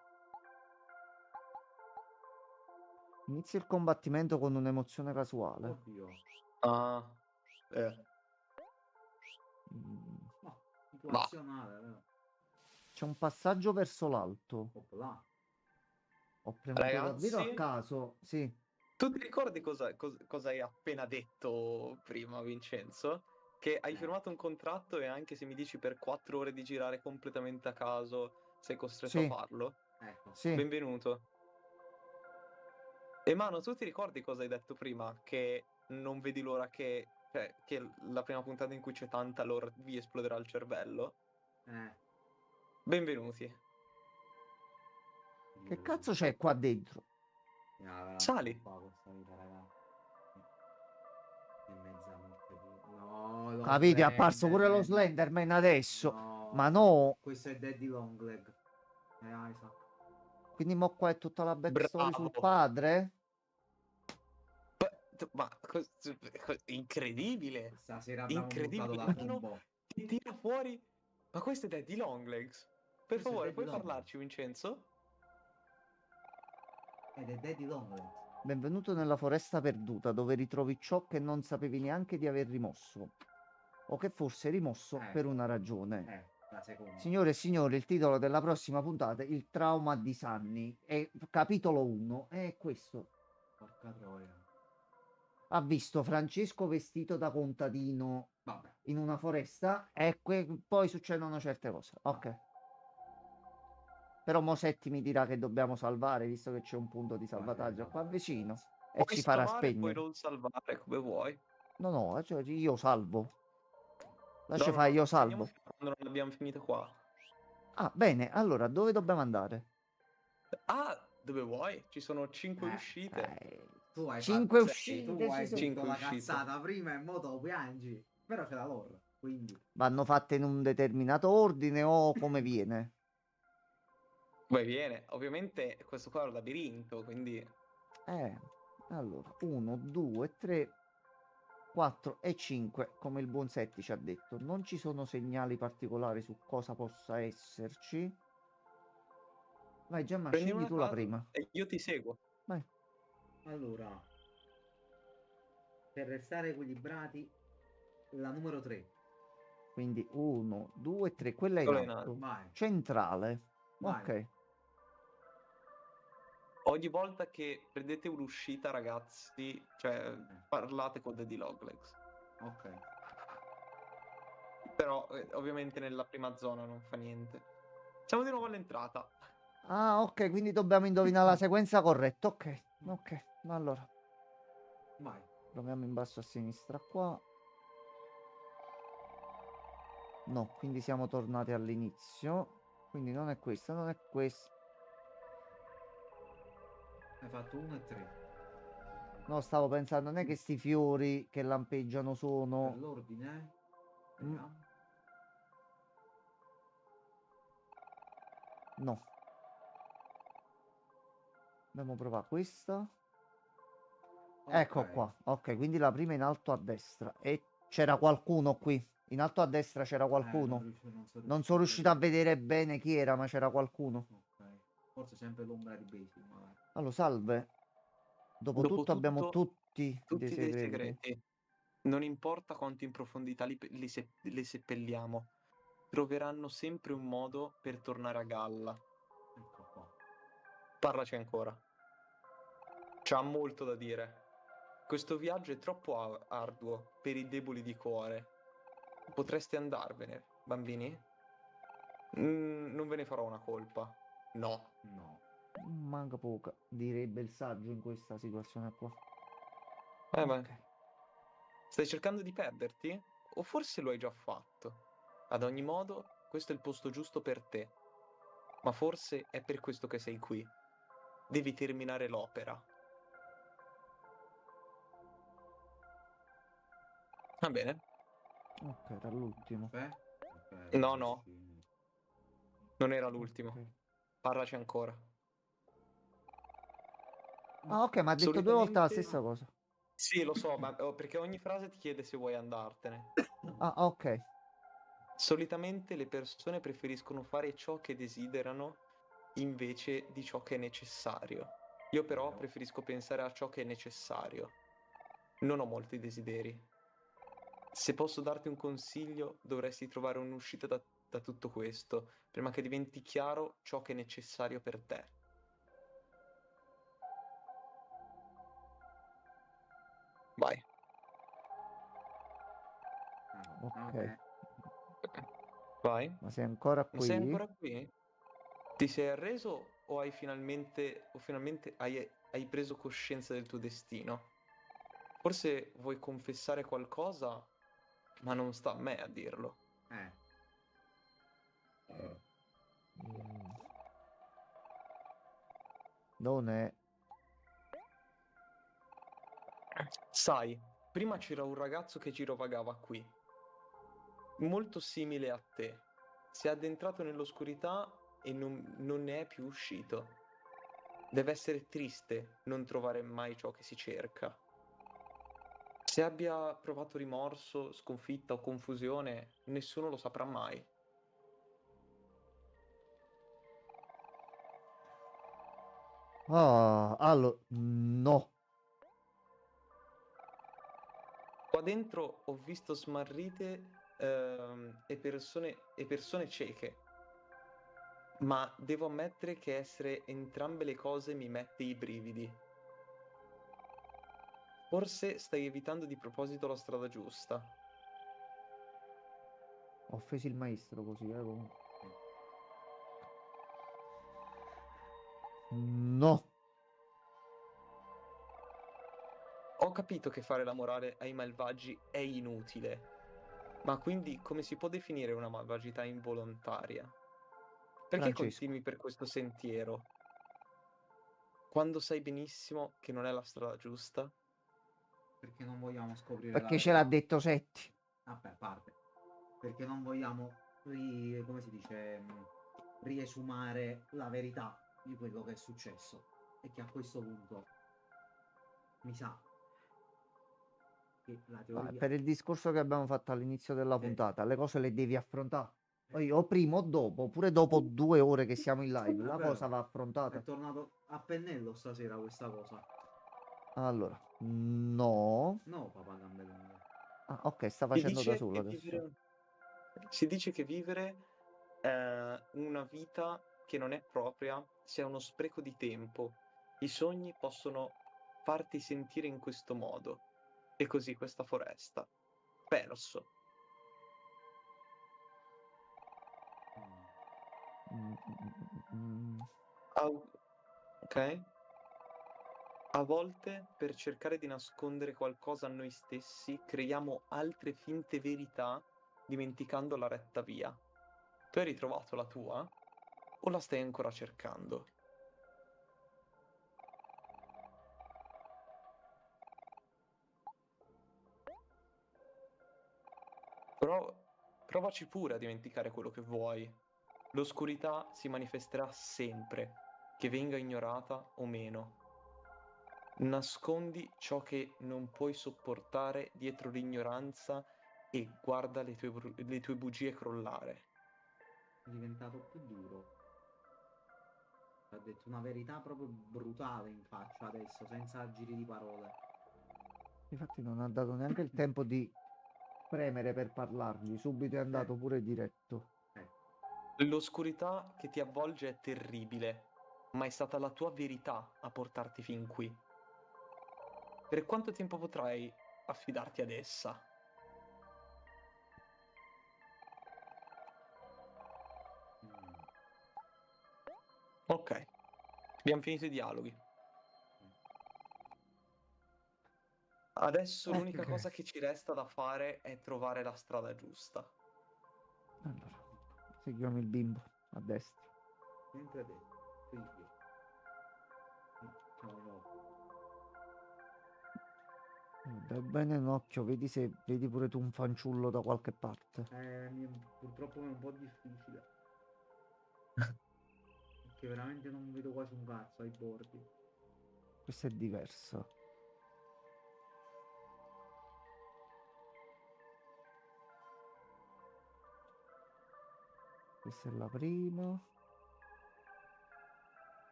Inizia il combattimento con un'emozione casuale.
Oddio.
Ah,
Mm.
No, situazionale, vero?
C'è un passaggio verso l'alto.
Opla.
Ho premuto davvero a
Ragazzi,
caso. Sì.
tu ti ricordi cosa hai appena detto prima, Vincenzo? Che hai firmato un contratto e anche se mi dici per 4 ore di girare completamente a caso, sei costretto a
Sì.
farlo?
Ecco.
Sì.
Benvenuto. E Mano, tu ti ricordi cosa hai detto prima? Che non vedi l'ora che la prima puntata in cui c'è tanta lore vi esploderà il cervello? Benvenuti.
Che cazzo c'è qua dentro?
Sali.
Qua questa vita, raga. È mezzanotte. No, lo
Capite? È apparso pure lo
Slenderman.
Slenderman adesso.
No.
Ma no.
Questo è Daddy Longleg. È Isaac.
Quindi mo qua è tutta la backstory sul
Bravo.
padre?
Ma incredibile.
Stasera abbiamo buttato
Incredibile.
la
Mano,
combo.
ti tira fuori. Ma questo è Daddy Longlegs. Per
Questo è
favore,
Daddy
puoi
Longlegs.
parlarci, Vincenzo?
Ed è Daddy Longleg.
Benvenuto nella foresta perduta, dove ritrovi ciò che non sapevi neanche di aver rimosso. O che fosse rimosso per una ragione.
La seconda.
Signore e signori, il titolo della prossima puntata è Il trauma di Sunny. È capitolo 1. È questo.
Porca troia.
Ha visto Francesco vestito da contadino
Vabbè.
in una foresta e poi succedono certe cose. Ok. Però Mosetti mi dirà che dobbiamo salvare, visto che c'è un punto di salvataggio qua vicino. E
Puoi
ci farà
salvare, puoi
spegnere.
non salvare come vuoi.
No, no, cioè io salvo. Lascia
No,
fare, io
andiamo
salvo.
fino a quando non abbiamo finito qua.
Ah, bene, allora dove dobbiamo andare?
Ah, dove vuoi? Ci sono 5 uscite.
Tu hai
5
fatto,
uscite.
tu hai
ci sono.
detto
5
la
uscite.
cazzata prima e mo te lo piangi. Però c'è la lore, quindi.
Vanno fatte in un determinato ordine o come viene?
Poi viene, ovviamente questo qua è un labirinto, quindi
Allora, 1, 2, 3, 4 e 5, come il buon Setti ci ha detto. Non ci sono segnali particolari su cosa possa esserci. Vai Gemma,
Prendi
scegli
una
tu la
casa
prima.
e io ti seguo.
Vai.
Allora, per restare equilibrati, la numero 3.
Quindi 1, 2, 3. Quella in
Solo in
alto.
alto.
Vai,
Centrale.
vai.
Ok.
Ogni volta che prendete un'uscita, ragazzi, cioè parlate con Daddy Loglegs.
Ok.
Però ovviamente nella prima zona non fa niente. Siamo di nuovo all'entrata.
Ah, ok, quindi dobbiamo indovinare la sequenza corretta. Ok, ok. Allora,
Vai.
proviamo in basso a sinistra qua. No, quindi siamo tornati all'inizio. Quindi non è questa, non è questa.
Hai fatto 1 e 3.
No, stavo pensando, non è che sti fiori che lampeggiano
Per
sono...
l'ordine,
Mm,
vediamo.
no. Dobbiamo provare questa. Ecco
Ok.
qua. Ok, quindi la prima in alto a destra. E c'era qualcuno qui. In alto a destra c'era qualcuno. Non sono riuscito a vedere bene chi era, ma c'era qualcuno.
Ok. Forse sempre l'ombra di Basil, ma
Allora, salve. Dopotutto abbiamo
Dopotutto,
tutti dei
tutti dei
segreti.
segreti. Non importa quanto in profondità li seppelliamo, troveranno sempre un modo per tornare a galla.
ecco qua.
Parlaci ancora. C'ha molto da dire. Questo viaggio è troppo arduo per i deboli di cuore. Potreste andarvene, bambini? Non ve ne farò una colpa. No.
No.
Manca poca, direbbe il saggio in questa situazione qua.
Beh,
Ok.
stai cercando di perderti? O forse lo hai già fatto? Ad ogni modo, questo è il posto giusto per te. Ma forse è per questo che sei qui. Devi terminare l'opera. Va bene?
Ok, era l'ultimo.
Caffè? Ok,
No, no,
sì.
non era
Ok.
l'ultimo. Parlaci ancora.
Ah, ok, ma ha detto due volte la
Solitamente...
stessa cosa.
Sì, lo so, ma perché ogni frase ti chiede se vuoi andartene.
Ah, ok.
Solitamente le persone preferiscono fare ciò che desiderano invece di ciò che è necessario. Io però
Vero.
preferisco pensare a ciò che è necessario. Non ho molti desideri. Se posso darti un consiglio, dovresti trovare un'uscita da tutto questo, prima che diventi chiaro ciò che è necessario per te. Vai.
Ok.
Vai.
Ma sei ancora
Ma sei
qui?
ancora qui? Ti sei arreso o finalmente hai preso coscienza del tuo destino? Forse vuoi confessare qualcosa, ma non sta a me a dirlo.
Eh.
Mm, non è...
Sai, prima c'era un ragazzo che girovagava qui, molto simile a te. Si è addentrato nell'oscurità e non ne è più uscito. Deve essere triste non trovare mai ciò che si cerca. Se abbia provato rimorso, sconfitta o confusione, nessuno lo saprà mai.
Ah, allora, no.
Qua dentro ho visto smarrite e persone cieche, ma devo ammettere che essere entrambe le cose mi mette i brividi. Forse stai evitando di proposito la strada giusta.
Ho offeso il maestro così, comunque. No.
Ho capito che fare la morale ai malvagi è inutile, ma quindi come si può definire una malvagità involontaria? Perché
Francesco.
continui per questo sentiero? Quando sai benissimo che non è la strada giusta?
Perché non vogliamo scoprire la
Perché ce l'ha
verità.
detto Setti.
Vabbè, parte. Perché non vogliamo, come si dice, riesumare la verità di quello che è successo. E che a questo punto mi sa che la
Ah,
teoria...
per il discorso che abbiamo fatto all'inizio della
Sì.
puntata, le cose le devi affrontare. Poi o prima o dopo, pure dopo 2 ore che siamo in live, la
Però
cosa va
è
affrontata.
tornato a pennello stasera questa cosa.
Allora, no.
No, papà Gambellone.
Ah, ok, sta
Si
facendo da
dice
solo
che
adesso.
vivere una vita che non è propria sia uno spreco di tempo. I sogni possono farti sentire in questo modo. E così questa foresta. Perso.
Mm,
Ok? A volte, per cercare di nascondere qualcosa a noi stessi, creiamo altre finte verità, dimenticando la retta via. Tu hai ritrovato la tua? O la stai ancora cercando? Provaci pure a dimenticare quello che vuoi. L'oscurità si manifesterà sempre, che venga ignorata o meno. Nascondi ciò che non puoi sopportare dietro l'ignoranza e guarda le tue bugie crollare.
È diventato più duro. Ha detto una verità proprio brutale in faccia adesso, senza giri di parole.
Infatti non ha dato neanche il tempo di premere per parlargli, subito è andato pure diretto.
L'oscurità che ti avvolge è terribile, ma è stata la tua verità a portarti fin qui. Per quanto tempo potrai affidarti ad essa? Ok, abbiamo finito i dialoghi. Adesso l'unica
Ok.
cosa che ci resta da fare è trovare la strada giusta.
Allora, seguiamo il bimbo a destra.
Sempre te, figlio. Ciao, no.
Dai bene un occhio, vedi se vedi pure tu un fanciullo da qualche parte.
Purtroppo è un po' difficile. Perché veramente non vedo quasi un cazzo ai bordi.
Questo è diverso. Questa è la prima.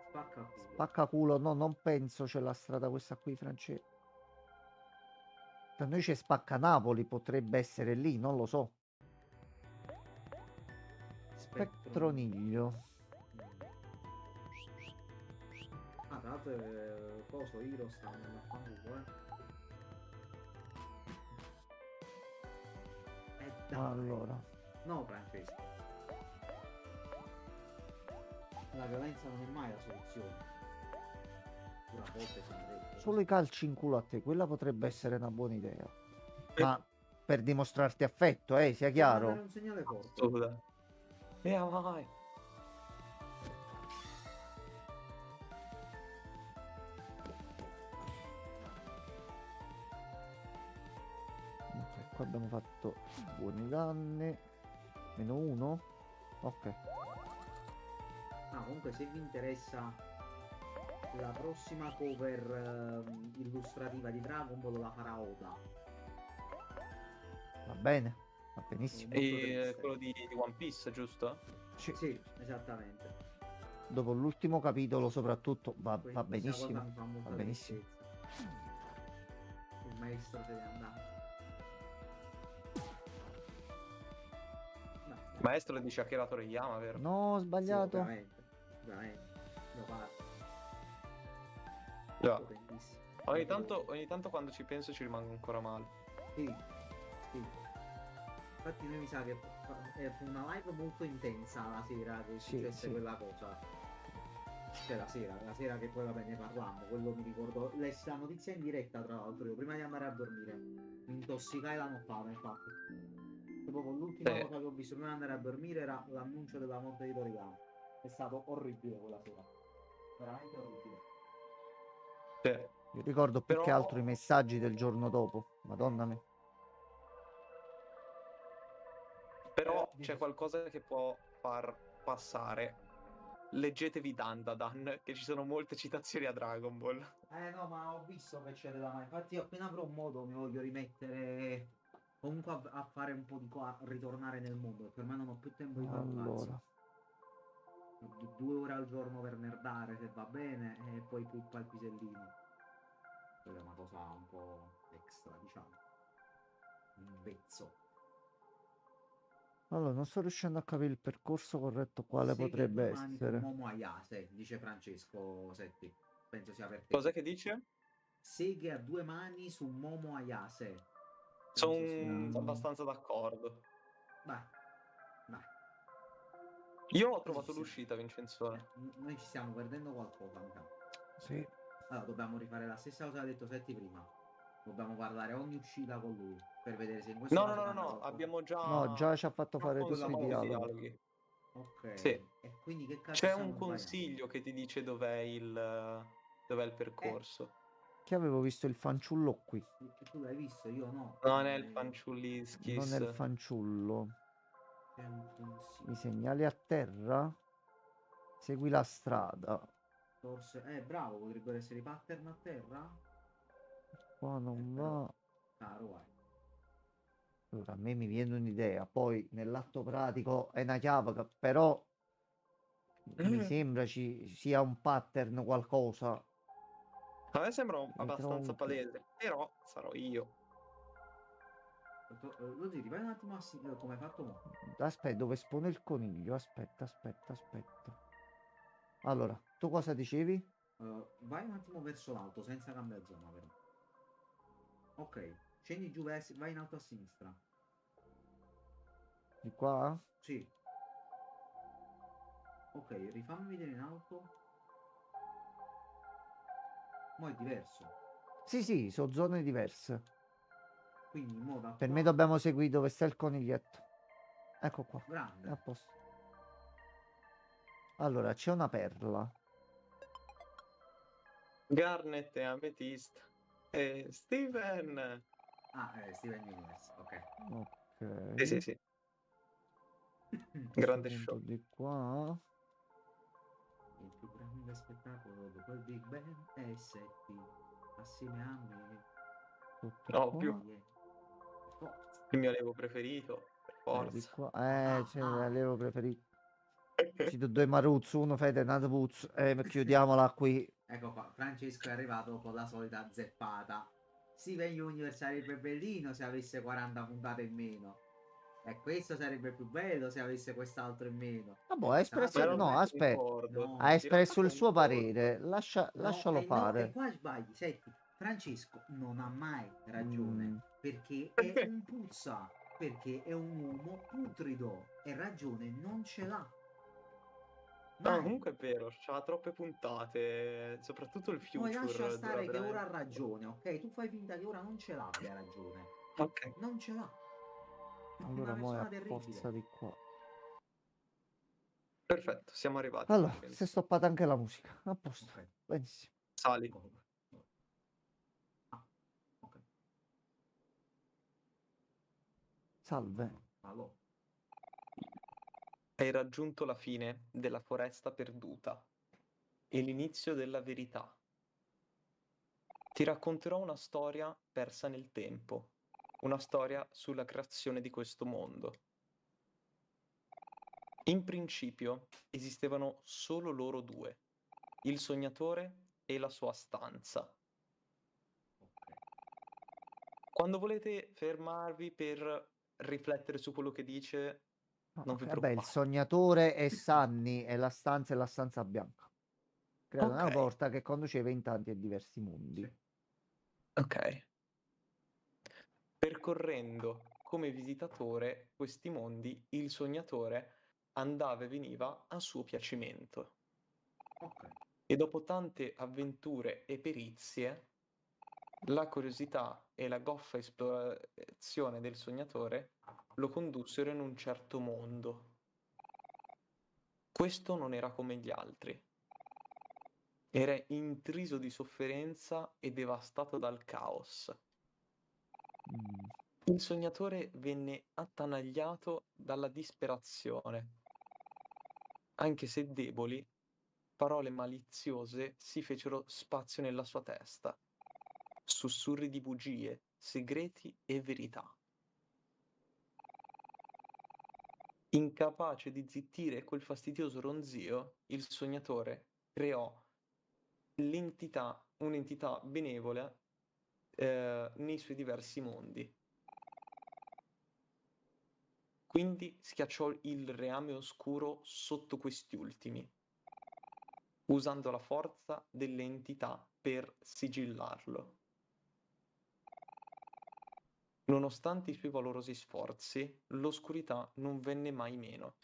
Spacca culo.
Spaccaculo, no, non penso c'è la strada questa qui, Francesco. Da noi c'è Spaccanapoli, potrebbe essere lì, non lo so. Spectroniglio.
Ah, tra l'altro coso, Hiro sta andando a fanculo, dai.
Allora,
No, Francesco. La violenza non è mai la soluzione. Una volta sono detto.
solo i calci in culo a te, quella potrebbe essere una buona idea.
Eh.
Ma per dimostrarti affetto, sia
Devo mandare
chiaro?
un segnale forte.
Scusa. Via, vai.
Ok, qua abbiamo fatto buoni danni. -1. Ok.
Ah, comunque se vi interessa la prossima cover illustrativa di Dragon Ball la farà Oda.
Va bene, va benissimo.
Molto
E
triste.
quello di One Piece, giusto?
Sì.
Sì, esattamente.
Dopo l'ultimo capitolo soprattutto va
Questa cosa
benissimo.
mi fa molta
Va benissimo.
tristezza. Il maestro se n'è andato. No,
Maestro dice Akira Toriyama, vero?
No, ho
sì,
sbagliato.
ovviamente. Ovviamente. Mio padre.
Già.
Bellissimo.
Ogni tanto quando ci penso ci rimango ancora male.
Sì, sì. Infatti noi mi sa che fu una live molto intensa la sera che
Sì,
successe
sì.
quella cosa. Cioè la sera che poi vabbè ne parlammo, quello mi ricordo. Lessi la notizia in diretta tra l'altro, io prima di andare a dormire. Mi intossicai la nottata, infatti. Proprio l'ultima
Sì.
cosa che ho visto prima di andare a dormire era l'annuncio della morte di Toriyama. È stato orribile quella sera. Veramente orribile.
Sì.
Io ricordo più che
Però,
altro i messaggi del giorno dopo. Madonna mia.
però c'è qualcosa che può far passare leggetevi Dandadan, che ci sono molte citazioni a Dragon Ball.
No, ma ho visto che c'è della mano. Infatti, appena avrò modo, mi voglio rimettere comunque a fare un po' di qua, a ritornare nel mondo, perché ormai non ho più tempo di fare un cazzo.
Allora,
2 ore al giorno per nerdare, se va bene, e poi puppa il pisellino. Quella è una cosa un po' extra, diciamo. Un vezzo.
allora, non sto riuscendo a capire il percorso corretto quale
Seghe a
potrebbe
due mani su
essere.
Momo Ayase, dice Francesco Setti. Penso sia per te.
Cos'è che dice?
Seghe a 2 mani su Momo Ayase.
Sono
Penso sia...
abbastanza d'accordo.
Vai, vai.
Io ho
Noi
trovato
ci stiamo-
l'uscita, Vincenzone.
noi ci stiamo perdendo qualcosa, mi sa.
Sì.
Allora, dobbiamo rifare la stessa cosa che ha detto Setti prima. Dobbiamo guardare ogni uscita con lui per vedere se in questo
No,
caso cambia
no,
qualcosa.
abbiamo già
No, già ci ha fatto fare tutti i
approfondito i
dialoghi.
dialoghi.
Ok.
Sì.
E quindi che cazzo
C'è
stiamo
un
sbagliando?
consiglio che ti dice dov'è il percorso.
Che avevo visto il fanciullo qui,
Tu l'hai visto, io no.
Non è il
non è
fanciullischis.
il fanciullo.
C'è un
I
consiglio.
segnali a terra. Segui la strada.
Forse... bravo, potrebbero essere i pattern a terra?
Qua non
Però...
va.
Caro, vai.
Allora, a me mi viene un'idea, poi nell'atto pratico è una chiave, però mi sembra ci sia un pattern, qualcosa.
A me sembra
I
abbastanza
tronchi.
palese, però sarò io.
Lo dici, vai un attimo a come hai fatto mo.
Aspetta, dove espone il coniglio? Aspetta. Allora, tu cosa dicevi?
Vai un attimo verso l'alto, senza cambiare zona, però. Ok, scendi giù, vai in alto a sinistra.
Di qua?
Sì. Ok, rifammi vedere in alto. Mo' è diverso.
Sì, sono zone diverse.
Quindi mo da
Per me
qua...
dobbiamo seguire dove sta il coniglietto. Ecco qua.
Grande.
A posto. Allora, c'è una perla.
Garnet e Amethyst. E Steven.
Steven Universe, ok.
Ok.
Sì.
A questo
Grande
punto
show.
di qua.
Il più grande spettacolo dopo il Big Bang è Setti. Assieme a me.
Tutto
Ovvio.
qua.
Forza.
Il mio allevo preferito. Per
Di
forza.
qua.
Ah,
C'è
ah.
l'avevo preferito. Ci do due Maruz, uno Fede e Natpuz. Chiudiamola qui.
Ecco qua, Francesco è arrivato con la solita zeppata. Steven Universe sarebbe bellino se avesse 40 puntate in meno. E questo sarebbe più bello se avesse quest'altro in meno.
Vabbè, ha espresso.
Ma in
No,
realtà
aspetta.
concordo.
Ha
No,
In realtà
espresso il suo
concordo.
parere. Lascialo
no, e
fare.
qua sbagli, senti, Francesco non ha mai ragione,
Mm,
perché è un puzza, perché è un uomo putrido, e ragione non ce l'ha.
No,
Mai.
comunque è vero, c'ha troppe puntate, soprattutto il
Poi lascia
future dura
stare che ora ha
veramente.
ragione, ok? Tu fai finta che ora non ce l'abbia ragione.
Ok,
Non ce l'ha. È una
allora, mo è a
persona terribile.
forza di qua.
perfetto, siamo arrivati,
Allora, si è
Vincenzo.
stoppata anche la musica. A posto.
Ok.
Benissimo.
Sali.
Ah, ok.
Salve.
Allora.
Hai raggiunto la fine della foresta perduta e l'inizio della verità. Ti racconterò una storia persa nel tempo, una storia sulla creazione di questo mondo. In principio esistevano solo loro due, il sognatore e la sua stanza. Quando volete fermarvi per riflettere su quello che dice,
No,
non
ok,
vi
vabbè, il
preoccupate.
sognatore è Sunny e la stanza bianca. Creata
Ok,
una porta che conduceva in tanti e diversi mondi.
Sì.
ok. Percorrendo come visitatore questi mondi, il sognatore andava e veniva a suo piacimento.
Ok.
E dopo tante avventure e perizie, la curiosità e la goffa esplorazione del sognatore lo condussero in un certo mondo. Questo non era come gli altri. Era intriso di sofferenza e devastato dal caos.
Mm.
Il sognatore venne attanagliato dalla disperazione. Anche se deboli, parole maliziose si fecero spazio nella sua testa, sussurri di bugie, segreti e verità. Incapace di zittire quel fastidioso ronzio, il sognatore creò un'entità benevola nei suoi diversi mondi. Quindi schiacciò il reame oscuro sotto questi ultimi, usando la forza delle entità per sigillarlo. Nonostante i suoi valorosi sforzi, l'oscurità non venne mai meno.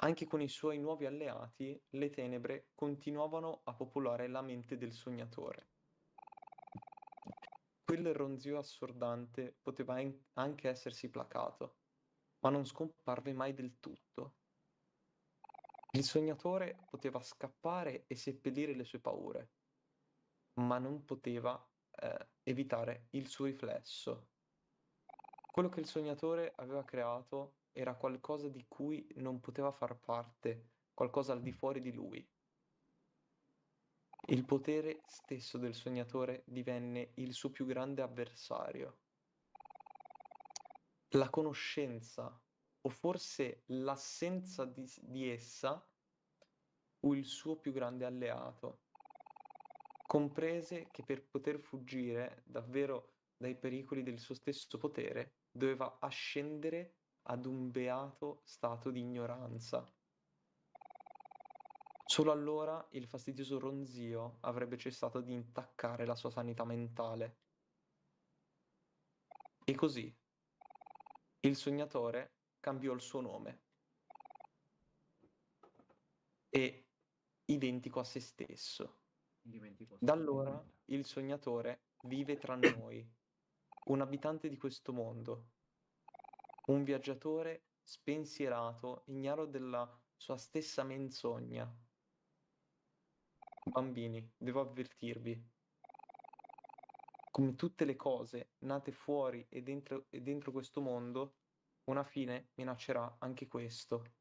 Anche con i suoi nuovi alleati, le tenebre continuavano a popolare la mente del sognatore. Quel ronzio assordante poteva anche essersi placato, ma non scomparve mai del tutto. Il sognatore poteva scappare e seppellire le sue paure, ma non poteva evitare il suo riflesso. Quello che il sognatore aveva creato era qualcosa di cui non poteva far parte, qualcosa al di fuori di lui. Il potere stesso del sognatore divenne il suo più grande avversario. La conoscenza, o forse l'assenza di essa, fu il suo più grande alleato. Comprese che per poter fuggire davvero dai pericoli del suo stesso potere, doveva ascendere ad un beato stato di ignoranza. Solo allora il fastidioso ronzio avrebbe cessato di intaccare la sua sanità mentale. E così il sognatore cambiò il suo nome e identico a se stesso. Da allora il sognatore vive tra noi, un abitante di questo mondo, un viaggiatore spensierato, ignaro della sua stessa menzogna. Bambini, devo avvertirvi, come tutte le cose nate fuori e dentro questo mondo, una fine minaccerà anche questo.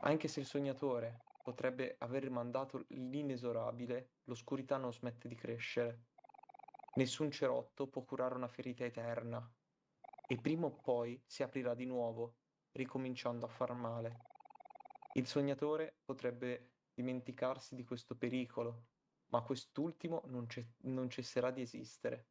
Anche se il sognatore potrebbe aver rimandato l'inesorabile, l'oscurità non smette di crescere. Nessun cerotto può curare una ferita eterna, e prima o poi si aprirà di nuovo, ricominciando a far male. Il sognatore potrebbe dimenticarsi di questo pericolo, ma quest'ultimo non cesserà di esistere.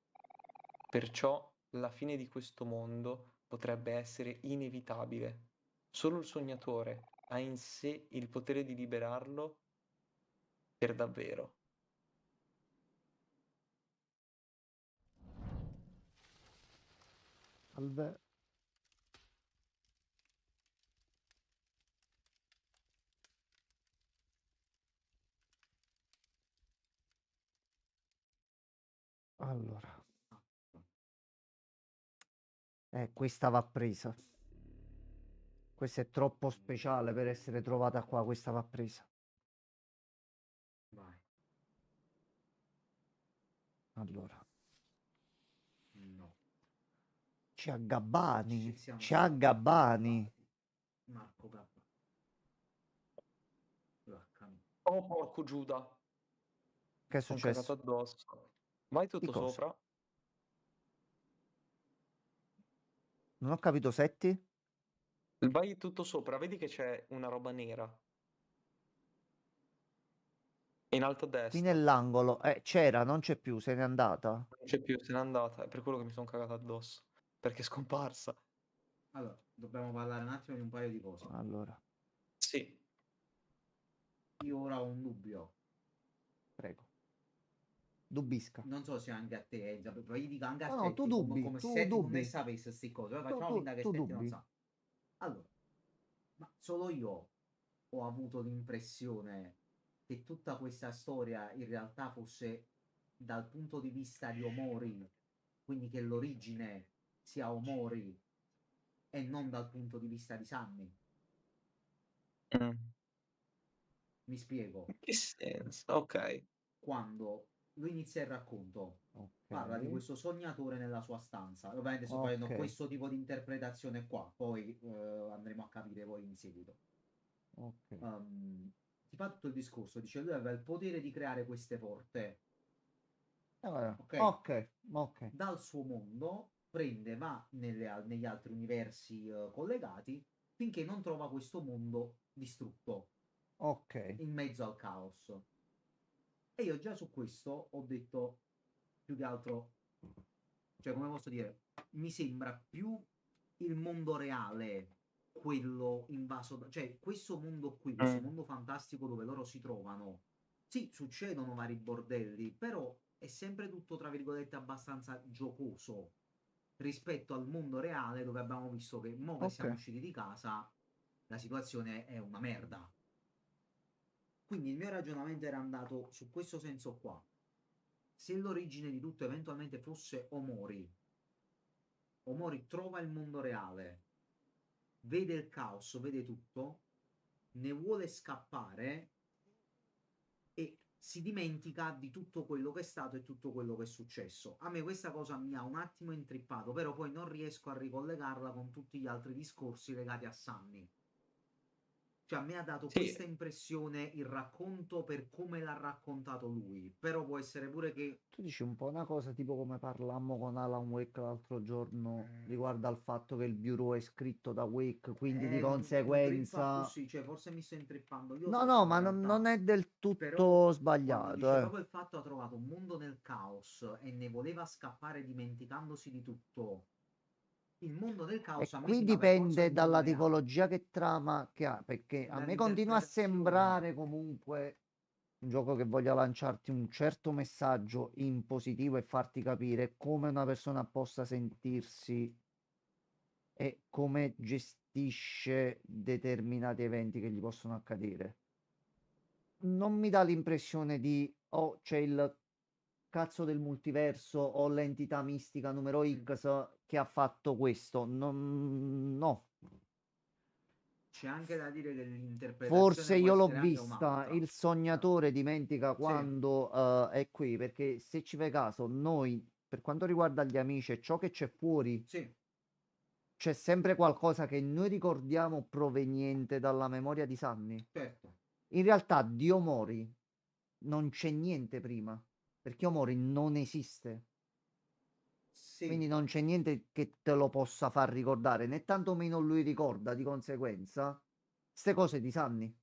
Perciò la fine di questo mondo potrebbe essere inevitabile. Solo il sognatore ha in sé il potere di liberarlo per davvero.
Salve. Allora. Questa va presa. Questa è troppo speciale per essere trovata qua. Questa va presa.
Vai.
Allora.
No.
C'è a Gabbani.
Ci siamo
C'è a Gabbani.
Marco Gabbani. Laccami.
Oh, porco Giuda,
Che è
sono cagato
successo?
addosso. Vai
Di
tutto
cosa?
sopra.
Non ho capito, Setti?
Vai tutto sopra, vedi che c'è una roba nera. In alto a
Qui
destra.
nell'angolo. C'era, non c'è più, se n'è andata.
Non c'è più, se n'è andata. È per quello che mi sono cagato addosso. Perché è scomparsa.
Allora, dobbiamo parlare un attimo di un paio di cose.
Allora,
Sì.
Io ora ho un dubbio.
prego. Dubisca.
Non so se anche a te, Enza, però io dico anche a
No, no, tu
Setti, come,
dubbi,
come
tu
se Setti non ne
dubbi.
sapesse queste cose. Allora,
Tu,
facciamo
tu,
finta che
tu
Setti non
dubbi.
sa. Allora, ma solo io ho avuto l'impressione che tutta questa storia in realtà fosse dal punto di vista di Omori, quindi che l'origine sia Omori e non dal punto di vista di Sammy.
Mm.
Mi spiego.
Che senso? Ok.
Quando lui inizia il racconto,
Ok.
parla di questo sognatore nella sua stanza. Ovviamente sto
Ok.
facendo questo tipo di interpretazione qua, poi andremo a capire poi in seguito.
Ok.
ti fa tutto il discorso, dice lui aveva il potere di creare queste porte, ok?
Ok, ok,
Dal suo mondo prende, va negli altri universi collegati finché non trova questo mondo distrutto,
ok.
in mezzo al caos. E io già su questo ho detto più che altro, cioè come posso dire, mi sembra più il mondo reale quello invaso cioè questo mondo qui, questo
Mm.
mondo fantastico dove loro si trovano. Sì, succedono vari bordelli, però è sempre tutto, tra virgolette, abbastanza giocoso rispetto al mondo reale dove abbiamo visto che mo che
Ok.
siamo usciti di casa la situazione è una merda. Quindi il mio ragionamento era andato su questo senso qua. Se l'origine di tutto eventualmente fosse Omori, Omori trova il mondo reale, vede il caos, vede tutto, ne vuole scappare e si dimentica di tutto quello che è stato e tutto quello che è successo. A me questa cosa mi ha un attimo intrippato, però poi non riesco a ricollegarla con tutti gli altri discorsi legati a Sunny. Cioè, a me ha dato
Sì,
questa impressione il racconto per come l'ha raccontato lui, però può essere pure che
Tu dici un po' una cosa tipo come parlammo con Alan Wake l'altro giorno riguardo al fatto che il bureau è scritto da Wake, quindi di
un trip up
conseguenza...
così, cioè forse mi sto intrippando io
No, no,
troppo in
ma non
realtà.
è del
Però
tutto
quando
sbagliato,
dice
eh.
proprio il fatto ha trovato un mondo nel caos e ne voleva scappare dimenticandosi di tutto. Il mondo del caos
E
a me
qui
sembra per forza il
dipende
mondo
dalla
reale.
tipologia che trama che ha, perché a me continua a
Dall'interpretazione,
sembrare comunque un gioco che voglia lanciarti un certo messaggio in positivo e farti capire come una persona possa sentirsi e come gestisce determinati eventi che gli possono accadere. Non mi dà l'impressione di, oh, c'è il cazzo del multiverso o l'entità mistica numero
mm,
X che ha fatto questo. No.
c'è anche da dire che
Forse
l'interpretazione può
io l'ho
essere anche
vista,
un'altra.
il sognatore dimentica
Sì,
quando è qui, perché se ci fai caso, noi, per quanto riguarda gli amici e ciò che c'è fuori,
sì,
c'è sempre qualcosa che noi ricordiamo proveniente dalla memoria di Sanni.
certo.
In realtà di Omori non c'è niente prima, perché Omori non esiste. Quindi
Sì,
non c'è niente che te lo possa far ricordare, né tantomeno lui ricorda di conseguenza ste cose di Sanni.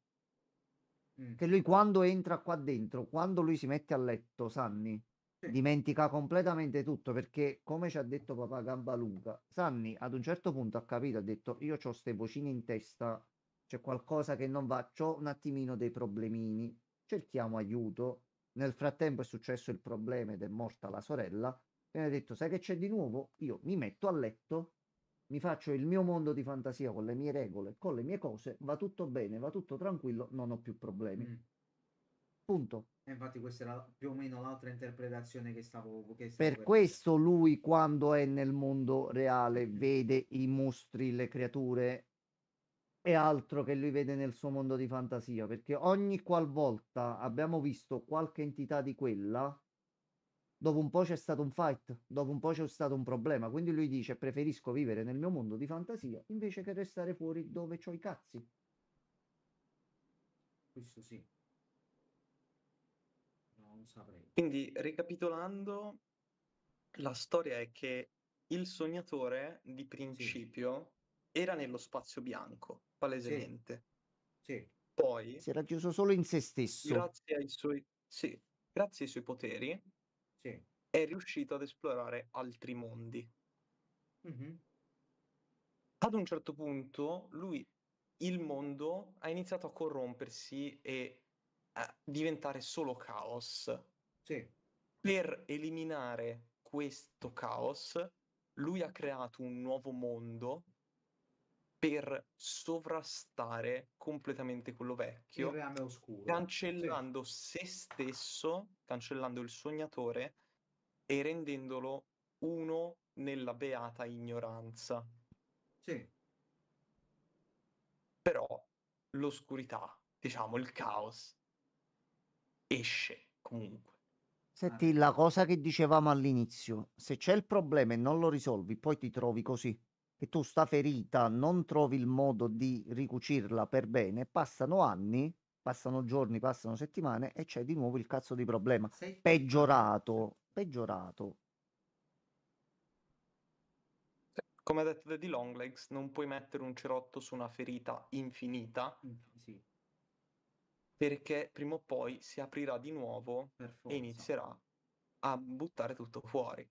mm,
Che lui quando entra qua dentro, quando lui si mette a letto, Sanni,
sì,
dimentica completamente tutto perché, come ci ha detto papà Gambaluca, Sanni ad un certo punto ha capito, ha detto io ho ste vocine in testa, c'è qualcosa che non va, c'ho un attimino dei problemini, cerchiamo aiuto. Nel frattempo è successo il problema ed è morta la sorella. E ha detto, sai che c'è di nuovo? Io mi metto a letto, mi faccio il mio mondo di fantasia con le mie regole, con le mie cose, va tutto bene, va tutto tranquillo, non ho più problemi.
mm.
Punto.
E infatti questa era più o meno l'altra interpretazione che stavo
Per
per dire.
questo lui, quando è nel mondo reale, vede i mostri, le creature e altro che lui vede nel suo mondo di fantasia. Perché ogni qualvolta abbiamo visto qualche entità di quella, dopo un po' c'è stato un fight, dopo un po' c'è stato un problema. Quindi lui dice: preferisco vivere nel mio mondo di fantasia invece che restare fuori dove c'ho i cazzi.
Questo sì, non saprei.
quindi ricapitolando, la storia è che il sognatore di
Sì,
principio era nello spazio bianco,
sì,
palesemente.
sì,
Poi,
Si era chiuso solo in se stesso.
sì, grazie ai suoi poteri,
sì.
è riuscito ad esplorare altri mondi.
Mhm,
Ad un certo punto, il mondo, ha iniziato a corrompersi e a diventare solo caos.
sì,
Per eliminare questo caos, lui ha creato un nuovo mondo per sovrastare completamente quello
il
vecchio,
reame oscuro. Sì,
cancellando se stesso, cancellando il sognatore e rendendolo uno nella beata ignoranza.
sì.
Però l'oscurità, diciamo il caos, esce comunque.
Senti, la cosa che dicevamo all'inizio, se c'è il problema e non lo risolvi, poi ti trovi così, che tu sta ferita non trovi il modo di ricucirla per bene, passano anni passano giorni, passano settimane e c'è di nuovo il cazzo di problema.
Se-
Peggiorato, peggiorato.
Come ha detto Daddy Longlegs, non puoi mettere un cerotto su una ferita infinita
Sì,
perché prima o poi si aprirà di nuovo
per
e
forza.
inizierà a buttare tutto fuori.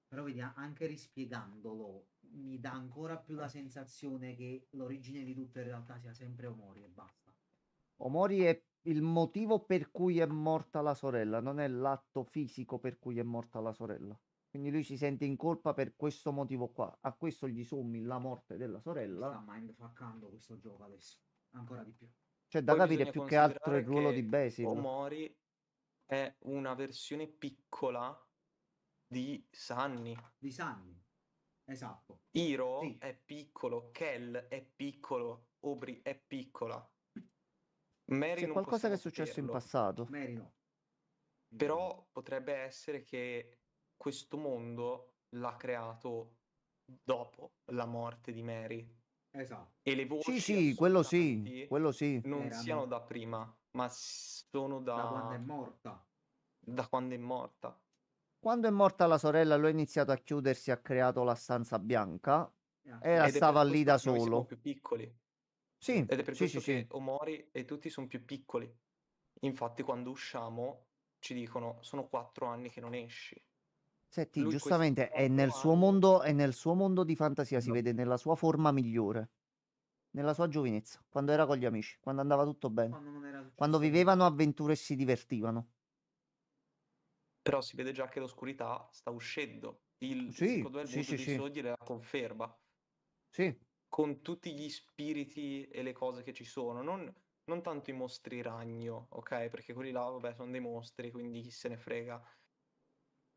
Però vedi, anche rispiegandolo, mi dà ancora più la sensazione che l'origine di tutto in realtà sia sempre Omori e basta.
Omori è il motivo per cui è morta la sorella, non è l'atto fisico per cui è morta la sorella. Quindi lui si sente in colpa per questo motivo qua. A questo gli sommi la morte della
Mi sta
sorella.
mindfuckando questo gioco adesso. Ancora di più.
C'è da
Poi
capire
bisogna
più che altro il
considerare
ruolo di
che
Basil.
Omori è una versione piccola di Sunny.
Di Sunny. Esatto.
Hiro
Sì.
è piccolo, Kel è piccolo, Aubrey è piccola. Mary
C'è
non
qualcosa che è
possiamo
successo in
saperlo,
passato.
Mary no.
però potrebbe essere che questo mondo l'ha creato dopo la morte di Mary
Esatto.
e le
Sì,
voci
sì,
assonanti
quello sì.
non siano
Erano
da prima, ma sono
da quando è morta.
da quando è morta.
Quando è morta la sorella, lui ha iniziato a chiudersi, ha creato la stanza bianca.
E ha
Era
Ed è
chiuso.
stava
per
lì
questo
da
che noi siamo
solo.
più piccoli.
Sì,
Ed è per
sì, sì,
questo
sì.
che Omori e tutti sono più piccoli. Infatti, quando usciamo ci dicono: sono 4 anni che non esci.
Senti,
Lui questi
giustamente è nel
4
suo
anni.
mondo, è nel suo mondo di fantasia, si
No.
vede nella sua forma migliore, nella sua giovinezza, quando era con gli amici, quando andava tutto bene,
Quando non era
quando
successo niente.
vivevano avventure e si divertivano.
Però si vede già che l'oscurità sta uscendo.
Sì,
Secondo me il
sì,
mondo
sì,
di
sì,
Sogli la conferma.
sì.
Con tutti gli spiriti e le cose che ci sono. Non tanto i mostri ragno, ok? Perché quelli là, vabbè, sono dei mostri, quindi chi se ne frega.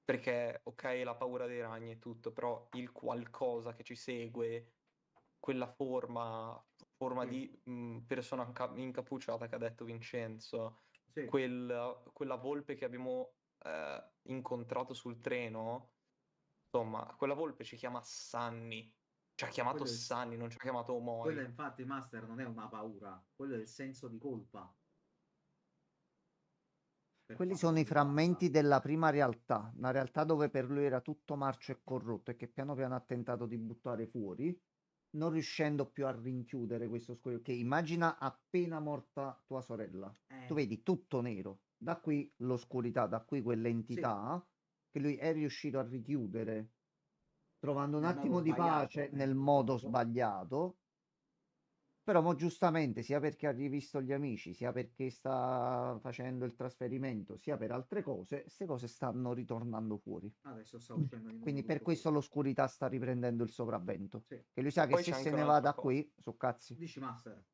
Perché, ok, la paura dei ragni e tutto, però il qualcosa che ci segue, quella forma
Sì,
di persona incappucciata che ha detto Vincenzo,
sì.
quella volpe che abbiamo incontrato sul treno, insomma, quella volpe ci chiama Sunny, ci ha chiamato
Quello, è-
Sunny, non ci ha chiamato
quello
Omori.
infatti, Master, non è una paura, quello è il senso di colpa, per
Quelli
quanto
sono
mi
i
riguarda.
frammenti della prima realtà, una realtà dove per lui era tutto marcio e corrotto e che piano piano ha tentato di buttare fuori, non riuscendo più a rinchiudere questo scoglio. Che immagina appena morta tua sorella. Tu
Eh,
vedi tutto nero, da qui l'oscurità, da qui
sì,
quell'entità che lui è riuscito a richiudere, trovando un
nel modo
attimo di pace
sbagliato,
nel modo
purtroppo.
sbagliato. Però mo giustamente, sia perché ha rivisto gli amici, sia perché sta facendo il trasferimento, sia per altre cose, queste cose stanno ritornando fuori.
Adesso sta uscendo di nuovo
Quindi per
tutto fuori.
questo l'oscurità sta riprendendo il sopravvento.
Sì.
Che lui sa che
Poi
se
c'è
se
anche
ne va
un'altra
da
cosa.
qui, su cazzi.
Dici, Master?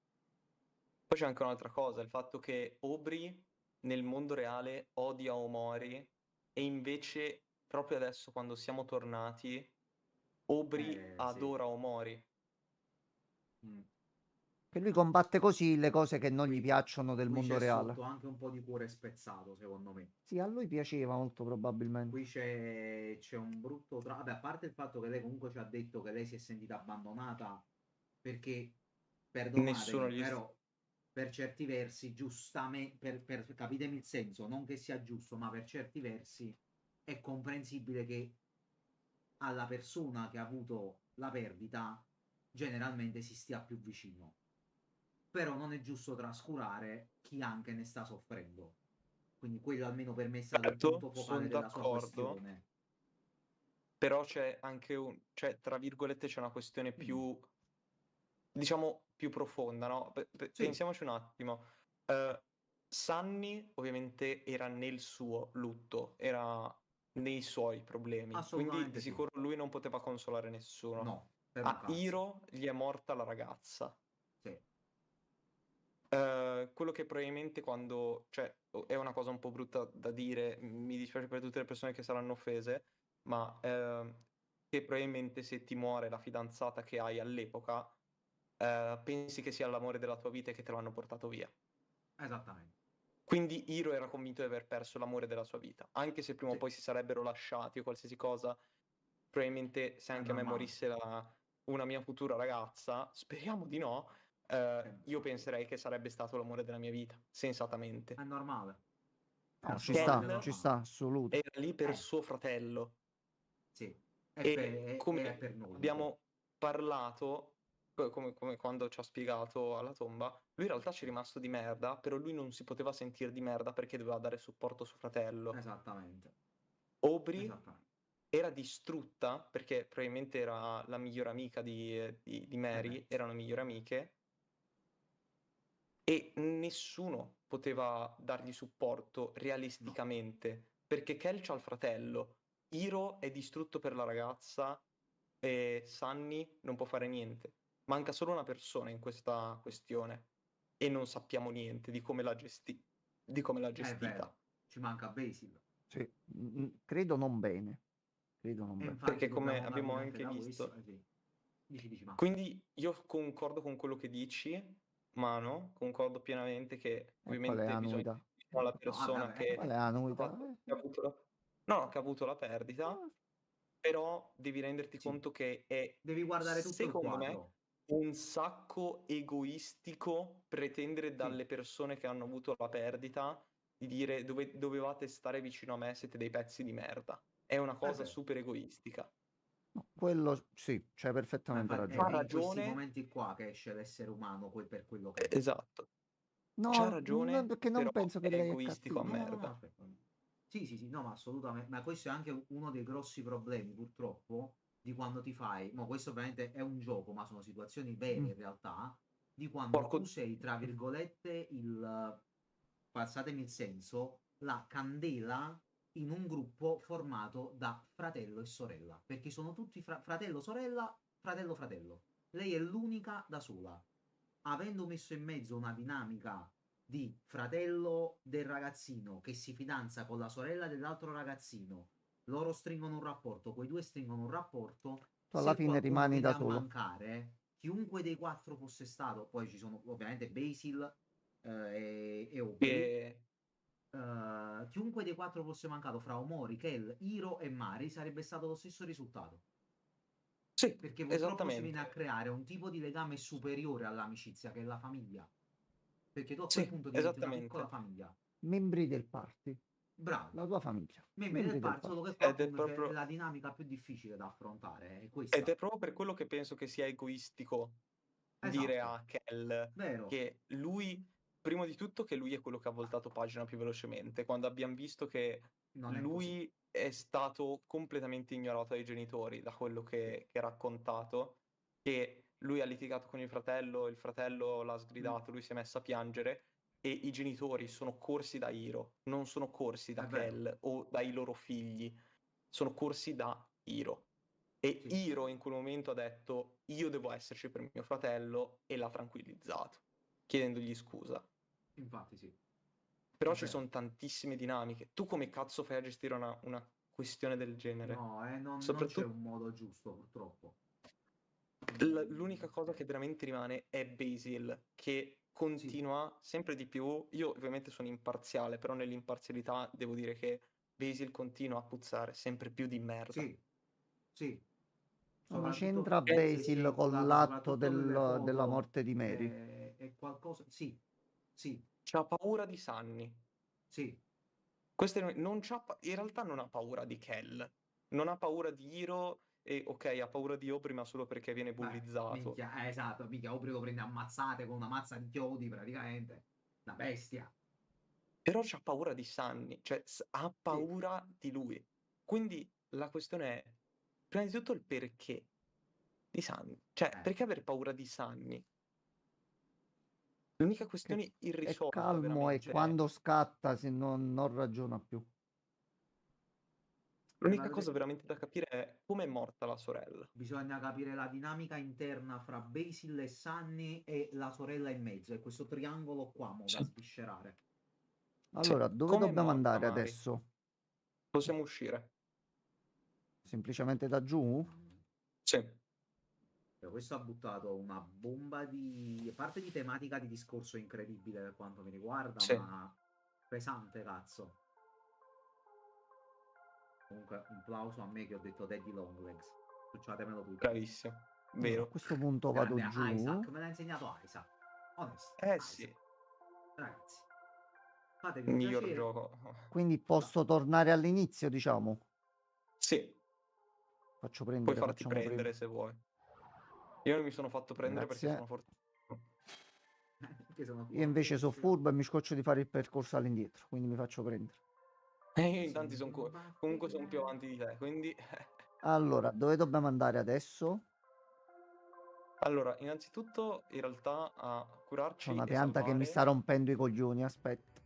Poi c'è anche un'altra cosa, il fatto che Aubrey nel mondo reale odia Omori e invece proprio adesso quando siamo tornati, Aubrey
Sì.
adora Omori.
Mm.
Che lui combatte così le cose che non gli
Qui,
piacciono del
qui
mondo
c'è
reale.
sotto anche un po' di cuore spezzato, secondo me.
Sì, a lui piaceva molto probabilmente.
Qui c'è un brutto vabbè, a parte il fatto che lei comunque ci ha detto che lei si è sentita abbandonata perché,
Nessuno
perdonatemi,
gli...
però per certi versi, giustamente, capitemi il senso, non che sia giusto, ma per certi versi è comprensibile che alla persona che ha avuto la perdita generalmente si stia più vicino. Però non è giusto trascurare chi anche ne sta soffrendo. Quindi quello almeno per me è stato il
Certo,
punto focale
sono
della sua
d'accordo,
questione.
però c'è anche cioè, tra virgolette, c'è una questione
Mm.
più, diciamo, più profonda, no?
Sì,
Pensiamoci un attimo. Eh, Sunny ovviamente era nel suo lutto, era nei suoi problemi, quindi di
assolutamente sì.
sicuro lui non poteva consolare nessuno.
No, per un
A
cazzo.
Hiro gli è morta la ragazza.
Sì,
Quello che probabilmente quando, cioè, è una cosa un po' brutta da dire, mi dispiace per tutte le persone che saranno offese, ma che probabilmente se ti muore la fidanzata che hai all'epoca, pensi che sia l'amore della tua vita e che te l'hanno portato via.
esattamente.
Quindi Hiro era convinto di aver perso l'amore della sua vita, anche se prima o
Sì,
poi si sarebbero lasciati o qualsiasi cosa, probabilmente se
è
anche a me
normale.
morisse una mia futura ragazza, speriamo di no, io penserei che sarebbe stato l'amore della mia vita, sensatamente.
È normale.
No, ci
Assolutamente
sta,
normale.
assoluto.
Era lì per
Eh.
suo fratello.
Sì,
E
è
come
per noi.
abbiamo parlato, come quando ci ha spiegato alla tomba, lui in realtà ci è rimasto di merda, però lui non si poteva sentire di merda perché doveva dare supporto a suo fratello.
Esattamente.
Aubrey
Esattamente.
era distrutta perché probabilmente era la migliore amica di Mary,
sì.
erano migliori amiche, e nessuno poteva dargli supporto realisticamente, perché Kel c'ha il fratello, Hiro è distrutto per la ragazza e Sunny non può fare niente. Manca solo una persona in questa questione e non sappiamo niente di come l'ha di come l'ha
È
gestita.
vero, ci manca Basil.
Sì, credo non bene. Credo non
E
bene.
infatti
Perché come
dobbiamo
abbiamo
capire anche
anche
da
visto.
questo. Sì. Dici, ma.
Quindi io concordo con quello che dici, Mano, concordo pienamente che
Qual è
ovviamente
la
bisogna
novità?
alla
No,
persona
vabbè,
Qual è
che
la
ha
novità?
che ha avuto no, che ha avuto la perdita, però devi renderti
sì.
conto che è,
Devi guardare tutto il
secondo me,
quadro.
un sacco egoistico pretendere dalle persone che hanno avuto la perdita di dire dovevate stare vicino a me, siete dei pezzi di merda. È una cosa
vero.
super egoistica.
No, quello sì, c'hai
Ma
perfettamente
infatti
Ha
ragione.
è in questi
ragione,
momenti qua che esce l'essere umano poi per quello che è.
esatto. C'ha
No,
ragione,
perché non
però
penso che
è
lei è
egoistico a
cattiva.
No,
merda.
aspetta. Sì, no, ma assolutamente. Ma questo è anche uno dei grossi problemi, purtroppo, di quando ti fai. Ma questo ovviamente è un gioco, ma sono situazioni vere
Mm.
in realtà. Di quando tu
Porco.
sei, tra virgolette, passatemi il senso, la candela in un gruppo formato da fratello e sorella. Perché sono tutti fratello, sorella, fratello, fratello. Lei è l'unica da sola. Avendo messo in mezzo una dinamica di fratello del ragazzino che si fidanza con la sorella dell'altro ragazzino, loro stringono un rapporto, quei due stringono un rapporto,
Tu alla
se
fine
qualcuno
rimani
viene
da
a
solo.
mancare, chiunque dei quattro fosse stato, poi ci sono ovviamente Basil e Aubrey,
E
chiunque dei quattro fosse mancato fra Omori, Kel, Hiro e Mari sarebbe stato lo stesso risultato.
sì,
Perché purtroppo si viene a
esattamente.
creare un tipo di legame superiore all'amicizia che è la famiglia. Perché tu a quel
Sì,
punto diventi una piccola
esattamente.
famiglia.
Membri del party.
Bravo.
La tua famiglia.
Membri del
Membri del
party, solo
party.
che qua
Ed è
appunto c'è
proprio
la dinamica più difficile da affrontare, è
ed
questa.
è proprio per quello che penso che sia egoistico dire
Esatto,
a Kel
vero.
che lui, prima di tutto, che lui è quello che ha voltato pagina più velocemente, quando abbiamo visto che
Non è così.
lui è stato completamente ignorato dai genitori, da quello che ha raccontato, che lui ha litigato con il fratello l'ha sgridato, lui si è messo a piangere e i genitori sono corsi da Hiro, non sono corsi
È
da
vero.
Kel o dai loro figli, sono corsi da Hiro. E
Sì,
Hiro in quel momento ha detto io devo esserci per mio fratello e l'ha tranquillizzato, chiedendogli scusa.
infatti sì, è
Però ci
vero.
sono tantissime dinamiche. Tu come cazzo fai a gestire una questione del genere?
No, non c'è
Soprattutto
un modo giusto, purtroppo.
l'unica cosa che veramente rimane è Basil, che
Sì,
continua sempre di più. Io ovviamente sono imparziale, però nell'imparzialità devo dire che Basil continua a puzzare sempre più di merda.
sì, sì.
Ma
Soprattutto
c'entra
se si è
Basil con
incollato
l'atto
soprattutto nelle
della
foto,
morte di Mary?
è qualcosa. Sì, sì,
C'ha paura di Sunny.
sì.
In realtà non ha paura di Kel, non ha paura di Hiro e ok, ha paura di Aubrey ma solo perché viene
Beh,
bullizzato.
minchia, esatto, minchia, Obbligo prende ammazzate con una mazza di chiodi praticamente. Una bestia.
Però c'ha paura di Sunny, cioè ha
Sì,
paura di lui. Quindi la questione è, prima di tutto il perché di Sunny. Cioè,
eh.
perché aver paura di Sunny? L'unica
Che
questione
è
irrisolta
calmo e
veramente è
quando scatta se non ragiona più.
l'unica
Guardate,
cosa veramente da capire è come è morta la sorella.
bisogna capire la dinamica interna fra Basil e Sunny e la sorella in mezzo. E questo triangolo qua mo da
Sì.
sviscerare.
Sì.
Allora, dove
Come è
dobbiamo
morta
andare
Mari?
adesso?
Possiamo uscire?
Semplicemente da giù?
Sì.
Questo ha buttato una bomba di parte di tematica di discorso incredibile per quanto mi riguarda,
Sì.
ma pesante, cazzo. Comunque, un plauso a me che ho detto Daddy Longlegs. Succiatemelo tutti.
Bravissimo,
Allora, a
vero.
questo punto vado
Grande
giù.
Isaac, me l'ha insegnato Isaac. Onesto.
Sì,
Ragazzi, fatevi
il
un
miglior
piacere.
gioco.
Quindi posso tornare all'inizio, diciamo.
Sì,
Faccio
puoi
prendere,
farti
facciamo prima.
prendere se vuoi. Io non mi sono fatto prendere perché
Grazie.
sono fortunato.
Che sono
Io invece sono
fortissimo.
furbo e mi scoccio di fare il percorso all'indietro, quindi mi faccio prendere.
Io in tanti comunque sono più avanti di te, quindi...
Allora, dove dobbiamo andare adesso?
Allora, innanzitutto, in realtà, a
C'è
curarci
una
e
pianta che mi sta
salvare
rompendo i coglioni, aspetta.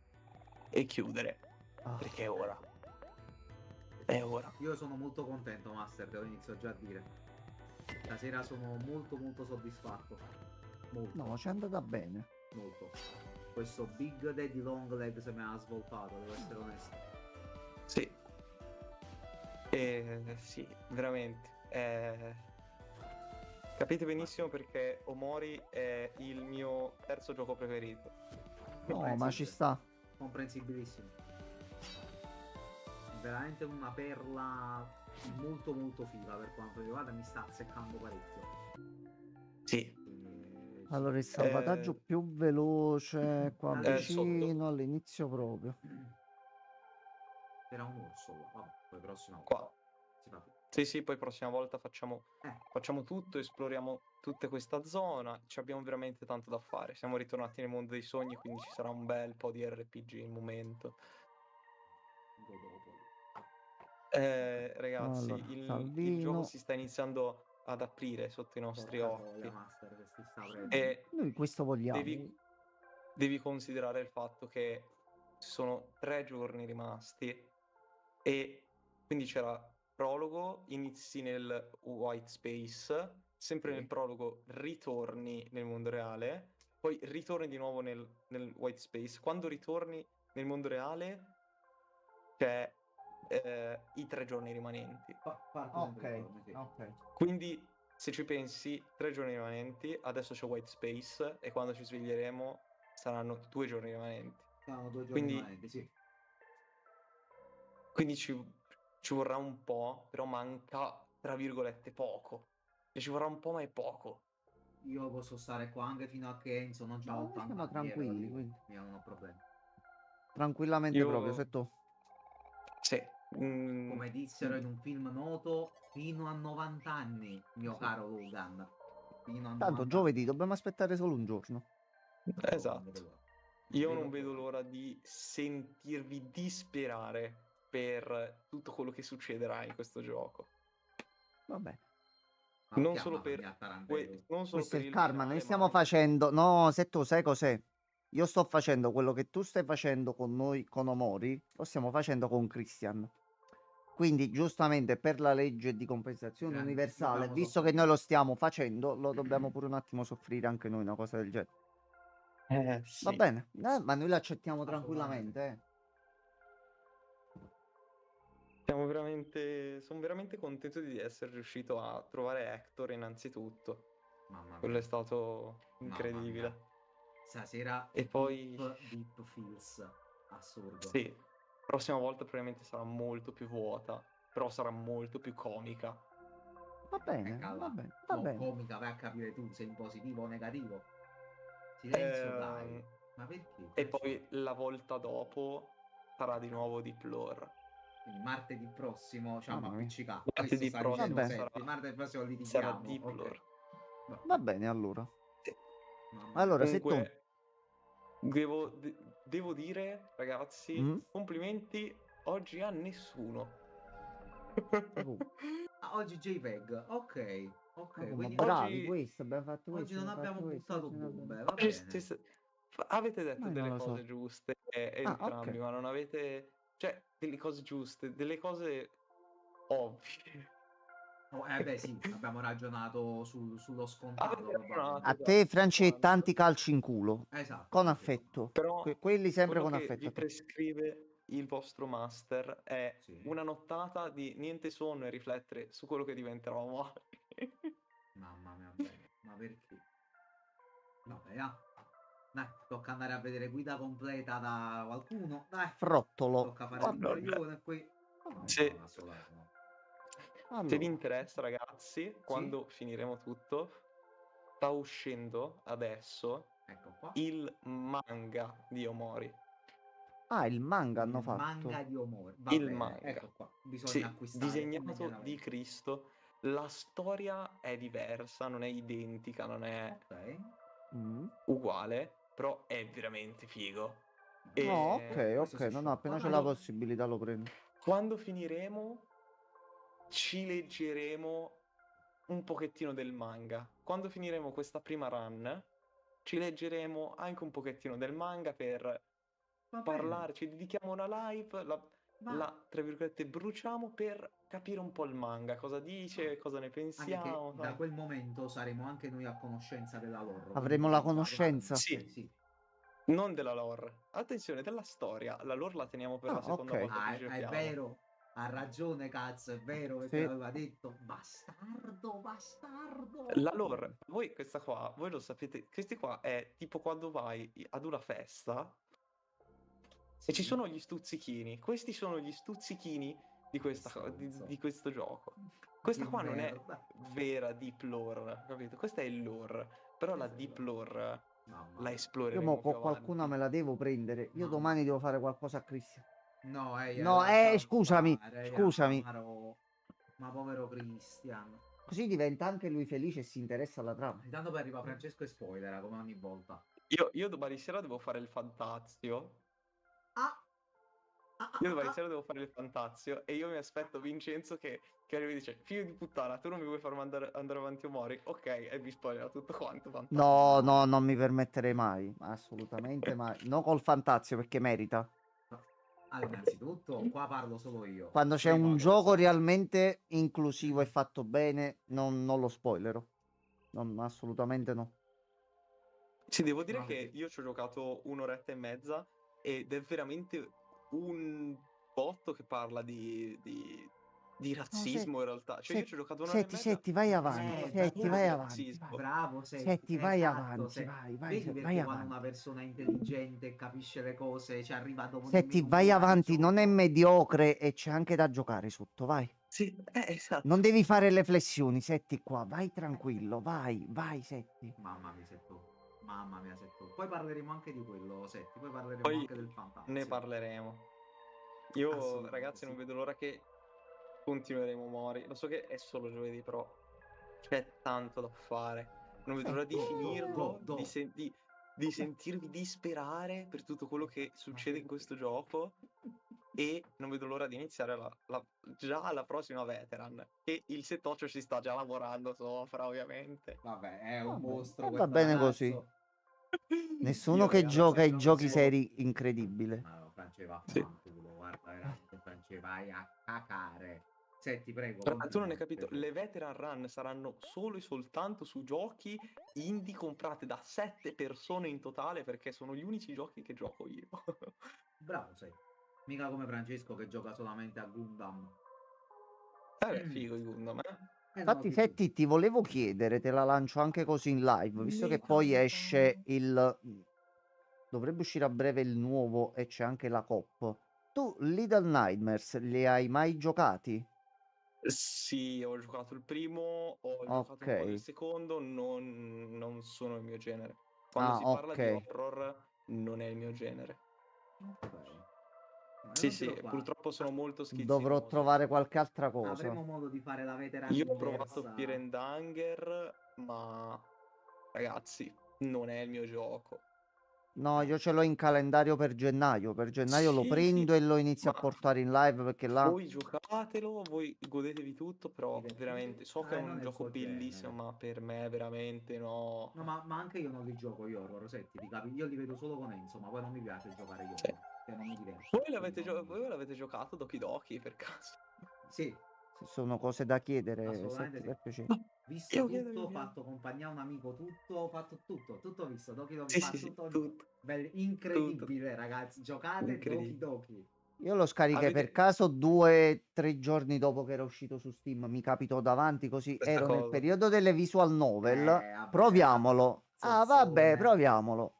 e chiudere,
Ah,
perché è ora. È ora.
Io sono molto contento, Master, te lo inizio già a dire. Stasera sono molto molto soddisfatto. Molto,
no, ci è andata bene.
molto. Questo Big Daddy Long Leg se mi ha svoltato, devo essere onesto.
Sì. Sì, veramente. Capite benissimo perché Omori è il mio terzo gioco preferito.
No, ma ci sta.
Comprensibilissimo. Veramente una perla molto molto figa per quanto riguarda, mi sta azzeccando parecchio.
Sì.
Quindi,
Allora, il salvataggio più veloce qua
All'inizio.
vicino, all'inizio proprio.
C'era un orso là, vabbè, poi prossima volta
Qua.
si fa tutto.
Sì, poi prossima volta facciamo tutto, esploriamo tutta questa zona. Ci abbiamo veramente tanto da fare. Siamo ritornati nel mondo dei sogni, quindi ci sarà un bel po' di RPG in momento. Ragazzi,
Allora,
il gioco
Salvino.
si sta iniziando ad aprire sotto i nostri
Porca troia,
occhi.
Master, che si sta aprendo.
E
Noi questo vogliamo.
devi considerare il fatto che ci sono 3 giorni rimasti e quindi c'era prologo, inizi nel white space, sempre
Sì.
nel prologo ritorni nel mondo reale, poi ritorni di nuovo nel white space. Quando ritorni nel mondo reale c'è i 3 giorni rimanenti.
Parto sempre ritorno, sì.
Ok.
Quindi se ci pensi, 3 giorni rimanenti, adesso c'è white space e quando ci sveglieremo saranno 2 giorni rimanenti.
Saranno 2 giorni
Quindi,
rimanenti, sì.
quindi ci vorrà un po', però manca, tra virgolette, poco. E ci vorrà un po', ma è poco.
Io posso stare qua anche fino a che Enzo non c'ha
No, noi
80
siamo
anni, ve lo
tranquilli,
dico.
quindi.
Io non ho problemi.
Tranquillamente proprio,
Io,
se tu.
sì,
Come dissero in un film noto, fino a 90 anni, mio
sì.
caro Logan. Fino a 90
Tanto
anni.
giovedì dobbiamo aspettare solo un giorno.
Esatto. Io non vedo l'ora di sentirvi disperare per tutto quello che succederà in questo gioco.
Va bene.
Non solo per non solo
Questo è
per
il
il
karma. Noi
finale, ma
stiamo
anche
facendo. No, se tu sai cos'è? Io sto facendo quello che tu stai facendo con noi, con Omori, lo stiamo facendo con Christian. Quindi, giustamente, per la legge di compensazione universale, visto che noi lo stiamo facendo, lo dobbiamo pure un attimo soffrire anche noi, una cosa del genere. Va
sì.
bene, ma noi lo accettiamo tranquillamente.
Sono veramente contento di essere riuscito a trovare Hector innanzitutto.
Mamma
Quello è
mia.
stato
Mamma mia.
incredibile.
Stasera
E poi,
deep feels. Assurdo.
sì, prossima volta probabilmente sarà molto più vuota, però sarà molto più comica.
Va bene,
Calla.
va bene, va
No,
bene.
comica, vai a capire tu, sei in positivo o negativo. Silenzio, dai. Ma perché?
E poi la volta dopo sarà di nuovo Deep Lore.
Quindi martedì prossimo, cioè, ma
Mamma mia.
appiccica. Questo
Martedì
sta
prossimo
dicendo
Vabbè.
Seppi. Martedì prossimo
sarà
litighiamo.
Deep
Ok.
Lore.
Va bene, allora.
Sì.
Mamma mia.
Allora, se tu...
Comunque, devo dire, ragazzi,
Mm?
complimenti oggi a nessuno.
Ah, oggi JPEG. Ok. Ok,
Ma
quindi
bravi,
Oggi,
questo, abbiamo fatto
oggi
questo,
non
abbiamo
abbiamo
fatto questo.
buttato
Oggi non abbiamo-
bombe, va
oggi
bene.
avete detto
Ma io non
delle
lo
cose
so.
giuste
Ah,
entrambi,
ok.
ma non avete, cioè, delle cose giuste, delle cose ovvie.
Oh, beh, sì, abbiamo ragionato sullo scontato,
Avete ragionato,
A
probabilmente.
te,
esatto, su
Franci,
quanto.
tanti calci in culo.
Esatto,
Con
anche quello.
affetto.
Però
Quelli sempre
quello
con
che
affetto
vi
a te.
prescrive il vostro master è
Sì.
una nottata di niente sonno e riflettere su quello che diventerà Omar.
Mamma mia, bene. Ma perché? Vabbè, dai, tocca andare a vedere guida completa da qualcuno. Dai,
Frottolo.
tocca fare
Va
il
bene.
coglione qui.
Se,
No, assolutamente no.
se vi
Allora.
interessa, ragazzi,
Sì?
quando finiremo tutto, sta uscendo adesso
Ecco qua.
il manga di Omori.
Ah, il manga hanno
Il
fatto.
manga di Omori. Va
Il
bene,
manga.
ecco qua. Bisogna
Sì,
acquistare
disegnato di
immediatamente.
Cristo. La storia è diversa, non è identica, non è
Ok.
Mm.
uguale, però è veramente figo.
No,
E
Questo
ok,
si
no,
scioglie.
appena c'è
Guarda,
la
quando,
possibilità lo prendo.
quando finiremo, ci leggeremo un pochettino del manga. Quando finiremo questa prima run, ci leggeremo anche un pochettino del manga per
va bene.
parlare, ci dedichiamo una live,
Ma
tra virgolette, bruciamo per capire un po' il manga, cosa dice, cosa ne
anche che
pensiamo,
da
sai?
quel momento saremo anche noi a conoscenza della lore.
Avremo
quindi
la
guarda,
conoscenza.
Sì,
sì.
non della lore. Attenzione, della storia. La lore la teniamo per
Ah,
la seconda
ok.
volta che
È
giochiamo.
vero, ha ragione, cazzo, è vero perché
Sì.
l'aveva detto. Bastardo, bastardo.
La lore, voi questa qua, voi lo sapete, questi qua è tipo quando vai ad una festa e ci
Sì.
sono gli stuzzichini. Questi sono gli stuzzichini di,
Stronzo.
di questo gioco. Questa
Che
qua non è
merda.
vera deep lore, capito? Questa è il lore, però la deep lore
Mamma
la
mia.
Io
esploreremo
mo
più
con qualcuna
avanti.
me la devo prendere. Io
Mamma
domani
mia.
devo fare qualcosa a Cristian.
No,
No,
lascia
scusami,
fare,
scusami.
Amaro. Ma povero Christian.
Così diventa anche lui felice e si interessa alla trama.
Intanto poi arriva Francesco e spoiler, come ogni volta.
Io domani sera devo fare il Fantazio.
Ah!
Io domani sera devo fare il Fantazio e io mi aspetto Vincenzo che arriva e dice: figlio di puttana, tu non mi vuoi farmi andare avanti Omori? Ok, e mi spoilerà tutto quanto. Fantazio.
No, no, non mi permetterei mai. Assolutamente mai. No col Fantazio perché merita.
Allora, innanzitutto, qua parlo solo io.
Quando c'è
Prima
un
cosa.
gioco realmente inclusivo e fatto bene, non lo spoilerò. Assolutamente no.
Sì, devo dire
No,
che
perché-
io ci ho giocato un'oretta e mezza ed è veramente un botto che parla di
No,
razzismo in realtà. Cioè io ci ho giocato un'ora e
Setti,
mezza
Setti, vai
e
avanti.
parla
Setti,
solo
vai
di
avanti. Vai.
razzismo.
Bravo, Setti.
Setti, vai
Esatto,
avanti. Vai,
Vedi
vai
perché quando una
avanti.
persona è intelligente e capisce le cose ci arriva dopo
Setti,
nemmeno
vai
un'ora di
avanti. Non è
gioco?
mediocre e c'è anche da giocare sotto. Vai.
Sì,
Non
esatto.
devi fare le flessioni, Setti qua. Vai tranquillo. Vai, vai, Setti.
Mamma mia, Setto. Mamma mia, Setto. Poi parleremo anche di quello, Setti. Poi parleremo
Poi
anche del
ne
Fantazio.
parleremo. Io,
Assolutamente
ragazzi, non
sì.
vedo l'ora che continueremo Mori. Lo so che è solo giovedì, però c'è tanto da fare. Non vedo l'ora di finirlo, di sentirvi disperare per tutto quello che succede in questo gioco e non vedo l'ora di iniziare già la prossima veteran. E il Setoccio ci sta già lavorando sopra, ovviamente.
Vabbè, è un
Vabbè,
mostro
va
questo
bene così.
ragazzo.
Nessuno
Io,
che gioca
ragazzi,
ai
Non
giochi
è...
seri incredibile.
Ma no, France va a
sì.
fanculo, guarda, veramente, France vai a cacare. Senti, prego,
Raga, tu non hai
continua,
capito,
piacere.
le veteran run saranno solo e soltanto su giochi indie comprate da 7 persone in totale perché sono gli unici giochi che gioco io.
Bravo sei. Mica come Francesco che gioca solamente a Gundam.
Beh, figo i Gundam, eh?
No,
Infatti,
sì, sì.
Setti, ti volevo chiedere, te la lancio anche così in live, visto che poi esce il... Dovrebbe uscire a breve il nuovo e c'è anche la COP. Tu Little Nightmares li hai mai giocati?
Sì, ho giocato il primo, ho giocato
Ok.
un po' del secondo, non sono il mio genere. Quando
Ah,
si parla di
ok.
horror, non è il mio genere.
Ok. No, io
Sì,
non ce
sì,
l'ho qua.
purtroppo sono molto
Dovrò
schizzinoso.
trovare qualche altra cosa.
Avremo modo di fare la veteran
Io ho provato
inversa.
Fear and Hunger, ma ragazzi, non è il mio gioco.
No, io ce l'ho in calendario per gennaio. Per gennaio lo
Sì, sì,
prendo e lo inizio a
ma
portare in live perché là...
voi giocatelo, voi godetevi tutto, però veramente so che è
Non
un
è il
gioco
suo
bellissimo,
genere.
ma per me veramente no.
No, ma anche io non li gioco gli horror, senti, io li vedo solo con Enzo, ma poi non mi piace giocare gli
Cioè,
horror, che non mi diverto.
voi
quindi
voi l'avete giocato Doki Doki per caso?
Sì,
Se sono cose da chiedere,
assolutamente
Setti,
sì.
per piacere.
No,
Visto
io chiedo, io
tutto,
chiedo.
fatto compagnia a un amico tutto, ho fatto tutto visto. Doki Doki
Sì,
fa
sì, sì,
tutto.
tutto, tutto,
Incredibile, ragazzi. Giocate Doki
incredibile.
Doki.
Io lo scarichai per
Avete
caso 2 o 3 giorni dopo che era uscito su Steam. Mi capitò davanti così.
questa
Ero nel
cosa?
periodo delle visual novel.
Vabbè,
Proviamolo. Ah, vabbè,
zozzone.
proviamolo.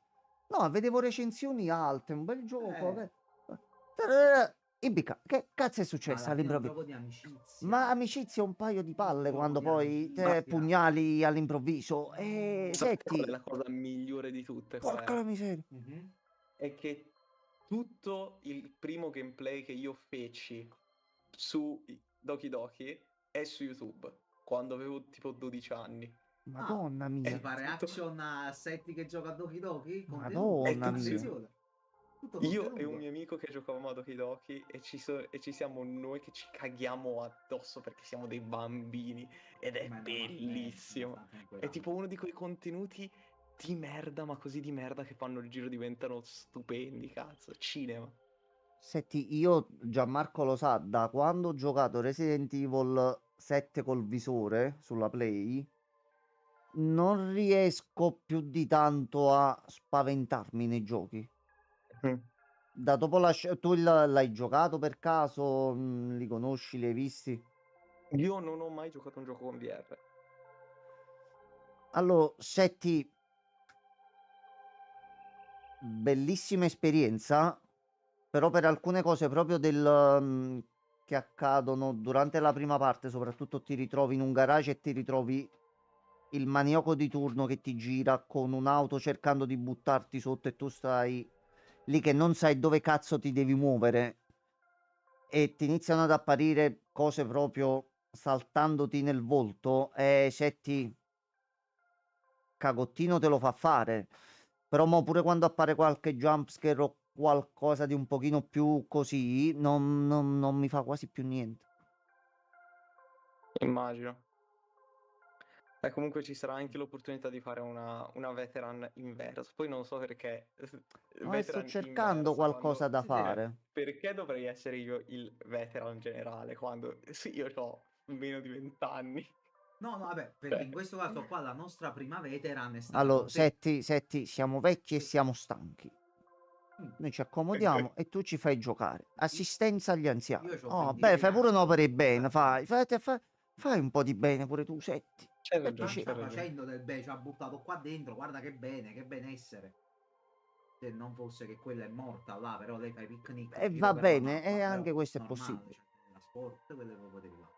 No, vedevo recensioni alte. Un bel gioco.
Eh,
Ibica, che cazzo è
Ma
successo
alla fine è un
all'improvviso?
gioco di amicizia.
Ma amicizia è un paio di palle
Gioco
quando
di
poi te
amicizia.
pugnali all'improvviso.
Sapete qual è
Senti,
la cosa migliore di tutte? Qual
porca
è?
la miseria.
Mhm.
È che tutto il primo gameplay che io feci su Doki Doki è su YouTube, quando avevo tipo 12 anni.
Madonna
Si
mia.
È
fa
tutto...
reaction a Setti che gioca a Doki Doki? Contenuto,
Madonna
È tutto
mia.
attenzione. Tutto
Io e un
contenuto.
mio amico che giocavamo a Doki Doki e ci siamo noi che ci caghiamo addosso perché siamo dei bambini ed è
Ma no,
bellissimo.
ma comunque
È tipo uno di quei contenuti di merda, ma così di merda che fanno il giro diventano stupendi, cazzo. Cinema.
Senti, io Gianmarco lo sa, da quando ho giocato Resident Evil 7 col visore sulla Play, non riesco più di tanto a spaventarmi nei giochi.
Mm.
Da dopo tu l'hai giocato per caso? Li conosci, li hai visti?
Io non ho mai giocato un gioco con VR.
Allora, Setti, bellissima esperienza, però per alcune cose proprio che accadono durante la prima parte, soprattutto ti ritrovi in un garage e ti ritrovi il maniaco di turno che ti gira con un'auto cercando di buttarti sotto e tu stai lì che non sai dove cazzo ti devi muovere e ti iniziano ad apparire cose proprio saltandoti nel volto e Setti cagottino te lo fa fare. Però mo pure quando appare qualche jumpscare o qualcosa di un pochino più così, non mi fa quasi più niente.
Immagino. E comunque ci sarà anche l'opportunità di fare una veteran inverso. Poi non so perché
Sto
veteran
cercando
inverso
qualcosa
quando...
da
Cioè,
fare.
perché dovrei essere io il veteran generale quando sì, io ho meno di 20 anni?
No, no, vabbè, perché
Cioè,
in questo caso qua la nostra prima veteran è stata
Allora,
con te.
Setti, siamo vecchi e siamo stanchi.
Mm.
Noi ci accomodiamo e tu ci fai giocare. Assistenza agli anziani.
Io ho
Oh, beh,
26
fai pure
anni.
un'opera di bene,
Esattamente.
fai un po' di bene pure tu, Setti.
c'hai
Per
ragione,
Ma
c'hai
piacere.
sta
ragione.
facendo del bene, ci ha buttato qua dentro, guarda che benessere. Se non fosse che quella è morta là, però lei fa i picnic
E
in giro
va
per la
bene, e
mappa, però
anche questo è
normale,
possibile.
cioè la sport, quelle proprio di là.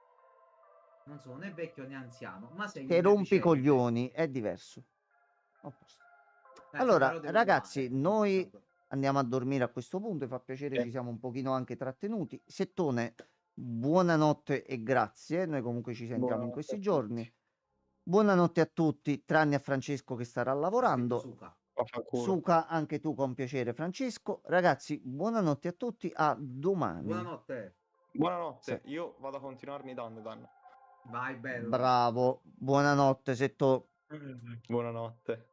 Non sono né vecchio né anziano, ma sei
Che
un
rompi i
deficiente.
coglioni è diverso. A posto.
Sì,
Allora,
però devo
ragazzi,
urlare.
noi andiamo a dormire a questo punto. Mi fa piacere,
Sì.
ci siamo un pochino anche trattenuti. Settone, buonanotte e grazie. Noi comunque ci sentiamo in
Buonanotte a
questi giorni.
tutti.
Buonanotte a tutti, tranne a Francesco che starà
Ha scritto
lavorando.
Suka.
Vaffanculo.
Suca, anche tu con piacere, Francesco. Ragazzi, buonanotte a tutti. A domani.
Buonanotte.
Buonanotte,
Se-
io vado a continuarmi Dan.
Vai bello.
Bravo. Buonanotte, Setto.
Buonanotte.